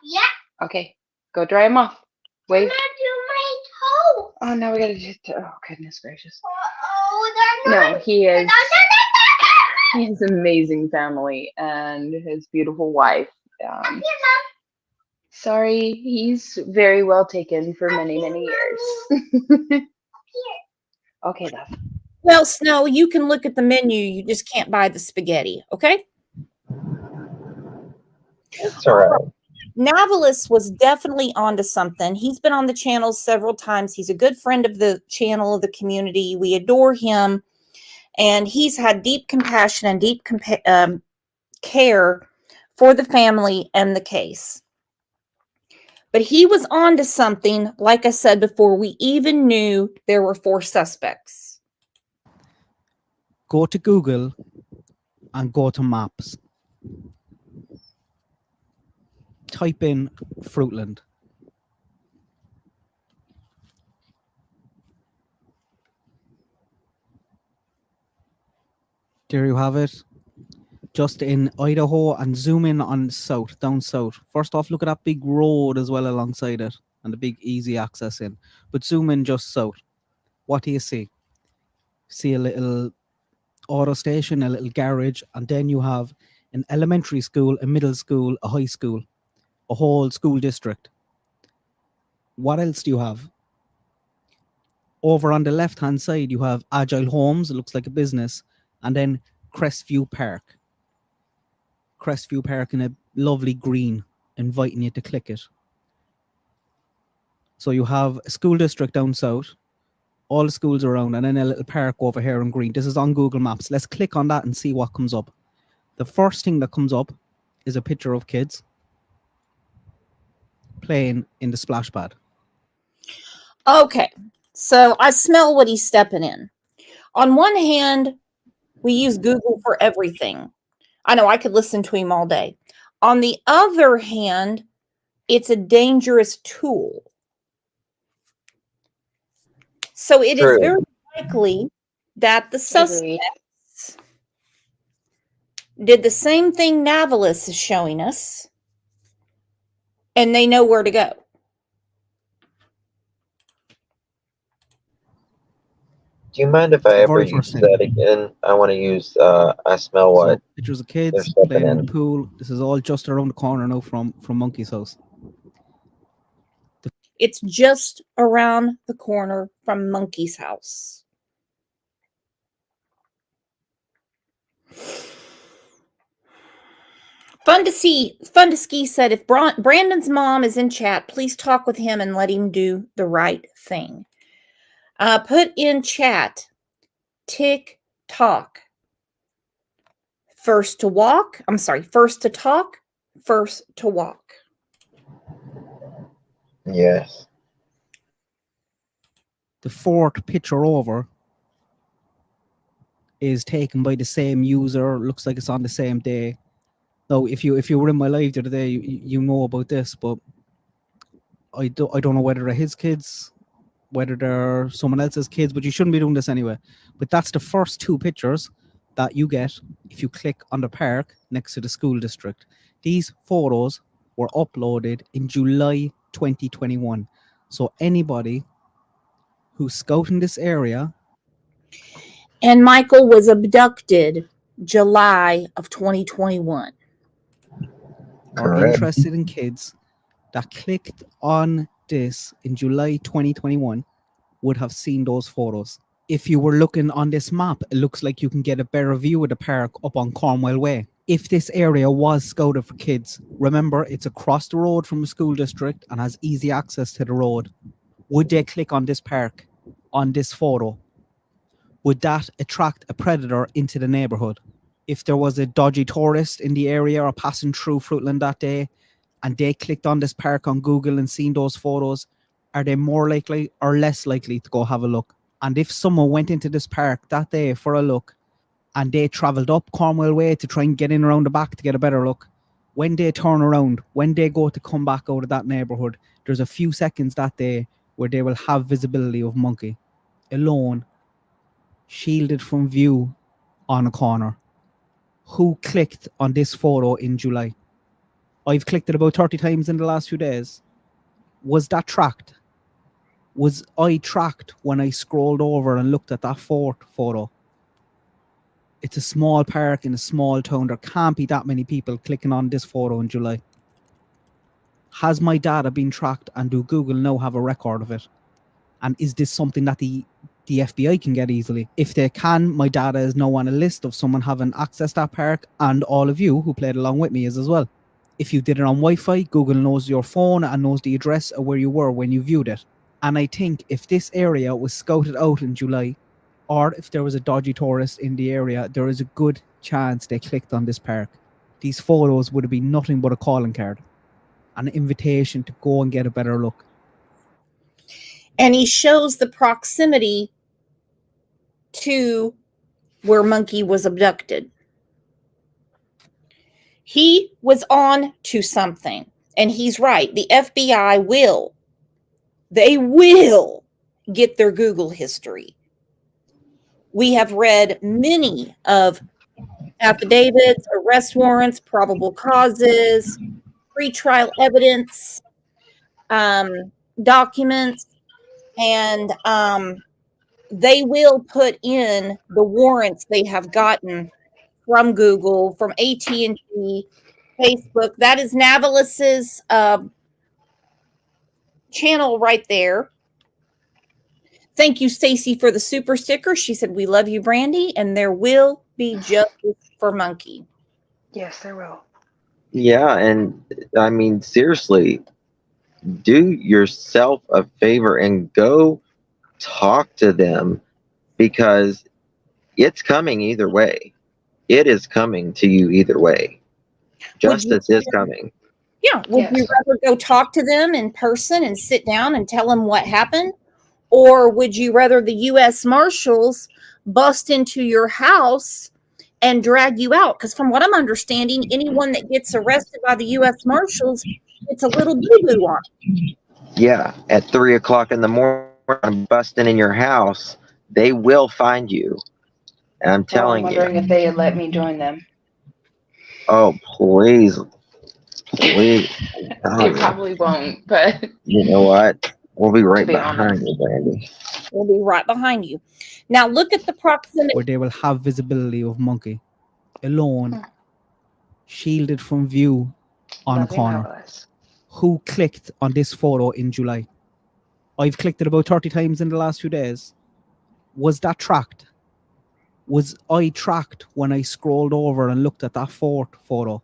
Yeah. Okay. Go dry them off. Wait. I'm gonna do my toe. Oh, now we gotta do. Oh, goodness gracious. Oh, they're not. No, he is. He has amazing family and his beautiful wife. Sorry, he's very well taken for many, many years. Okay, love. Well, Snow, you can look at the menu. You just can't buy the spaghetti, okay? It's all right. Navalis was definitely onto something. He's been on the channel several times. He's a good friend of the channel, of the community. We adore him. And he's had deep compassion and deep care for the family and the case. But he was on to something, like I said before, we even knew there were 4 suspects. Go to Google and go to Maps. Type in Fruitland. There you have it. Just in Idaho, and zoom in on south, down south. First off, look at that big road as well alongside it and the big easy access in. But zoom in just south. What do you see? See a little auto station, a little garage, and then you have an elementary school, a middle school, a high school, a whole school district. What else do you have? Over on the left hand side, you have Agile Homes, it looks like a business, and then Crestview Park. Crestview Park in a lovely green, inviting you to click it. So you have a school district down south, all the schools around, and then a little park over here in green. This is on Google Maps. Let's click on that and see what comes up. The first thing that comes up is a picture of kids playing in the splash pad. Okay, so I smell what he's stepping in. On one hand, we use Google for everything. I know I could listen to him all day. On the other hand, it's a dangerous tool. So it is very likely that the suspects did the same thing Navalis is showing us, and they know where to go. Do you mind if I ever use that again? I want to use I smell what. So pictures of kids playing in the pool. This is all just around the corner now from Monkey's house. It's just around the corner from Monkey's house. Fun to Ski said, if Brandon's mom is in chat, please talk with him and let him do the right thing. Put in chat, TikTok. First to talk, first to walk. Yes. The fourth picture over is taken by the same user. Looks like it's on the same day. Now, if you were in my live the other day, you know about this, but I don't know whether they're his kids, whether they're someone else's kids, but you shouldn't be doing this anyway. But that's the first two pictures that you get if you click on the park next to the school district. These photos were uploaded in July 2021. So anybody who's scouting this area. And Michael was abducted July of 2021. Are interested in kids that clicked on this in July 2021 would have seen those photos. If you were looking on this map, it looks like you can get a better view of the park up on Cornwall Way. If this area was scouted for kids, remember it's across the road from the school district and has easy access to the road. Would they click on this park, on this photo? Would that attract a predator into the neighborhood? If there was a dodgy tourist in the area or passing through Fruitland that day and they clicked on this park on Google and seen those photos, are they more likely or less likely to go have a look? And if someone went into this park that day for a look and they travelled up Cornwall Way to try and get in around the back to get a better look, when they turn around, when they go to come back out of that neighbourhood, there's a few seconds that day where they will have visibility of Monkey alone, shielded from view on a corner. Who clicked on this photo in July? I've clicked it about 30 times in the last few days. Was that tracked? Was I tracked when I scrolled over and looked at that fourth photo? It's a small park in a small town. There can't be that many people clicking on this photo in July. Has my data been tracked, and do Google now have a record of it? And is this something that the FBI can get easily? If they can, my data is now on a list of someone having access to that park, and all of you who played along with me is as well. If you did it on Wi-Fi, Google knows your phone and knows the address of where you were when you viewed it. And I think if this area was scouted out in July, or if there was a dodgy tourist in the area, there is a good chance they clicked on this park. These photos would have been nothing but a calling card, an invitation to go and get a better look. And he shows the proximity to where Monkey was abducted. He was on to something, and he's right. The FBI will get their Google history. We have read many of affidavits, arrest warrants, probable causes, pretrial evidence, documents, and they will put in the warrants they have gotten from Google, from AT&T, Facebook. That is Navalis's channel right there. Thank you, Stacy, for the super sticker. She said, "We love you, Brandy, and there will be justice for Monkey." Yes, there will. Yeah, and I mean, seriously, do yourself a favor and go talk to them, because it's coming either way. It is coming to you either way. Justice is coming. Yeah. Would you rather go talk to them in person and sit down and tell them what happened? Or would you rather the U.S. Marshals bust into your house and drag you out? Because from what I'm understanding, anyone that gets arrested by the U.S. Marshals, it's a little boo-boo on. Yeah, at 3 o'clock in the morning, busting in your house, they will find you. And I'm Well, I'm telling wondering you. if they would let me join them. Oh, please. Please. They probably won't, but You know what? We'll be right be behind honest. you, Brandy. We'll be right behind you. Now look at the proximity. Where they will have visibility of Monkey alone, shielded from view on Love a you, corner. Navalis. Who clicked on this photo in July? I've clicked it about 30 times in the last few days. Was that tracked? Was I tracked when I scrolled over and looked at that fourth photo?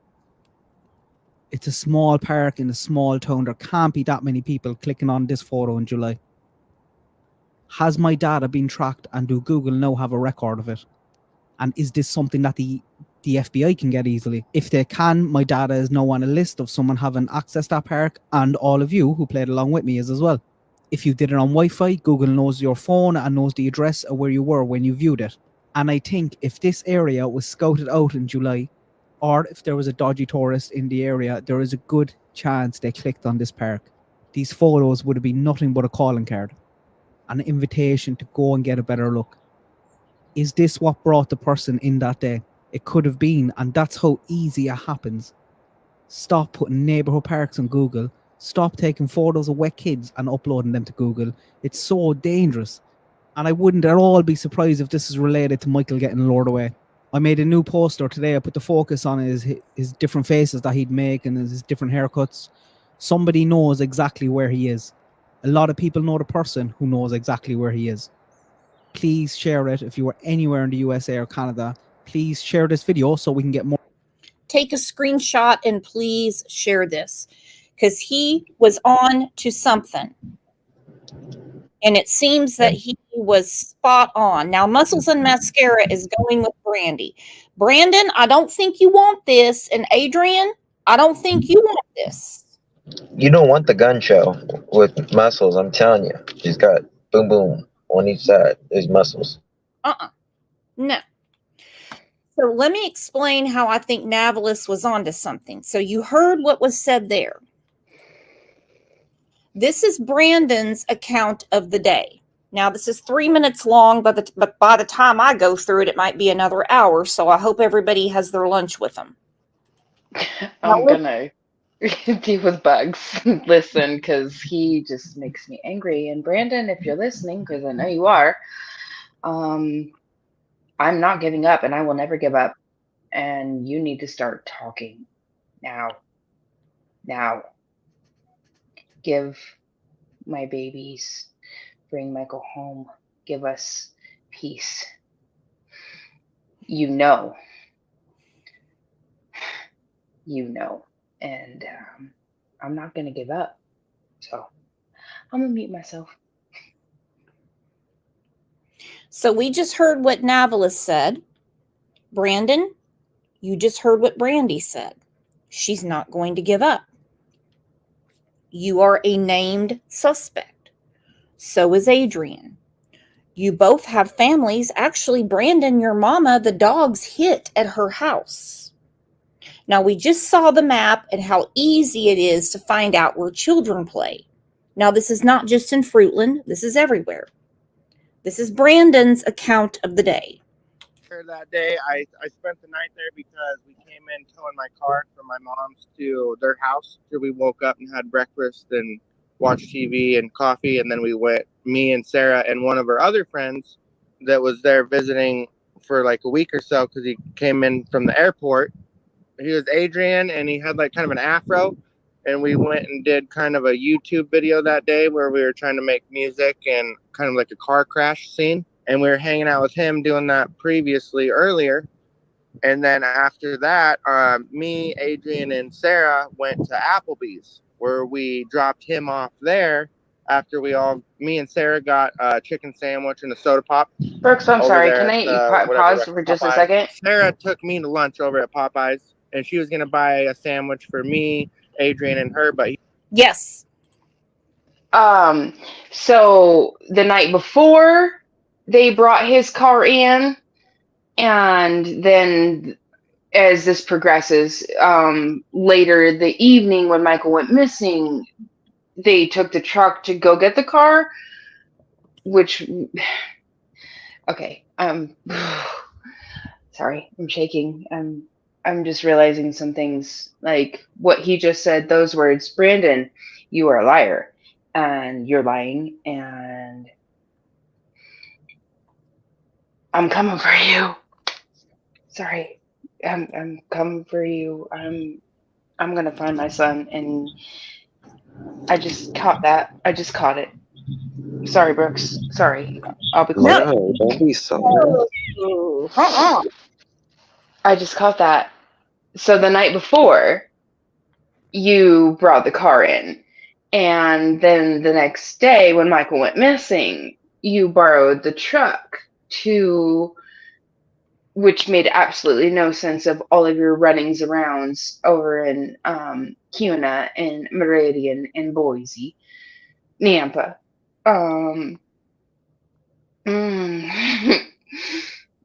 It's a small park in a small town. There can't be that many people clicking on this photo in July. Has my data been tracked, and do Google now have a record of it? And is this something that the FBI can get easily? If they can, my data is now on a list of someone having access to that park, and all of you who played along with me is as well. If you did it on Wi-Fi, Google knows your phone and knows the address of where you were when you viewed it. And I think if this area was scouted out in July, or if there was a dodgy tourist in the area, there is a good chance they clicked on this park. These photos would have been nothing but a calling card, an invitation to go and get a better look. Is this what brought the person in that day? It could have been, and that's how easy it happens. Stop putting neighborhood parks on Google. Stop taking photos of wet kids and uploading them to Google. It's so dangerous. And I wouldn't at all be surprised if this is related to Michael getting lured away. I made a new poster today. I put the focus on his different faces that he'd make and his different haircuts. Somebody knows exactly where he is. A lot of people know the person who knows exactly where he is. Please share it. If you are anywhere in the USA or Canada, please share this video so we can get more. Take a screenshot and please share this, because he was on to something. And it seems that he was spot on. Now, Muscles and Mascara is going with Brandy. Brandon, I don't think you want this. And Adrian, I don't think you want this. You don't want the gun show with Muscles, I'm telling you. She's got boom boom on each side. There's Muscles. No. So let me explain how I think Navalis was onto something. So you heard what was said there. This is Brandon's account of the day. Now, this is 3 minutes long, but by the time I go through it, it might be another hour. So I hope everybody has their lunch with them. I'm gonna deal with Bugs. Listen, because he just makes me angry. And Brandon, if you're listening, because I know you are, I'm not giving up, and I will never give up. And you need to start talking now. Now. Give my babies, bring Michael home, give us peace. You know. And I'm not going to give up. So I'm going to mute myself. So we just heard what Navalis said. Brandon, you just heard what Brandy said. She's not going to give up. You are a named suspect. So is Adrian. You both have families. Actually, Brandon, your mama, the dogs hit at her house. Now, we just saw the map and how easy it is to find out where children play. Now, this is not just in Fruitland. This is everywhere. This is Brandon's account of the day. That day, I spent the night there because we came in towing my car from my mom's to their house. After we woke up and had breakfast and watch TV and coffee, and then we went, me and Sarah and one of her other friends that was there visiting for like a week or so because he came in from the airport. He was Adrian, and he had like kind of an afro, and we went and did kind of a YouTube video that day where we were trying to make music and kind of like a car crash scene, and we were hanging out with him doing that earlier. And then after that, me, Adrian, and Sarah went to Applebee's, where we dropped him off there after me and Sarah got a chicken sandwich and a soda pop. Brooks, I'm sorry. there Can I pause for just a second? Sarah took me to lunch over at Popeyes, and she was going to buy a sandwich for me, Adrian, and her, but Yes. So the night before, they brought his car in, and then as this progresses, later the evening when Michael went missing, they took the truck to go get the car, which, okay, sorry, I'm shaking. I'm just realizing some things, like what he just said, those words, Brandon, you are a liar, and you're lying, and I'm coming for you. Sorry, I'm coming for you. I'm gonna find my son, and I just caught that. I just caught it. Sorry, Brooks. Sorry. I'll be quiet. No, don't be sorry. I just caught that. So the night before, you brought the car in, and then the next day when Michael went missing, you borrowed the truck which made absolutely no sense of all of your runnings arounds over in Kuna and Meridian and Boise, Nampa.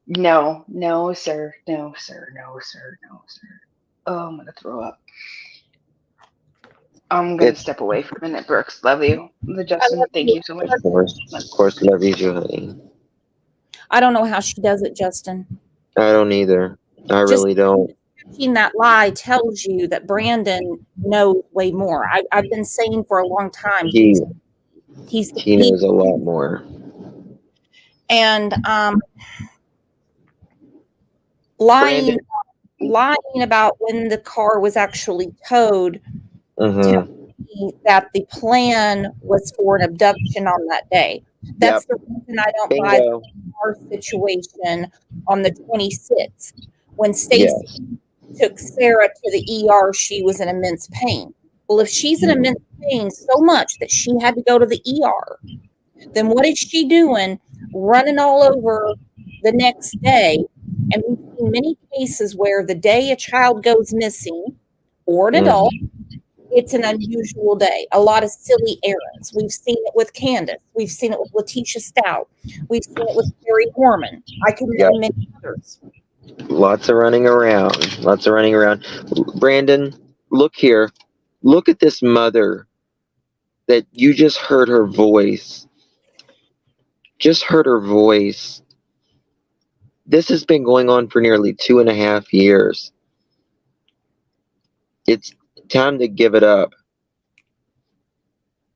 No, sir. No, sir. No, sir. No, sir. Oh, I'm going to throw up. I'm going to step away for a minute, Brooks. Love you. Justin, thank you so much. Of course, love you, honey. I don't know how she does it, Justin. I don't either. I really don't. That lie tells you that Brandon knows way more. I've been saying for a long time He knows a lot more. And lying about when the car was actually towed tells me that the plan was for an abduction on that day. That's the reason I don't buy the car situation on the 26th. When Stacy took Sarah to the ER, she was in immense pain. Well, if she's in immense pain so much that she had to go to the ER, then what is she doing running all over the next day? And we've seen many cases where the day a child goes missing or an adult, it's an unusual day. A lot of silly errands. We've seen it with Candace. We've seen it with Letitia Stout. We've seen it with Barry Horman. I can name many others. Lots of running around. Brandon, look here. Look at this mother that you just heard her voice. This has been going on for nearly 2.5 years. It's time to give it up.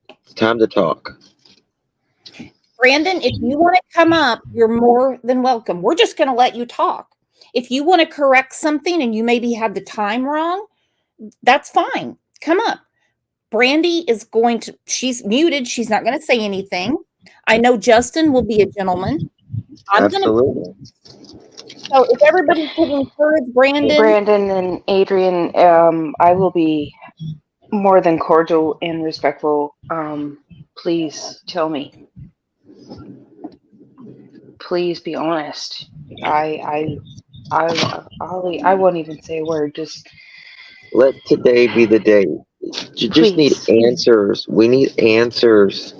It's time to talk. Brandon, if you want to come up, you're more than welcome. We're just going to let you talk. If you want to correct something and you maybe had the time wrong, that's fine. Come up. Brandy is she's muted. She's not going to say anything. I know Justin will be a gentleman. Absolutely. So if everybody could encourage Brandon and Adrian, I will be more than cordial and respectful. Please tell me. Please be honest. I won't even say a word. Just let today be the day. You just need answers. We need answers.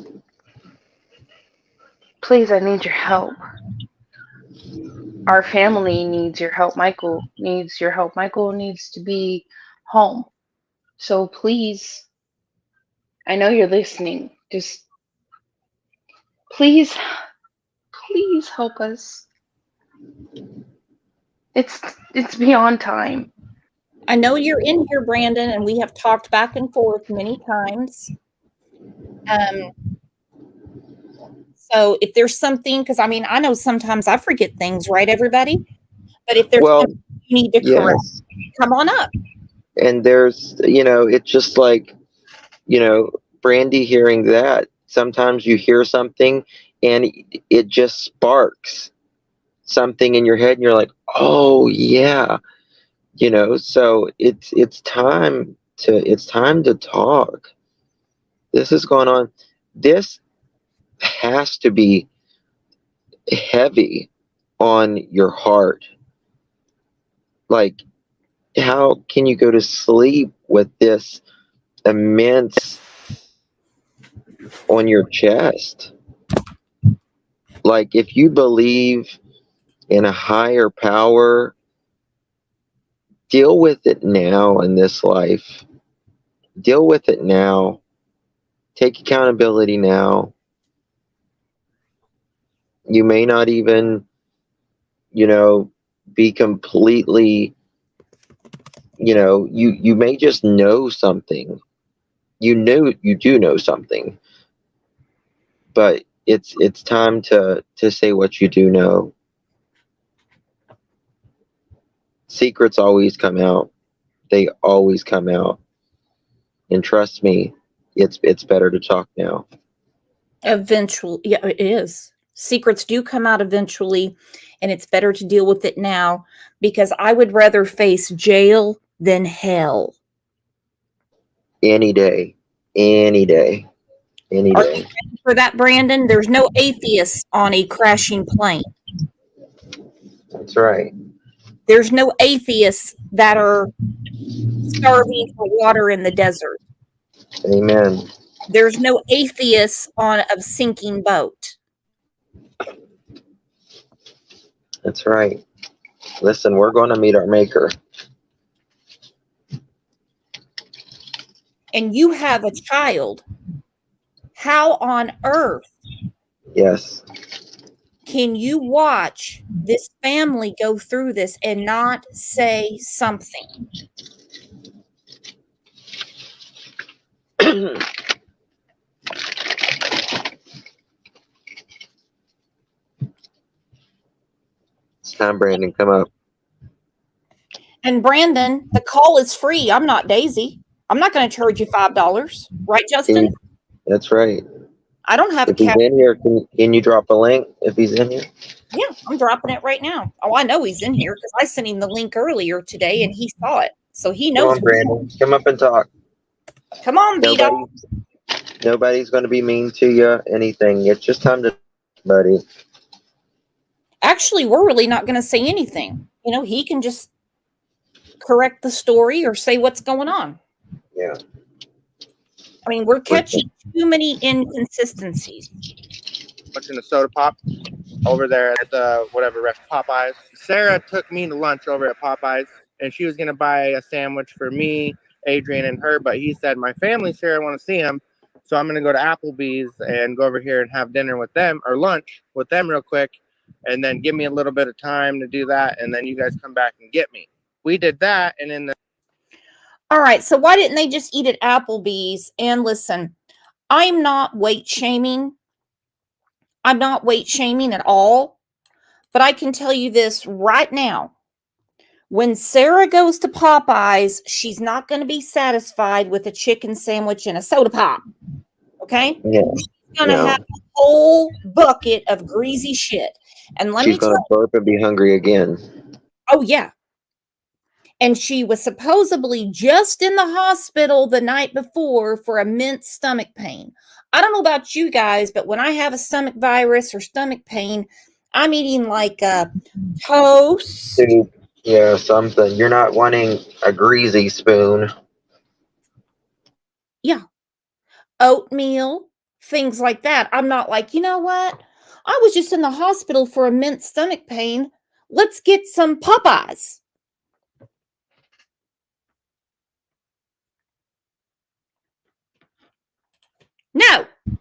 Please, I need your help. Our family needs your help. Michael needs your help. Michael needs to be home. So please, I know you're listening. Just please help us. It's beyond time. I know you're in here, Brandon, and we have talked back and forth many times. Um, so if there's something, because I mean, I know sometimes I forget things, right, everybody? But if there's Well, something you need to correct, yes. come on up. And there's, it's just like, Brandy hearing that. Sometimes you hear something and it just sparks something in your head and you're like, oh yeah, so it's time to talk. This is going on. This has to be heavy on your heart. Like, how can you go to sleep with this immense on your chest? Like, if you believe in a higher power, deal with it now in this life. Deal with it now. Take accountability now. You may not even, be completely, you may just know something. You do know something. But it's time to say what you do know. Secrets always come out. They always come out. And trust me, it's better to talk now. Eventually, yeah, it is. Secrets do come out eventually, and it's better to deal with it now because I would rather face jail than hell. Any day. Any day. Any Are you day. ready for that, Brandon? There's no atheists on a crashing plane. That's right. There's no atheists that are starving for water in the desert. Amen. There's no atheists on a sinking boat. That's right. Listen, we're going to meet our maker. And you have a child. How on earth Yes. can you watch this family go through this and not say something? It's time, Brandon. Come up. And Brandon, the call is free. I'm not Daisy. I'm not going to charge you $5. Right, Justin? That's right. I don't have a If he's cash. in here, can you drop a link if he's in here? Yeah, I'm dropping it right now. Oh, I know he's in here because I sent him the link earlier today and he saw it. So he Come knows. on, Brandon. Come up and talk. Come on, B-Dog. Nobody's going to be mean to you, anything. It's just time to, buddy. Actually, we're really not going to say anything. He can just correct the story or say what's going on. Yeah. I mean, we're catching too many inconsistencies. Watching the soda pop over there at the whatever Popeyes. Sarah took me to lunch over at Popeyes, and she was gonna buy a sandwich for me, Adrian, and her. But he said my family's here. I want to see him, so I'm gonna go to Applebee's and go over here and have dinner with them or lunch with them real quick, and then give me a little bit of time to do that, and then you guys come back and get me. We did that, and in the All right, so why didn't they just eat at Applebee's? And listen, I'm not weight shaming. I'm not weight shaming at all. But I can tell you this right now. When Sarah goes to Popeyes, she's not going to be satisfied with a chicken sandwich and a soda pop. Okay? Yeah. She's going to have a whole bucket of greasy shit. And let me She's tell going to burp and be hungry again. Oh, yeah. And she was supposedly just in the hospital the night before for immense stomach pain. I don't know about you guys, but when I have a stomach virus or stomach pain, I'm eating like a toast. Soup. Yeah, something. You're not wanting a greasy spoon. Yeah. Oatmeal, things like that. I'm not like, you know what? I was just in the hospital for immense stomach pain. Let's get some Popeyes. No. In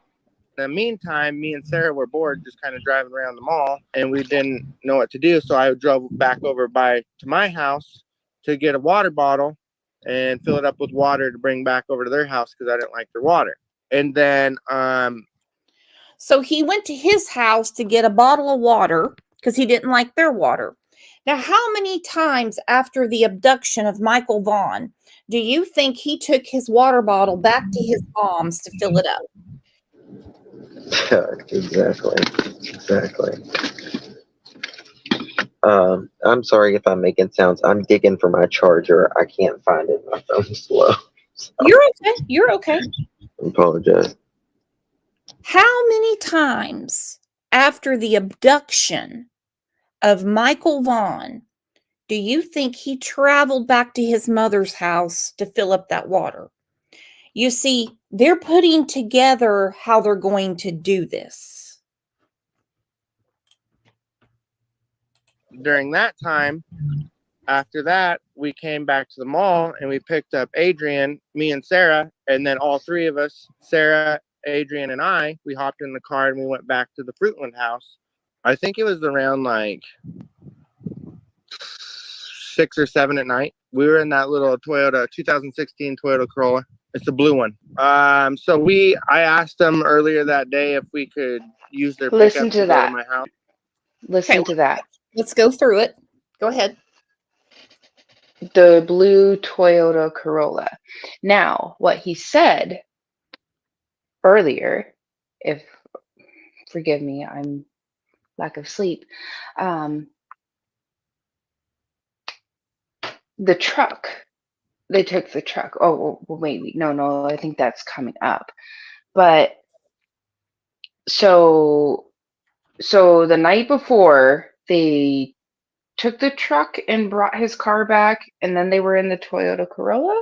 the meantime, me and Sarah were bored just kind of driving around the mall, and we didn't know what to do. So I drove back over to my house to get a water bottle and fill it up with water to bring back over to their house because I didn't like their water. And then so he went to his house to get a bottle of water because he didn't like their water. Now, how many times after the abduction of Michael Vaughn do you think he took his water bottle back to his mom's to fill it up? Exactly. I'm sorry if I'm making sounds. I'm digging for my charger. I can't find it. My phone's slow. So You're okay. I apologize. How many times after the abduction of Michael Vaughn do you think he traveled back to his mother's house to fill up that water? You see, they're putting together how they're going to do this. During that time, after that, we came back to the mall and we picked up Adrian, me and Sarah, and then all three of us, Sarah, Adrian, and I, we hopped in the car and we went back to the Fruitland house. I think it was around like 6 or 7 at night. We were in that little Toyota 2016 Toyota Corolla. It's the blue one. So I asked them earlier that day if we could use their pickup Listen to go that. to my house. Listen to that. Let's go through it. Go ahead. The blue Toyota Corolla. Now, what he said earlier, if forgive me, I'm lack of sleep. The truck. They took the truck. Oh, well, wait, no, I think that's coming up. But so the night before they took the truck and brought his car back, and then they were in the Toyota Corolla.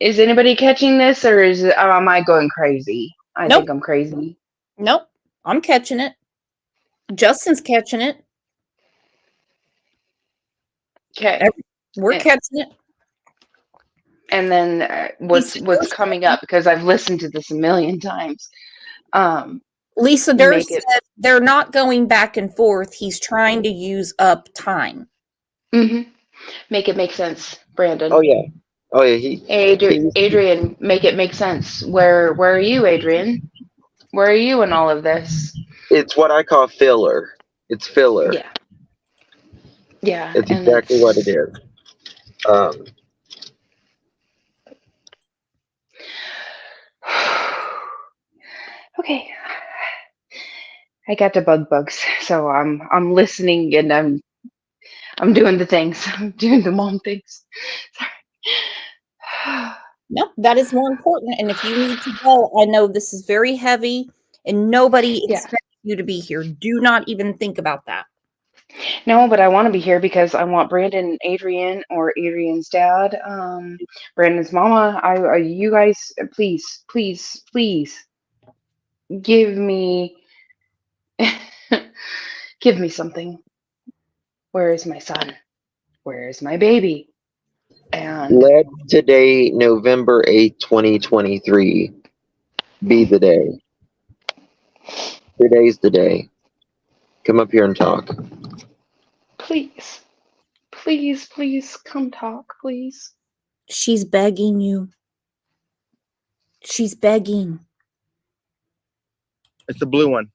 Is anybody catching this, or am I going crazy? I Nope. think I'm crazy. Nope. I'm catching it. Justin's catching it. Okay. We're catching it. And then what's coming up, because I've listened to this a million times. Lisa Durst said they're not going back and forth. He's trying to use up time. Mm-hmm. Make it make sense, Brandon. Oh yeah. Adrian, make it make sense. Where are you, Adrian? Where are you in all of this? It's what I call filler. It's filler. Yeah. It's exactly what it is. Okay. I got the bugs, so I'm listening and I'm doing the things. I'm doing the mom things. Sorry. Nope, that is more important. And if you need to go, I know this is very heavy and nobody expects you to be here. Do not even think about that. No, but I want to be here because I want Brandon, Adrian, or Adrian's dad, Brandon's mama. You guys, please give me something. Where is my son? Where is my baby? And let today, November 8th, 2023, be the day. Today's the day. Come up here and talk. please come talk, please. She's begging you. She's begging. It's the blue one.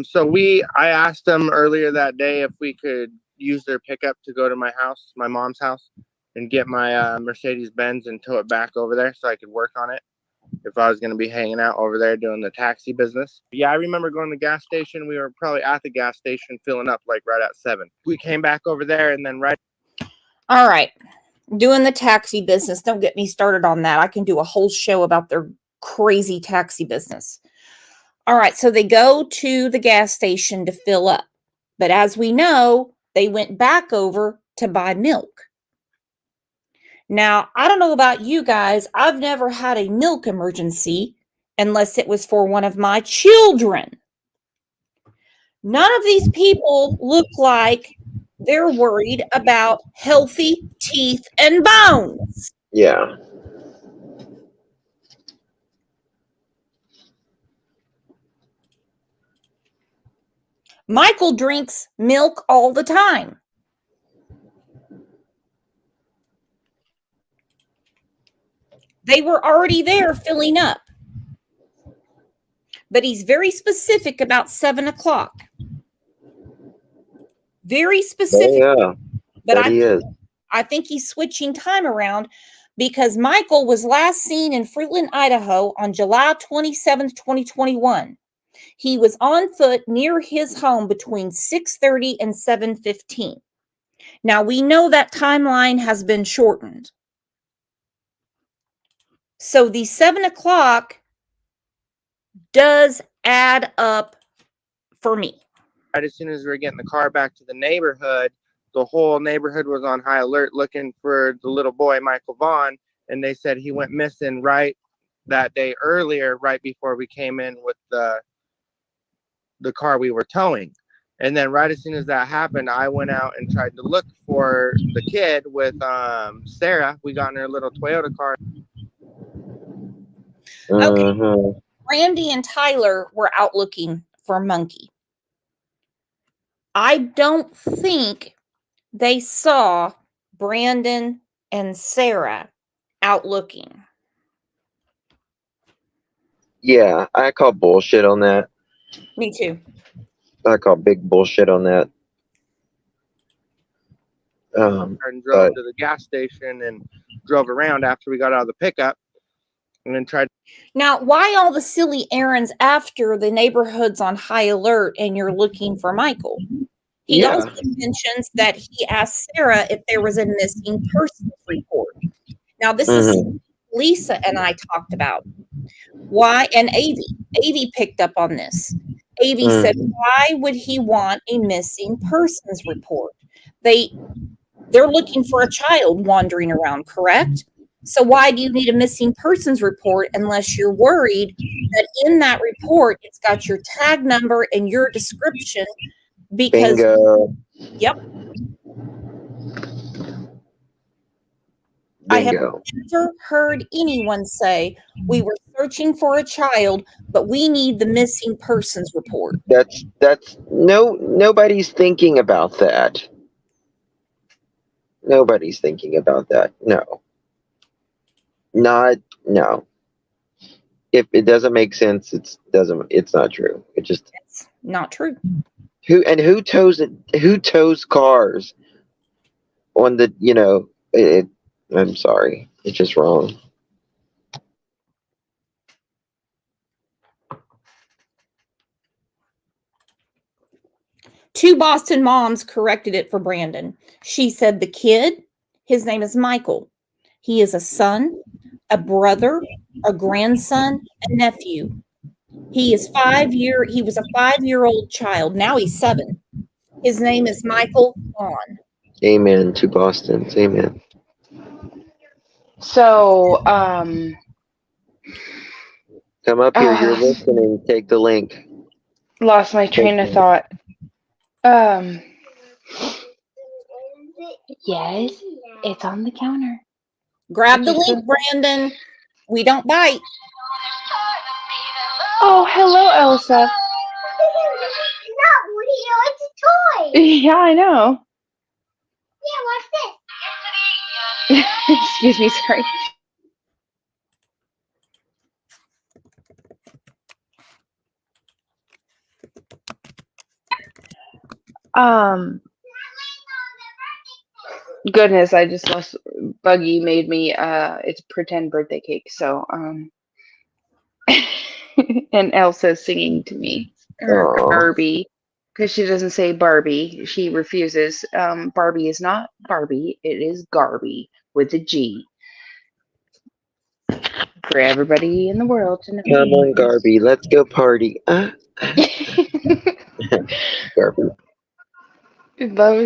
So I asked them earlier that day if we could use their pickup to go to my house, my mom's house, and get my Mercedes Benz and tow it back over there so I could work on it if I was going to be hanging out over there doing the taxi business. Yeah, I remember going to the gas station. We were probably at the gas station filling up like right at 7. We came back over there and then All right. Doing the taxi business. Don't get me started on that. I can do a whole show about their crazy taxi business. All right. So they go to the gas station to fill up. But as we know, they went back over to buy milk. Now, I don't know about you guys. I've never had a milk emergency unless it was for one of my children. None of these people look like they're worried about healthy teeth and bones. Yeah. Michael drinks milk all the time. They were already there filling up. But he's very specific about 7 o'clock. Very specific. Oh, yeah. But That he is. I think he's switching time around because Michael was last seen in Fruitland, Idaho on July 27th, 2021. He was on foot near his home between 6:30 and 7:15. Now, we know that timeline has been shortened. So the 7 o'clock does add up for me. Right as soon as we were getting the car back to the neighborhood, the whole neighborhood was on high alert looking for the little boy, Michael Vaughn, and they said he went missing right that day earlier, right before we came in with the car we were towing. And then right as soon as that happened, I went out and tried to look for the kid with Sarah. We got in her little Toyota car. Okay. Randy and Tyler were out looking for Monkey. I don't think they saw Brandon and Sarah out looking. Yeah, I call bullshit on that. Me too. I call big bullshit on that. And drove to the gas station and drove around after we got out of the pickup, and then tried. Now, why all the silly errands after the neighborhood's on high alert and you're looking for Michael? He also mentions that he asked Sarah if there was a missing persons report. Now, this is Lisa and I talked about. Why? And Avi picked up on this. Avi said, why would he want a missing persons report? They're looking for a child wandering around, correct? So why do you need a missing persons report unless you're worried that in that report it's got your tag number and your description? Because Bingo. Yep. I have never heard anyone say we were searching for a child, but we need the missing persons report. Nobody's thinking about that. Nobody's thinking about that. No. No. If it doesn't make sense, it's not true. It's not true. Who tows cars on the, I'm sorry. It's just wrong. Two Boston moms corrected it for Brandon. She said the kid, his name is Michael. He is a son, a brother, a grandson, a nephew. He was a 5-year-old child. Now he's 7. His name is Michael Vaughn. Amen to Boston. Amen. So, come up here. You're listening. Take the link. Lost my train of thought. Yes, it's on the counter. Grab the link, Brandon. We don't bite. Oh, hello, Elsa. No, it's a toy. Yeah, I know. Yeah, watch this. Excuse me, sorry. Goodness, I just lost. Buggy made me it's pretend birthday cake, so and Elsa's singing to me, or Barbie, because she doesn't say Barbie. She refuses. Barbie is not Barbie, it is Garby with a G. For everybody in the world to know. Come on, Garby, let's go party. Garby.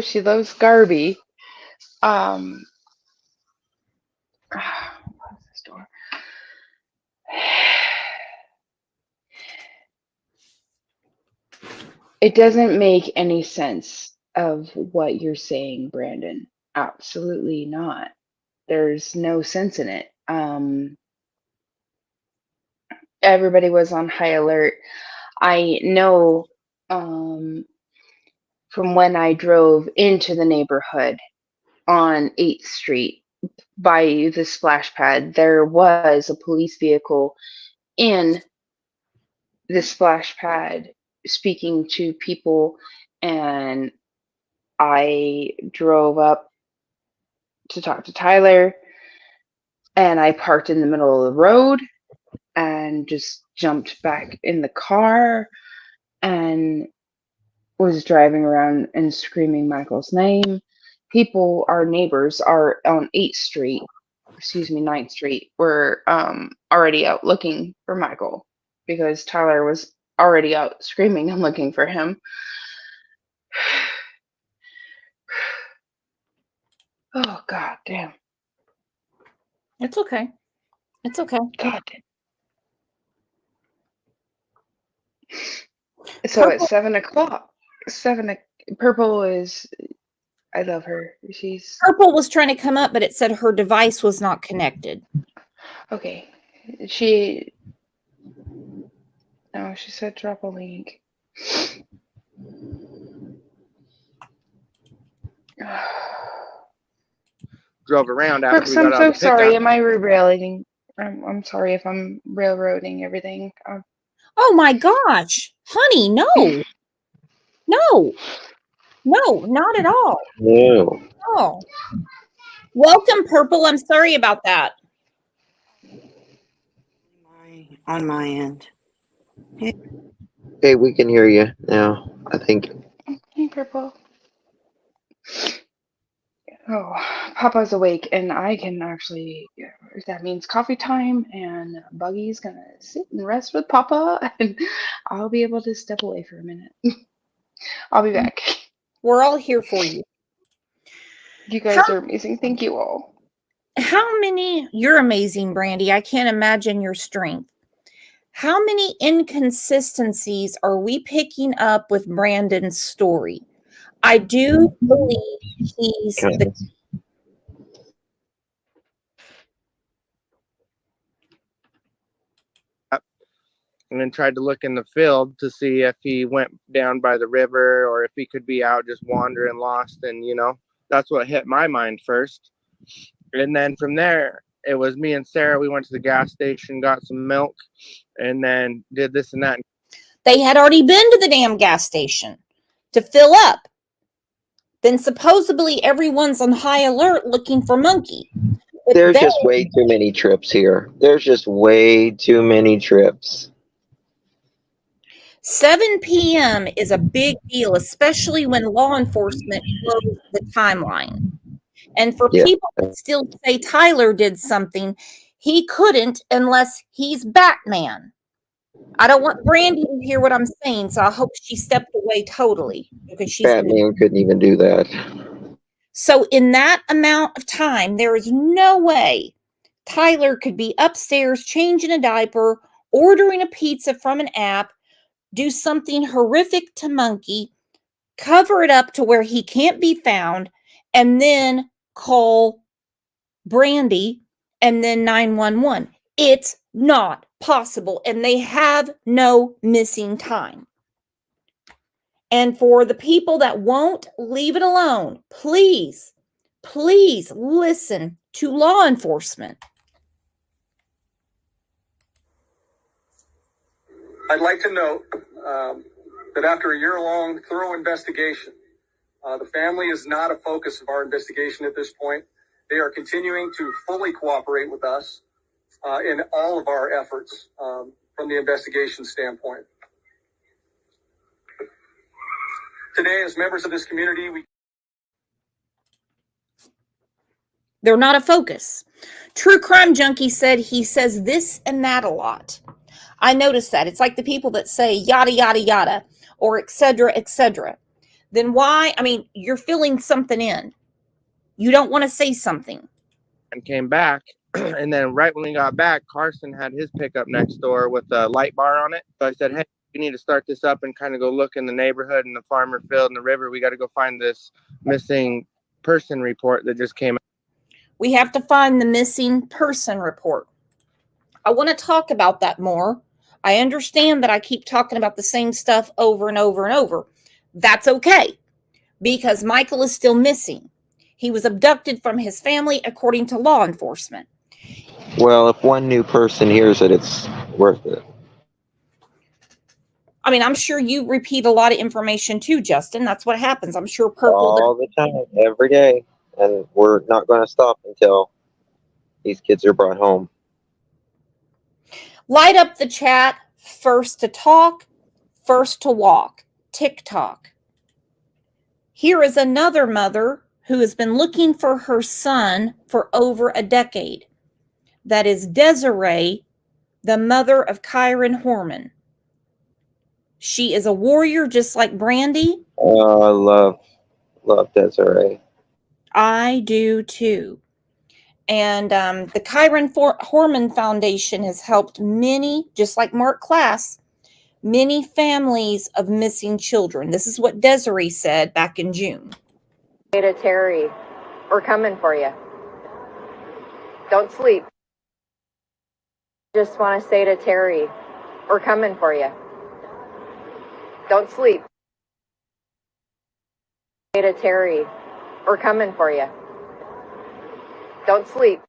She loves Garby. It doesn't make any sense of what you're saying, Brandon. Absolutely not. There's no sense in it. Everybody was on high alert. I know from when I drove into the neighborhood on 8th Street by the splash pad, there was a police vehicle in the splash pad speaking to people, and I drove up to talk to Tyler, and I parked in the middle of the road and just jumped back in the car and was driving around and screaming Michael's name. People, our neighbors, are on 9th Street, were already out looking for Michael because Tyler was already out screaming and looking for him. Oh, God damn. It's okay. It's okay. God damn. So at 7 o'clock, Purple is, I love her. She's Purple was trying to come up, but it said her device was not connected. okay. No, she said drop a link. Drove around after Brooks, we got I'm out so of the sorry. pickup. Am I railroading? I'm sorry if I'm railroading everything. Oh my gosh, honey, no, no, no, not at all. No. Oh, welcome, Purple. I'm sorry about that. On my end. Hey, we can hear you now, I think. Hey, Purple. Oh, Papa's awake, and I can actually. That means coffee time, and Buggy's gonna sit and rest with Papa, and I'll be able to step away for a minute. I'll be back. We're all here for you. You guys are amazing. Thank you all. How many? You're amazing, Brandy. I can't imagine your strength. How many inconsistencies are we picking up with Brandon's story? I do believe he's the. And then tried to look in the field to see if he went down by the river or if he could be out just wandering lost. And, that's what hit my mind first. And then from there, it was me and Sarah. We went to the gas station, got some milk, and then did this and that. They had already been to the damn gas station to fill up. Then supposedly everyone's on high alert looking for Monkey. There's just way too many trips here. There's just way too many trips. 7 p.m. is a big deal, especially when law enforcement closed the timeline. And for people that still say Tyler did something, he couldn't unless he's Batman. I don't want Brandy to hear what I'm saying, so I hope she stepped away totally because she's Batman couldn't even do that. So in that amount of time, there is no way Tyler could be upstairs changing a diaper, ordering a pizza from an app, do something horrific to Monkey, cover it up to where he can't be found, and then call Brandy and then 911. It's not possible, and they have no missing time. And for the people that won't leave it alone, please, please listen to law enforcement. I'd like to note that after a year-long thorough investigation, the family is not a focus of our investigation at this point. They are continuing to fully cooperate with us in all of our efforts from the investigation standpoint. Today, as members of this community, They're not a focus. True Crime Junkie said he says this and that a lot. I noticed that. It's like the people that say yada, yada, yada, or et cetera, then why? I mean, you're filling something in. You don't want to say something. And came back. And then right when we got back, Carson had his pickup next door with a light bar on it. So I said, hey, we need to start this up and kind of go look in the neighborhood and the farmer field and the river. We got to go find this missing person report that just came out. We have to find the missing person report. I want to talk about that more. I understand that I keep talking about the same stuff over and over and over. That's okay, because Michael is still missing. He was abducted from his family, according to law enforcement. Well, if one new person hears it, it's worth it. I mean, I'm sure you repeat a lot of information too, Justin. That's what happens. I'm sure All the time, every day. And we're not going to stop until these kids are brought home. Light up the chat. First to talk, first to walk. TikTok. Here is another mother who has been looking for her son for over a decade. That is Desiree, the mother of Kyron Horman. She is a warrior just like Brandy. Oh, I love Desiree. I do too. And the Kyron Horman Foundation has helped many, just like Mark Class, many families of missing children. This is what Desiree said back in June. Say to Terry, we're coming for you. Don't sleep. Just want to say to Terry, we're coming for you. Don't sleep. Say to Terry, we're coming for you. Don't sleep.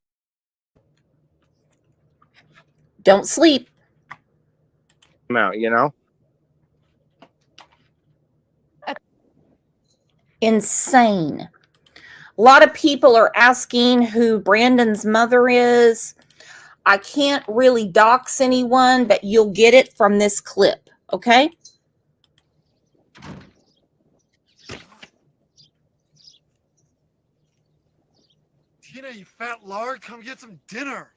Don't sleep. Come out, you know? Insane. A lot of people are asking who Brandon's mother is. I can't really dox anyone, but you'll get it from this clip, okay? Tina, you fat lard, come get some dinner.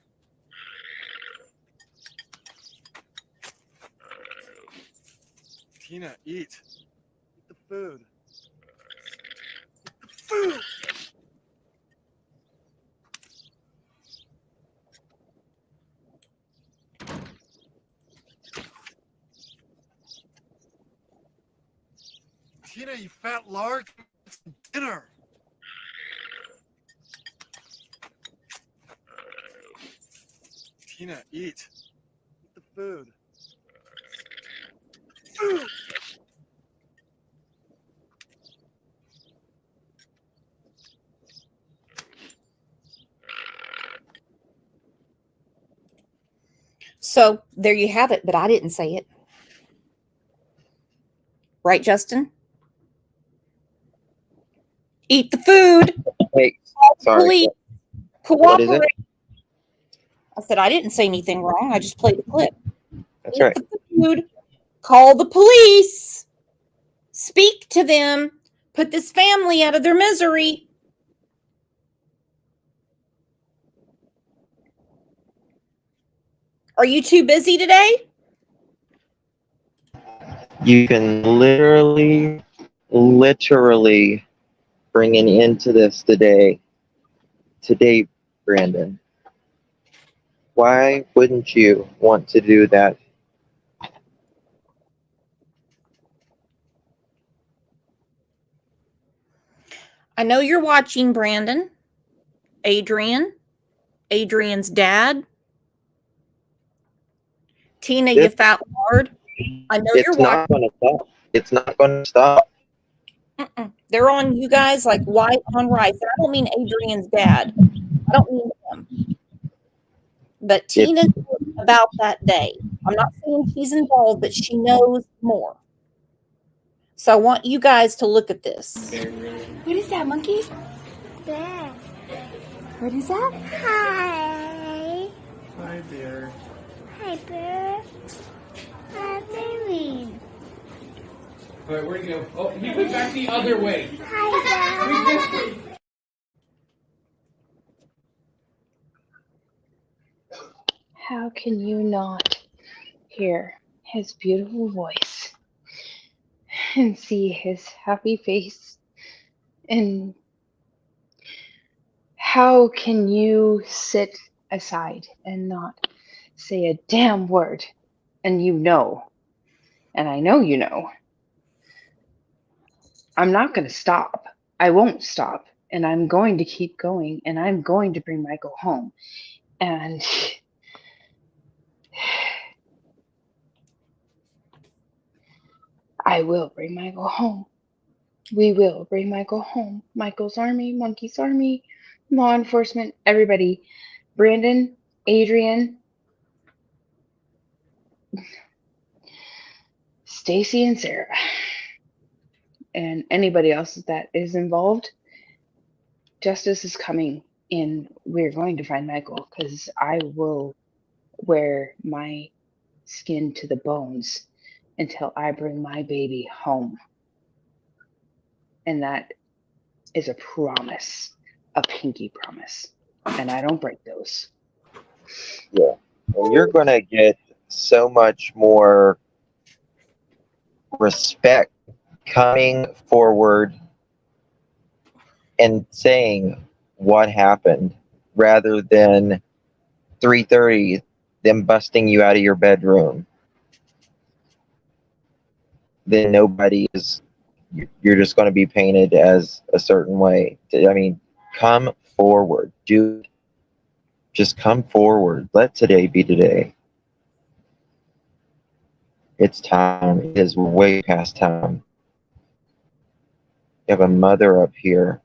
Tina, eat. Eat the food. Eat the food! Tina, you fat lard, come get some dinner. Tina, eat. Eat the food. Food! So there you have it, but I didn't say it. Right, Justin? Eat the food. Wait, sorry. Please What is it? cooperate. I said I didn't say anything wrong. I just played the clip. That's right. Eat the food. Call the police. Speak to them. Put this family out of their misery. Are you too busy today? You can literally bring an end to this today, Brandon. Why wouldn't you want to do that? I know you're watching, Brandon. Adrian's dad. Tina, you fat lard. I know you're It's not watching. going to stop. It's not going to stop. They're on you guys like white on rice. And I don't mean Adrian's dad. I don't mean him. But Tina knows about that day. I'm not saying she's involved, but she knows more. So I want you guys to look at this. What is that, monkey? Bear. What is that? Hi. Hi, dear. Hi, Bear. What are you doing? All right, where'd he go? Oh, he went back the other way. Hi, Bear. How can you not hear his beautiful voice and see his happy face? And how can you sit aside and not say a damn word? And you know, and I know you know, I'm not going to stop. I won't stop. And I'm going to keep going. And I'm going to bring Michael home. And I will bring Michael home. We will bring Michael home. Michael's army, Monkey's army, law enforcement, everybody. Brandon, Adrian, Stacy, and Sarah. And anybody else that is involved. Justice is coming, and we're going to find Michael, because I will wear my skin to the bones until I bring my baby home. And that is a promise, a pinky promise. And I don't break those. Yeah. And you're going to get so much more respect coming forward and saying what happened rather than 3:30 them busting you out of your bedroom. Then nobody is, you're just going to be painted as a certain way. I mean, come forward. Just come forward. Let today be today. It's time. It is way past time. You have a mother up here.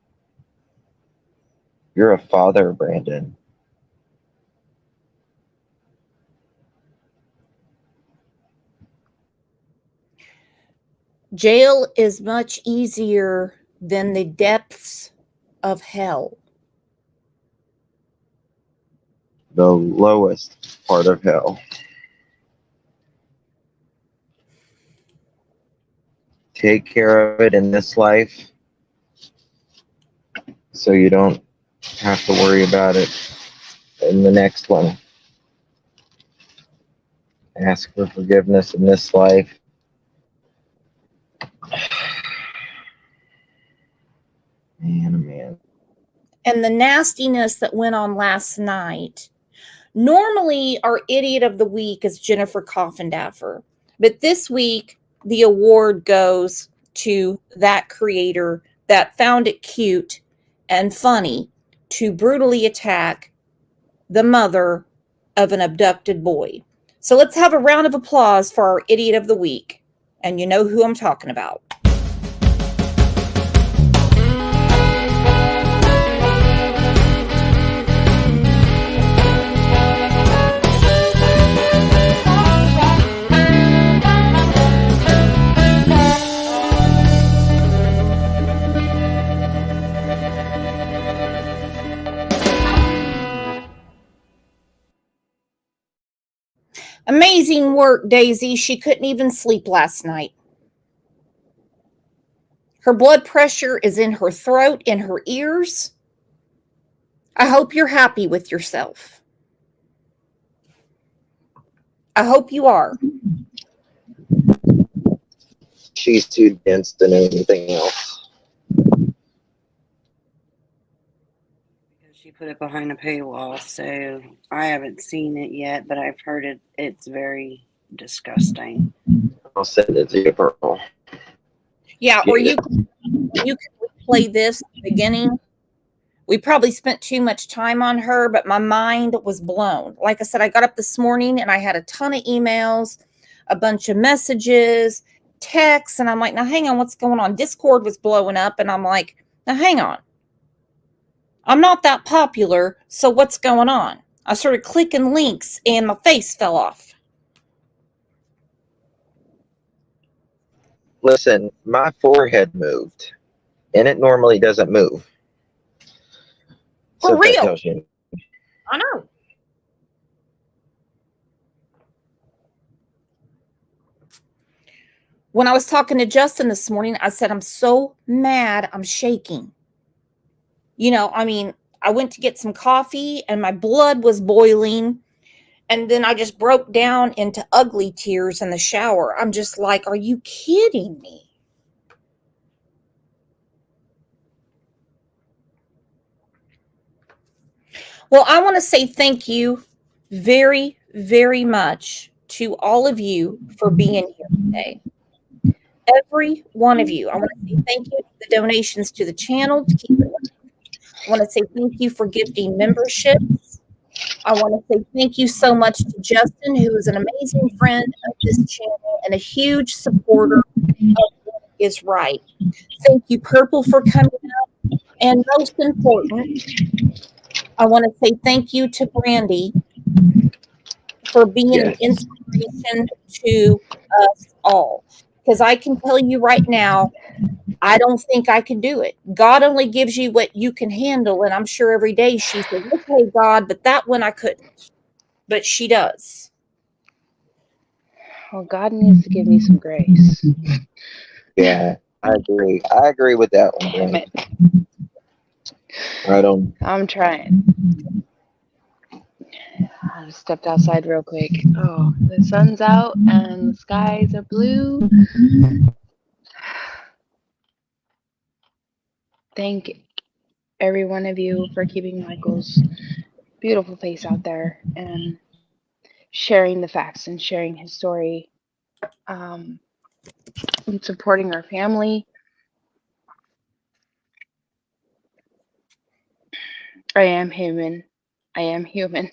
You're a father, Brandon. Jail is much easier than the depths of hell. The lowest part of hell. Take care of it in this life so you don't have to worry about it in the next one. Ask for forgiveness in this life. Man, oh man. And the nastiness that went on last night. Normally, our idiot of the week is Jennifer Coffindaffer. But this week, the award goes to that creator that found it cute and funny to brutally attack the mother of an abducted boy. So let's have a round of applause for our idiot of the week. And you know who I'm talking about. Amazing work, Daisy. She couldn't even sleep last night. Her blood pressure is in her throat, in her ears. I hope you're happy with yourself. I hope you are. She's too dense to know anything else. She put it behind a paywall, so I haven't seen it yet, but I've heard it's very disgusting. I'll send it to you, Pearl. Yeah, or you can replay this at the beginning. We probably spent too much time on her, but my mind was blown. Like I said, I got up this morning and I had a ton of emails, a bunch of messages, texts, and I'm like, now hang on, what's going on? Discord was blowing up, and I'm like, now hang on. I'm not that popular, so what's going on? I started clicking links and my face fell off. Listen, my forehead moved, and it normally doesn't move. For real. Tells you. I know. When I was talking to Justin this morning, I said, I'm so mad, I'm shaking. You know, I mean, I went to get some coffee and my blood was boiling. And then I just broke down into ugly tears in the shower. I'm just like, are you kidding me? Well, I want to say thank you very, very much to all of you for being here today. Every one of you. I want to say thank you for the donations to the channel to keep it running. I want to say thank you for gifting memberships. I want to say thank you so much to Justin, who is an amazing friend of this channel and a huge supporter of is right. Thank you, Purple, for coming up. And most important, I want to say thank you to Brandy for being an Yes. inspiration to us all. Because I can tell you right now, I don't think I could do it. God only gives you what you can handle. And I'm sure every day she says, okay, God, but that one I couldn't. But she does. Well, God needs to give me some grace. Yeah, I agree. I agree with that one, Damn Brandon. it. I don't. I'm trying. I just stepped outside real quick. Oh, the sun's out and the skies are blue. Thank every one of you for keeping Michael's beautiful face out there and sharing the facts and sharing his story, and supporting our family. I am human. I am human.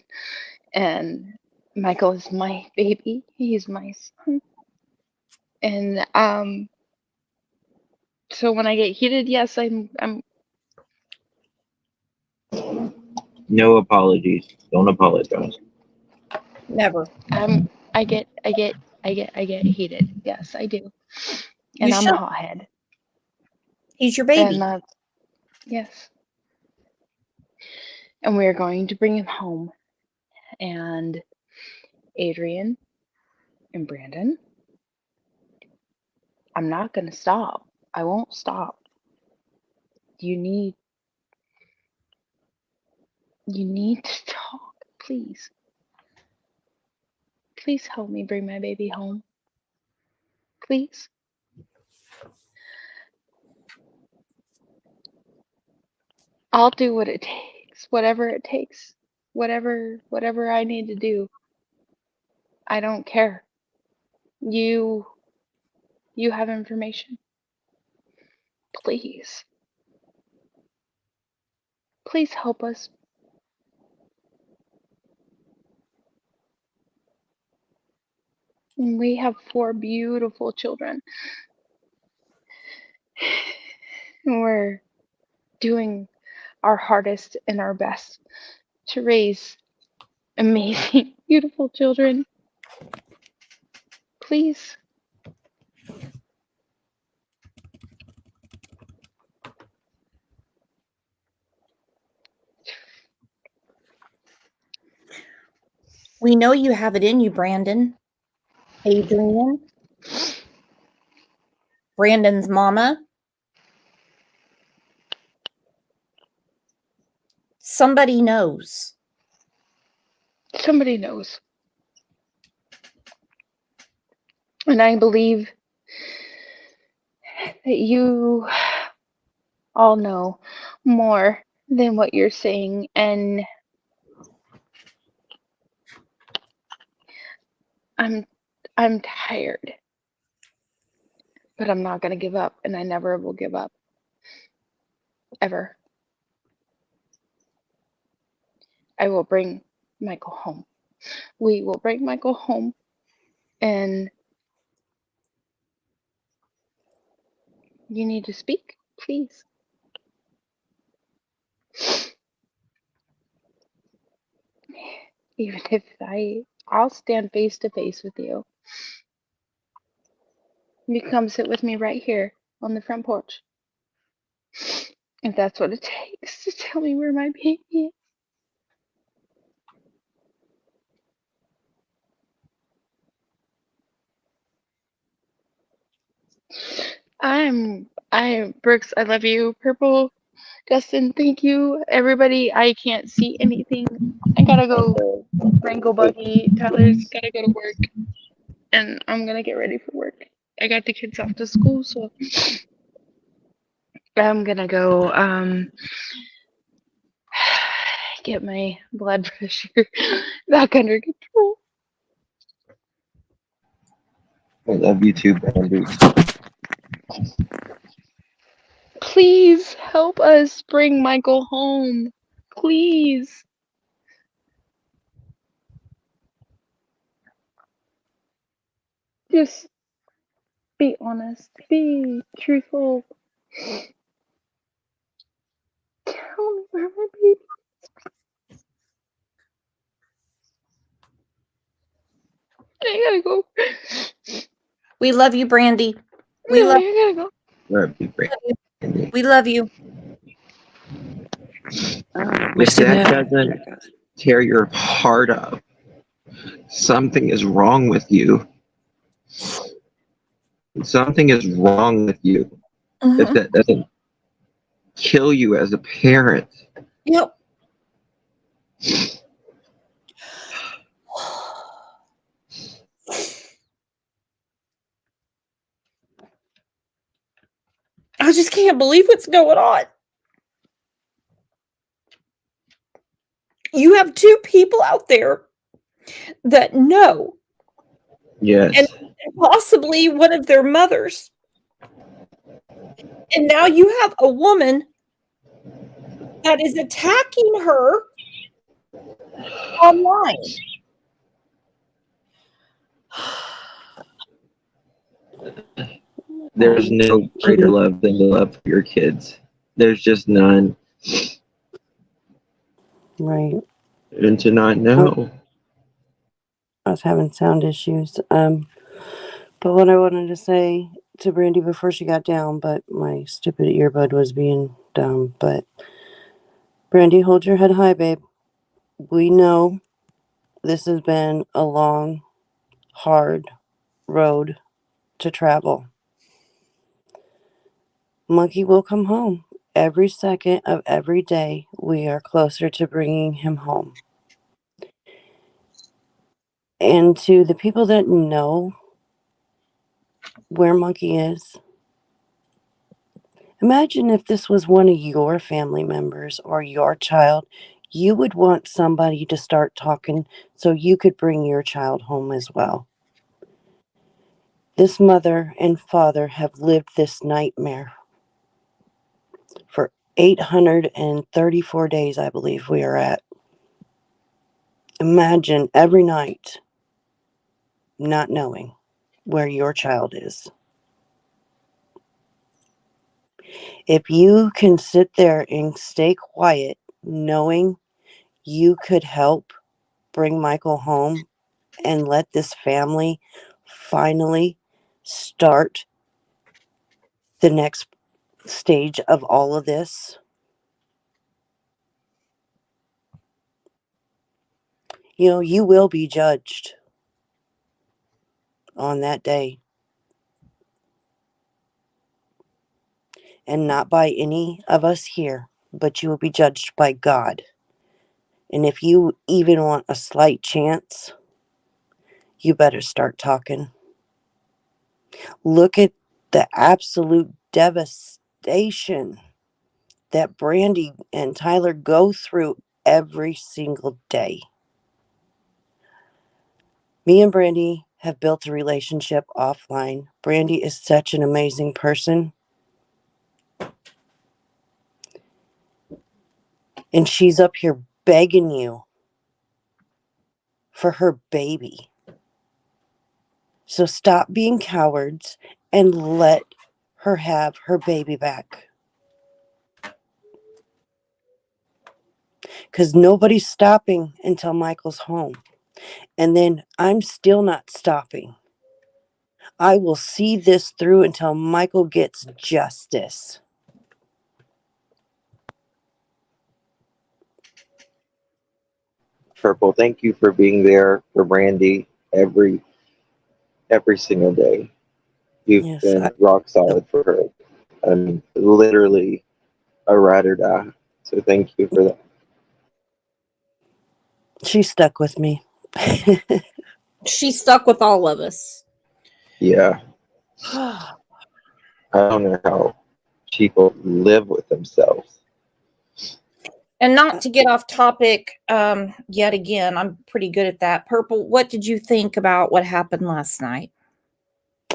And Michael is my baby. He's my son. And so when I get heated, yes, I'm No apologies. Don't apologize. Never. I get heated. Yes, I do. And You I'm a should. hothead. He's your And baby. that's yes. And we are going to bring him home. And Adrian and Brandon, I'm not gonna stop. I won't stop. You need to talk, please. Please help me bring my baby home. Please. I'll do what it takes, whatever it takes, whatever I need to do. I don't care. You have information. Please. Please help us. We have 4 beautiful children. We're doing our hardest and our best to raise amazing, beautiful children. Please. We know you have it in you, Brandon. Adrian, Brandon's mama. Somebody knows. Somebody knows. And I believe that you all know more than what you're saying, and I'm tired. But I'm not going to give up, and I never will give up. Ever. I will bring Michael home. We will bring Michael home, and you need to speak, please. Even if I'll stand face to face with you. You come sit with me right here on the front porch. If that's what it takes to tell me where my baby is. Brooks, I love you. Purple, Dustin, thank you. Everybody, I can't see anything. I gotta go wrangle Buggy. Tyler's gotta go to work. And I'm gonna get ready for work. I got the kids off to school, so I'm gonna go get my blood pressure back under control. I love you too, Brandy. Please help us bring Michael home. Please. Just Be honest. Be truthful. Tell me where my baby is. I gotta go. We love you, Brandy. We Really, love I gotta go. That'd be great. We love you. If that doesn't tear your heart up, something is wrong with you. Something is wrong with you. If that doesn't kill you as a parent. Yep. I just can't believe what's going on. You have two people out there that know. Yes. And possibly one of their mothers. And now you have a woman that is attacking her online. There's no greater love than the love for your kids. There's just none. Right. And to not know. I was having sound issues. But what I wanted to say to Brandy before she got down, but my stupid earbud was being dumb. But Brandy, hold your head high, babe. We know this has been a long, hard road to travel. Monkey will come home. Every second of every day, we are closer to bringing him home. And to the people that know where Monkey is, imagine if this was one of your family members or your child. You would want somebody to start talking so you could bring your child home as well. This mother and father have lived this nightmare for 834 days, I believe we are at. Imagine every night not knowing where your child is. If you can sit there and stay quiet knowing you could help bring Michael home and let this family finally start the next stage of all of this, you will be judged on that day. And not by any of us here, but you will be judged by God. And if you even want a slight chance, you better start talking. Look at the absolute devastation that Brandy and Tyler go through every single day. Me and Brandy have built a relationship offline. Brandy is such an amazing person. And she's up here begging you for her baby. So stop being cowards and let her have her baby back. Because nobody's stopping until Michael's home. And then I'm still not stopping. I will see this through until Michael gets justice. Purple, thank you for being there for Brandy every single day. You've been rock solid for her. I mean, literally a ride or die. So thank you for that. She stuck with me. She stuck with all of us. Yeah. I don't know how people live with themselves. And not to get off topic yet again, I'm pretty good at that. Purple, what did you think about what happened last night?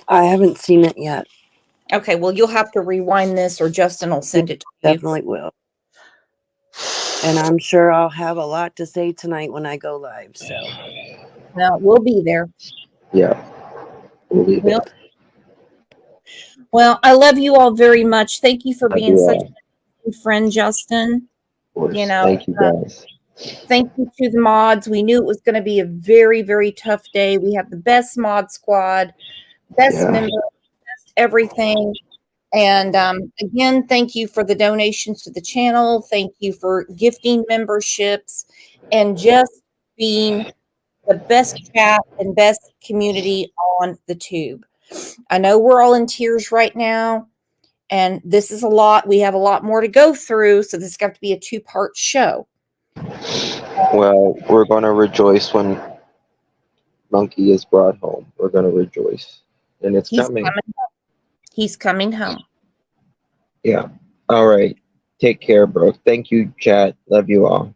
I haven't seen it yet. Okay, well, you'll have to rewind this or Justin will send it to you. Definitely will. And I'm sure I'll have a lot to say tonight when I go live. So, well, we'll be there. Yeah, we'll be there. Well, I love you all very much. Thank you for Love being you such all. a good friend, Justin. Of course. You know, Thank you guys. thank you to the mods. We knew it was going to be a very, very tough day. We have the best mod squad, best Yeah. members, best everything. And again, thank you for the donations to the channel. Thank you for gifting memberships and just being the best chat and best community on the tube. I know we're all in tears right now, and this is a lot. We have a lot more to go through, so this is going to be a two-part show. Well, we're going to rejoice when Monkey is brought home. We're going to rejoice. And it's He's coming. coming home. He's coming home. Yeah. All right. Take care, bro. Thank you, chat. Love you all.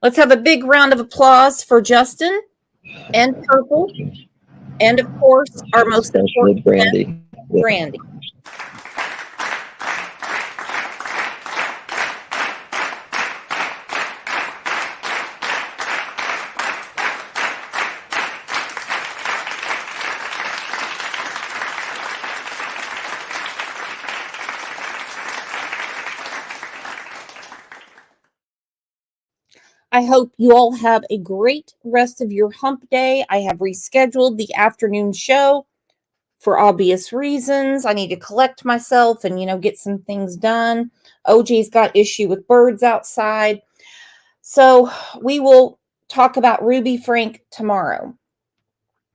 Let's have a big round of applause for Justin and Purple. And of course, our most Especially important Brandy. guest, Yeah. Brandy. I hope you all have a great rest of your hump day. I have rescheduled the afternoon show for obvious reasons. I need to collect myself and, get some things done. OJ's got issue with birds outside. So we will talk about Ruby Frank tomorrow.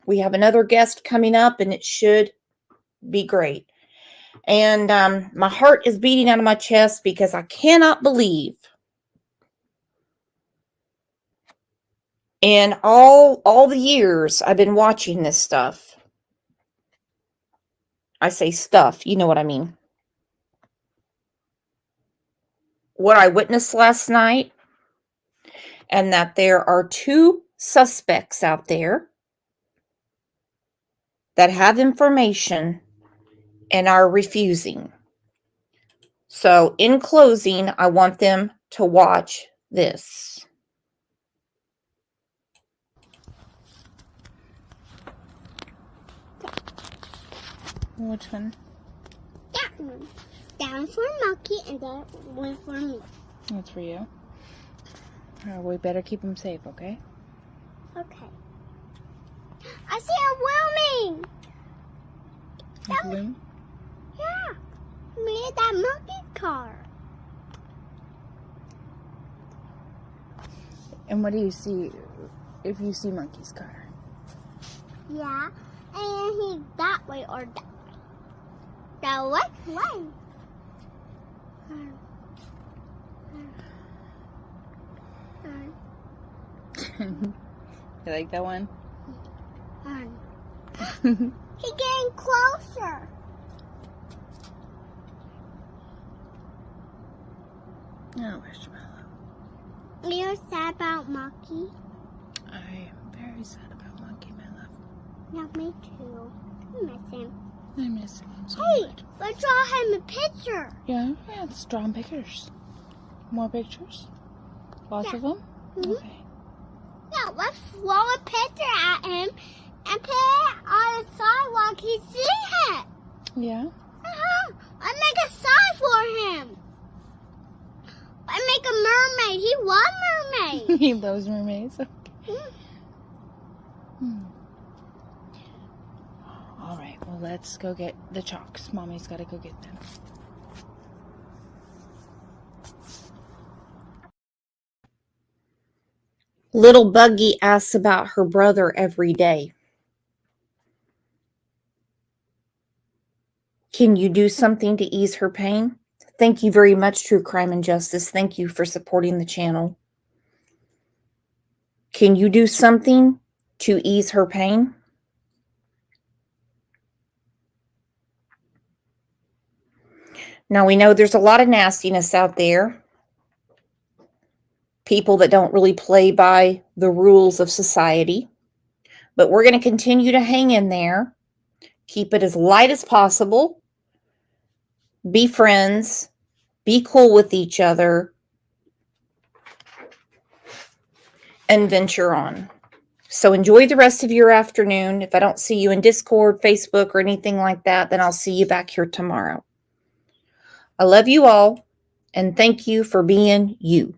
We have another guest coming up, and it should be great. And my heart is beating out of my chest because I cannot believe in all the years I've been watching this stuff. I say stuff, you know what I mean. What I witnessed last night, and that there are 2 suspects out there that have information and are refusing. So, in closing, I want them to watch this. Which one? That one. That one for Monkey and that one for me. That's for you. We better keep him safe, okay? Okay. I see a Wilming. A balloon? Yeah. Me and that monkey car. And what do you see if you see Monkey's car? Yeah. And he's that way or that way. Now what way? You like that one? He's getting closer. Oh, Marshmallow. You're sad about Monkey? I am very sad about Monkey, my love. Yeah, me too. I miss him. I miss him so much. Let's draw him a picture. Yeah, let's draw him pictures. More pictures? Lots of them? Mm-hmm. Okay. Yeah, let's throw a picture at him and put it on the sidewalk. He sees it. Yeah? Uh-huh. I make a sign for him. I make a mermaid. He loves mermaids. He loves mermaids. Okay. All right, well, let's go get the chalks. Mommy's got to go get them. Little Buggy asks about her brother every day. Can you do something to ease her pain? Thank you very much, True Crime and Justice. Thank you for supporting the channel. Can you do something to ease her pain? Now, we know there's a lot of nastiness out there. People that don't really play by the rules of society. But we're going to continue to hang in there. Keep it as light as possible. Be friends. Be cool with each other. And venture on. So enjoy the rest of your afternoon. If I don't see you in Discord, Facebook, or anything like that, then I'll see you back here tomorrow. I love you all, and thank you for being you.